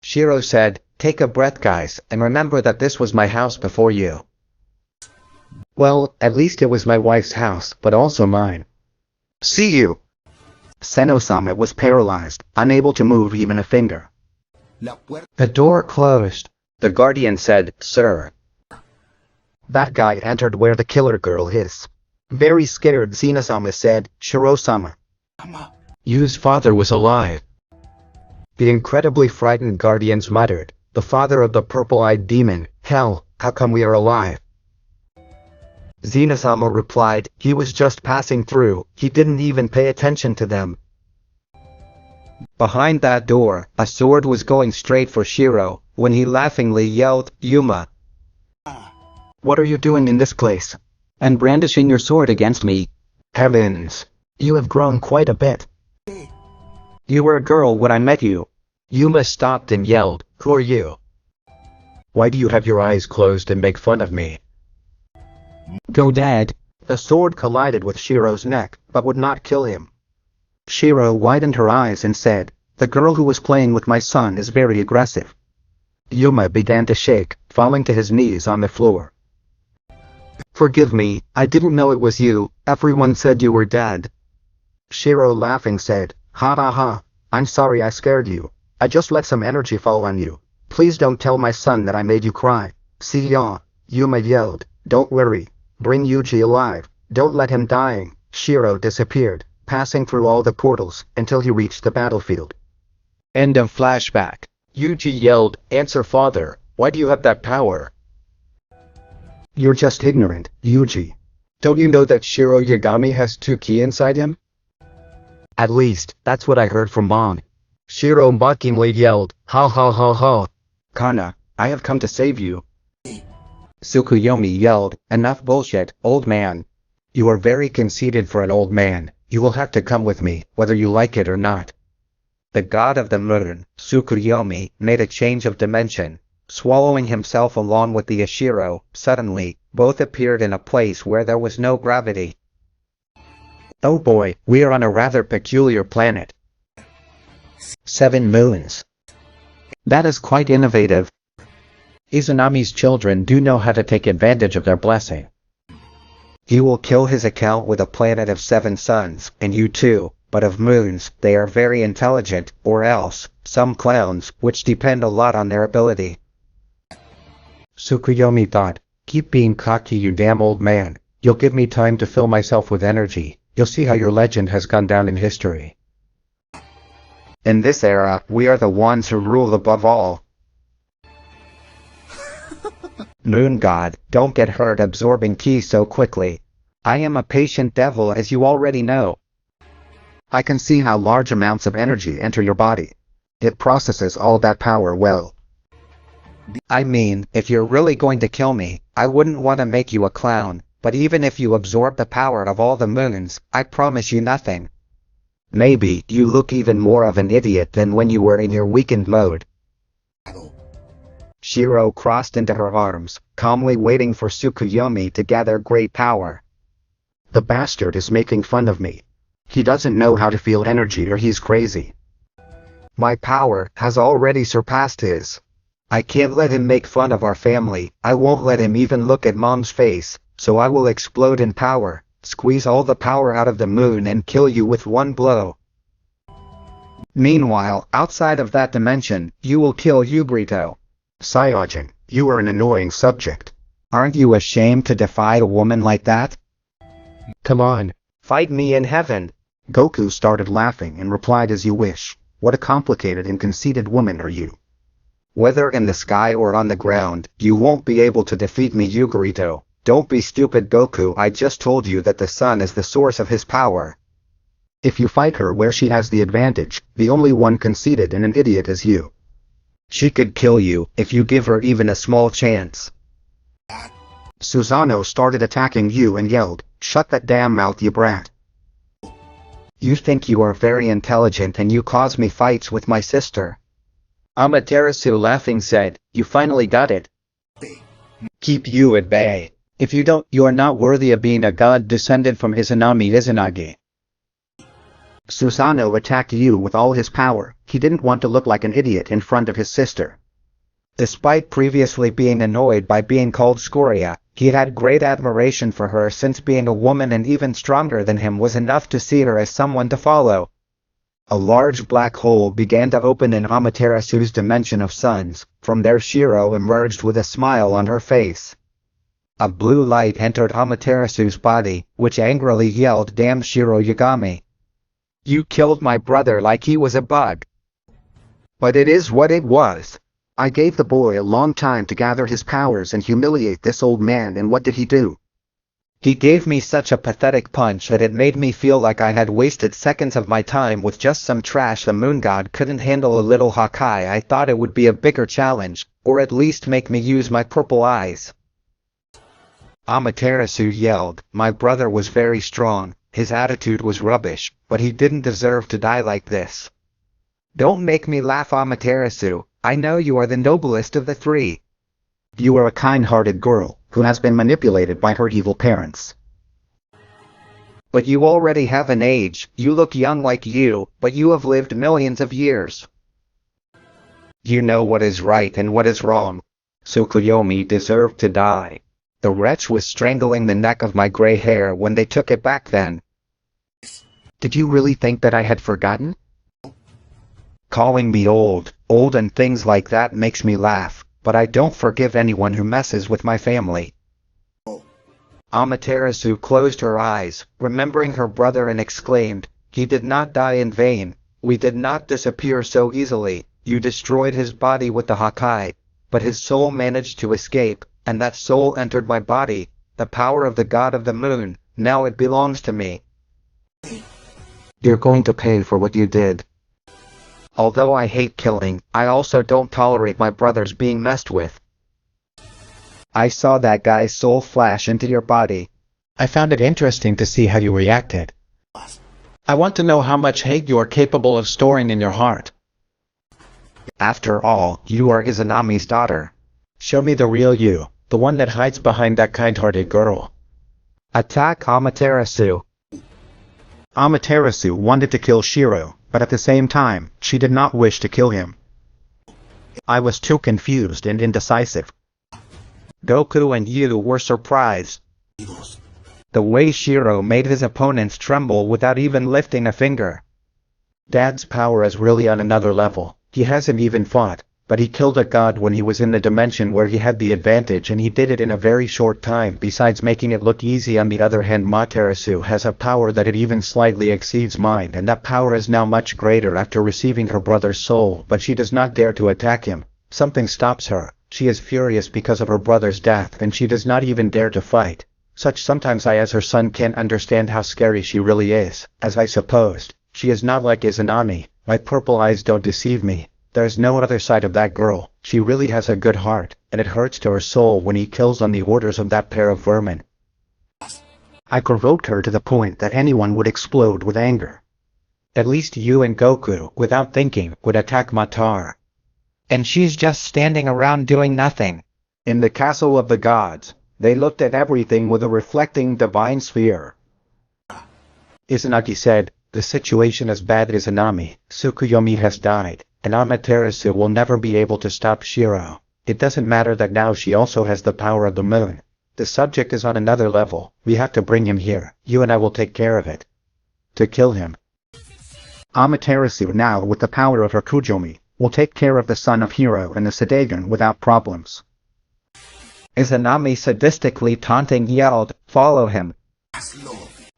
Shiro said, "Take a breath, guys, and remember that this was my house before you." Well, at least it was my wife's house, but also mine. See you. Xeno-sama was paralyzed, unable to move even a finger. The door closed. The guardian said, "Sir." That guy entered where the killer girl is. Very scared, Xeno-sama said, "Shiro-sama." Yu's father was alive. The incredibly frightened guardians muttered, "The father of the purple-eyed demon, hell, how come we are alive?" Xeno-sama replied, "He was just passing through, he didn't even pay attention to them." Behind that door, a sword was going straight for Shiro, when he laughingly yelled, "Yuma! What are you doing in this place? And brandishing your sword against me. Heavens! You have grown quite a bit. You were a girl when I met you." Yuma stopped and yelled, "Who are you? Why do you have your eyes closed and make fun of me?" Go, Dad. The sword collided with Shiro's neck, but would not kill him. Shiro widened her eyes and said, "The girl who was playing with my son is very aggressive." Yuma began to shake, falling to his knees on the floor. "Forgive me, I didn't know it was you, everyone said you were dead." Shiro laughing said, "Ha ha ha, I'm sorry I scared you. I just let some energy fall on you. Please don't tell my son that I made you cry." "See ya," Yuma yelled, "don't worry. Bring Yuji alive, don't let him dying." Shiro disappeared, passing through all the portals, until he reached the battlefield. End of flashback. Yuji yelled, "Answer, father, why do you have that power?" "You're just ignorant, Yuji. Don't you know that Shiro Yagami has 2 ki inside him?" At least, that's what I heard from Mom." Shiro mockingly yelled, "Ha ha ha ha. "Kana, I have come to save you." Tsukuyomi yelled, "Enough bullshit, old man. You are very conceited for an old man. You will have to come with me, whether you like it or not." The god of the moon, Tsukuyomi, made a change of dimension. Swallowing himself along with the Ashiro, suddenly, both appeared in a place where there was no gravity. "Oh boy, we are on a rather peculiar planet. 7 moons. That is quite innovative. Izanami's children do know how to take advantage of their blessing. He will kill his account with a planet of 7 suns, and you too, but of moons, they are very intelligent, or else, some clowns, which depend a lot on their ability." Tsukuyomi thought, "Keep being cocky, you damn old man. You'll give me time to fill myself with energy. You'll see how your legend has gone down in history. In this era, we are the ones who rule above all." Moon God, don't get hurt absorbing ki so quickly. I am a patient devil, as you already know. I can see how large amounts of energy enter your body. It processes all that power well. I mean, if you're really going to kill me, I wouldn't want to make you a clown, but even if you absorb the power of all the moons, I promise you nothing. Maybe you look even more of an idiot than when you were in your weakened mode. Shiro crossed into her arms, calmly waiting for Tsukuyomi to gather great power. The bastard is making fun of me. He doesn't know how to feel energy, or he's crazy. My power has already surpassed his. I can't let him make fun of our family. I won't let him even look at Mom's face, so I will explode in power, squeeze all the power out of the moon and kill you with one blow. Meanwhile, outside of that dimension, you will kill Yubrito. Saiyajin, you are an annoying subject. Aren't you ashamed to defy a woman like that? Come on, fight me in heaven. Goku started laughing and replied, "As you wish. What a complicated and conceited woman are you. Whether in the sky or on the ground, you won't be able to defeat me, Yubrito. Don't be stupid, Goku. I just told you that the sun is the source of his power. If you fight her where she has the advantage, the only one conceited and an idiot is you. She could kill you, if you give her even a small chance." Susanoo started attacking you and yelled, "Shut that damn mouth, you brat. You think you are very intelligent and you cause me fights with my sister." Amaterasu laughing said, "You finally got it. Keep you at bay. If you don't, you are not worthy of being a god descended from Izanami Izanagi. Susanoo attacked you with all his power. He didn't want to look like an idiot in front of his sister. Despite previously being annoyed by being called Scoria, he had great admiration for her since being a woman and even stronger than him was enough to see her as someone to follow. A large black hole began to open in Amaterasu's dimension of suns. From there Shiro emerged with a smile on her face. A blue light entered Amaterasu's body, which angrily yelled, "Damn Shiro Yagami! You killed my brother like he was a bug." But it is what it was. I gave the boy a long time to gather his powers and humiliate this old man, and what did he do? He gave me such a pathetic punch that it made me feel like I had wasted seconds of my time with just some trash. The moon god couldn't handle a little Hakai. I thought it would be a bigger challenge, or at least make me use my purple eyes. Amaterasu yelled, "My brother was very strong, his attitude was rubbish, but he didn't deserve to die like this." Don't make me laugh, Amaterasu. I know you are the noblest of the three. You are a kind-hearted girl, who has been manipulated by her evil parents. But you already have an age. You look young like you, but you have lived millions of years. You know what is right and what is wrong. Tsukuyomi deserved to die. The wretch was strangling the neck of my gray hair when they took it back then. Did you really think that I had forgotten? Calling me old and things like that makes me laugh, but I don't forgive anyone who messes with my family. Amaterasu closed her eyes, remembering her brother, and exclaimed, "He did not die in vain. We did not disappear so easily. You destroyed his body with the Hakai, but his soul managed to escape, and that soul entered my body, the power of the god of the moon. Now it belongs to me. You're going to pay for what you did." Although I hate killing, I also don't tolerate my brothers being messed with. I saw that guy's soul flash into your body. I found it interesting to see how you reacted. I want to know how much hate you are capable of storing in your heart. After all, you are Izanami's daughter. Show me the real you, the one that hides behind that kind-hearted girl. Attack Amaterasu. Amaterasu wanted to kill Shiro, but at the same time, she did not wish to kill him. I was too confused and indecisive. Goku and you were surprised. The way Shiro made his opponents tremble without even lifting a finger. Dad's power is really on another level. He hasn't even fought, but he killed a god when he was in the dimension where he had the advantage, and he did it in a very short time. Besides making it look easy, on the other hand, Materasu has a power that it even slightly exceeds mine, and that power is now much greater after receiving her brother's soul, but she does not dare to attack him. Something stops her. She is furious because of her brother's death, and she does not even dare to fight. Sometimes I as her son can't understand how scary she really is, as I supposed. She is not like Izanami. My purple eyes don't deceive me. There's no other side of that girl. She really has a good heart, and it hurts to her soul when he kills on the orders of that pair of vermin. I provoked her to the point that anyone would explode with anger. At least you and Goku, without thinking, would attack Matar. And she's just standing around doing nothing. In the castle of the gods, they looked at everything with a reflecting divine sphere. Izanagi said, "The situation is bad, Izanami. Tsukuyomi has died, and Amaterasu will never be able to stop Shiro. It doesn't matter that now she also has the power of the moon. The subject is on another level. We have to bring him here. You and I will take care of it. To kill him. Amaterasu, now with the power of her Kujomi, will take care of the son of Hiro and the Sedagon without problems." Izanami sadistically taunting yelled, "Follow him.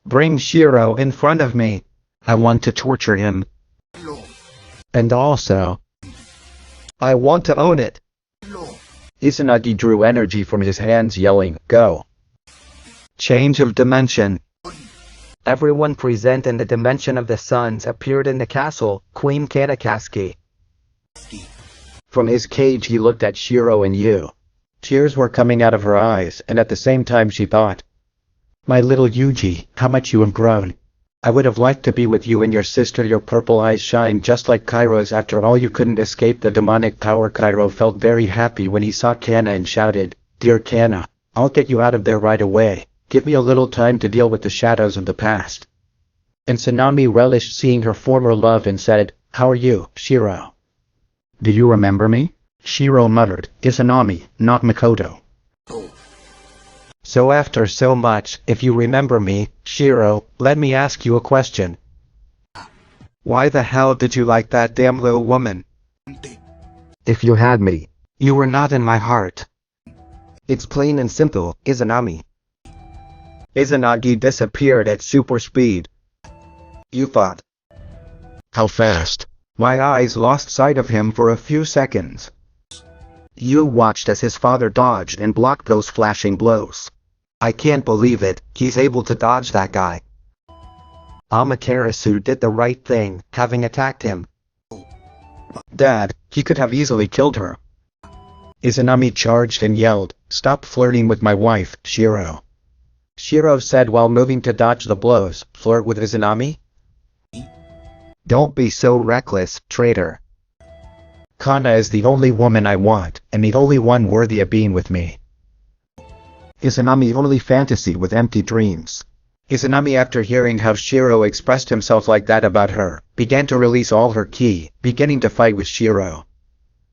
Bring Shiro in front of me. I want to torture him. And also, I want to own it." Izanagi drew energy from his hands, yelling, "Go." Change of dimension. Everyone present in the dimension of the suns appeared in the castle. Queen Kanakaski. From his cage he looked at Shiro and Yu. Tears were coming out of her eyes, and at the same time she thought, "My little Yuji, how much you have grown. I would have liked to be with you and your sister. Your purple eyes shine just like Kairo's. After all, you couldn't escape the demonic power." Kairo felt very happy when he saw Kana and shouted, "Dear Kana, I'll get you out of there right away. Give me a little time to deal with the shadows of the past. And Tsunami relished seeing her former love and said, "How are you, Shiro?" "Do you remember me?" Shiro muttered, "Izanami, not Makoto." So after so much, if you remember me, Shiro, let me ask you a question. Why the hell did you like that damn little woman? If you had me, you were not in my heart. It's plain and simple, Izanami. Izanagi disappeared at super speed. You thought. How fast? My eyes lost sight of him for a few seconds. You watched as his father dodged and blocked those flashing blows. I can't believe it, he's able to dodge that guy. Amaterasu did the right thing, having attacked him. Dad, he could have easily killed her. Izanami charged and yelled, "Stop flirting with my wife, Shiro." Shiro said while moving to dodge the blows, "Flirt with Izanami?" Don't be so reckless, traitor. Kana is the only woman I want, and the only one worthy of being with me. Izanami only fantasy with empty dreams. Izanami, after hearing how Shiro expressed himself like that about her, began to release all her ki, beginning to fight with Shiro.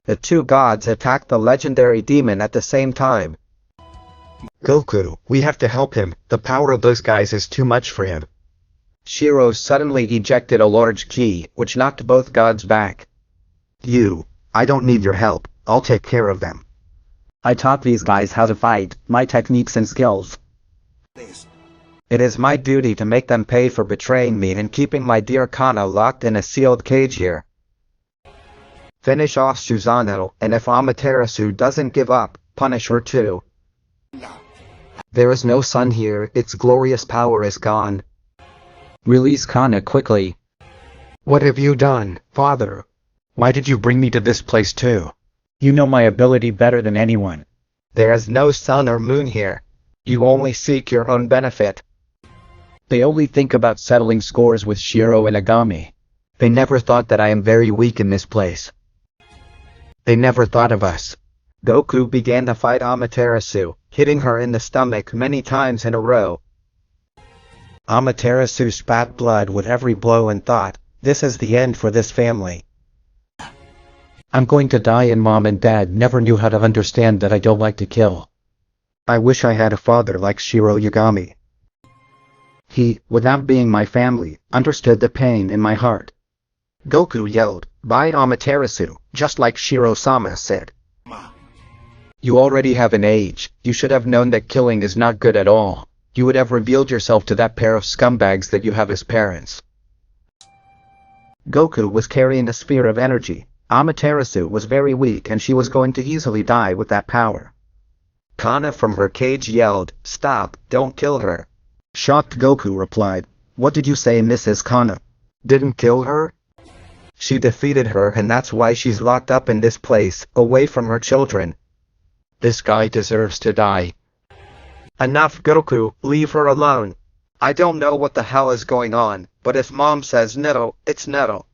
The two gods attacked the legendary demon at the same time. Goku, we have to help him, the power of those guys is too much for him. Shiro suddenly ejected a large ki, which knocked both gods back. I don't need your help, I'll take care of them. I taught these guys how to fight, my techniques and skills. It is my duty to make them pay for betraying me and keeping my dear Kana locked in a sealed cage here. Finish off Susanoo, and if Amaterasu doesn't give up, punish her too. There is no sun here, its glorious power is gone. Release Kana quickly. What have you done, father? Why did you bring me to this place too? You know my ability better than anyone. There is no sun or moon here. You only seek your own benefit. They only think about settling scores with Shiro and Yagami. They never thought that I am very weak in this place. They never thought of us. Goku began to fight Amaterasu, hitting her in the stomach many times in a row. Amaterasu spat blood with every blow and thought, this is the end for this family. I'm going to die, and Mom and Dad never knew how to understand that I don't like to kill. I wish I had a father like Shiro Yagami. He, without being my family, understood the pain in my heart. Goku yelled, "By Amaterasu," just like Shiro-sama said. You already have an age, you should have known that killing is not good at all. You would have revealed yourself to that pair of scumbags that you have as parents. Goku was carrying a sphere of energy. Amaterasu was very weak and she was going to easily die with that power. Kana from her cage yelled, "Stop, don't kill her." Shocked Goku replied, "What did you say, Mrs. Kana? Didn't kill her? She defeated her and that's why she's locked up in this place, away from her children. This guy deserves to die." Enough, Goku, leave her alone. I don't know what the hell is going on, but if Mom says no, it's no.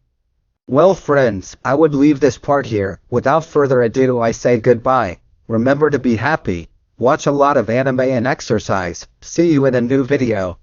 Well friends, I would leave this part here. Without further ado, I say goodbye. Remember to be happy, watch a lot of anime and exercise. See you in a new video.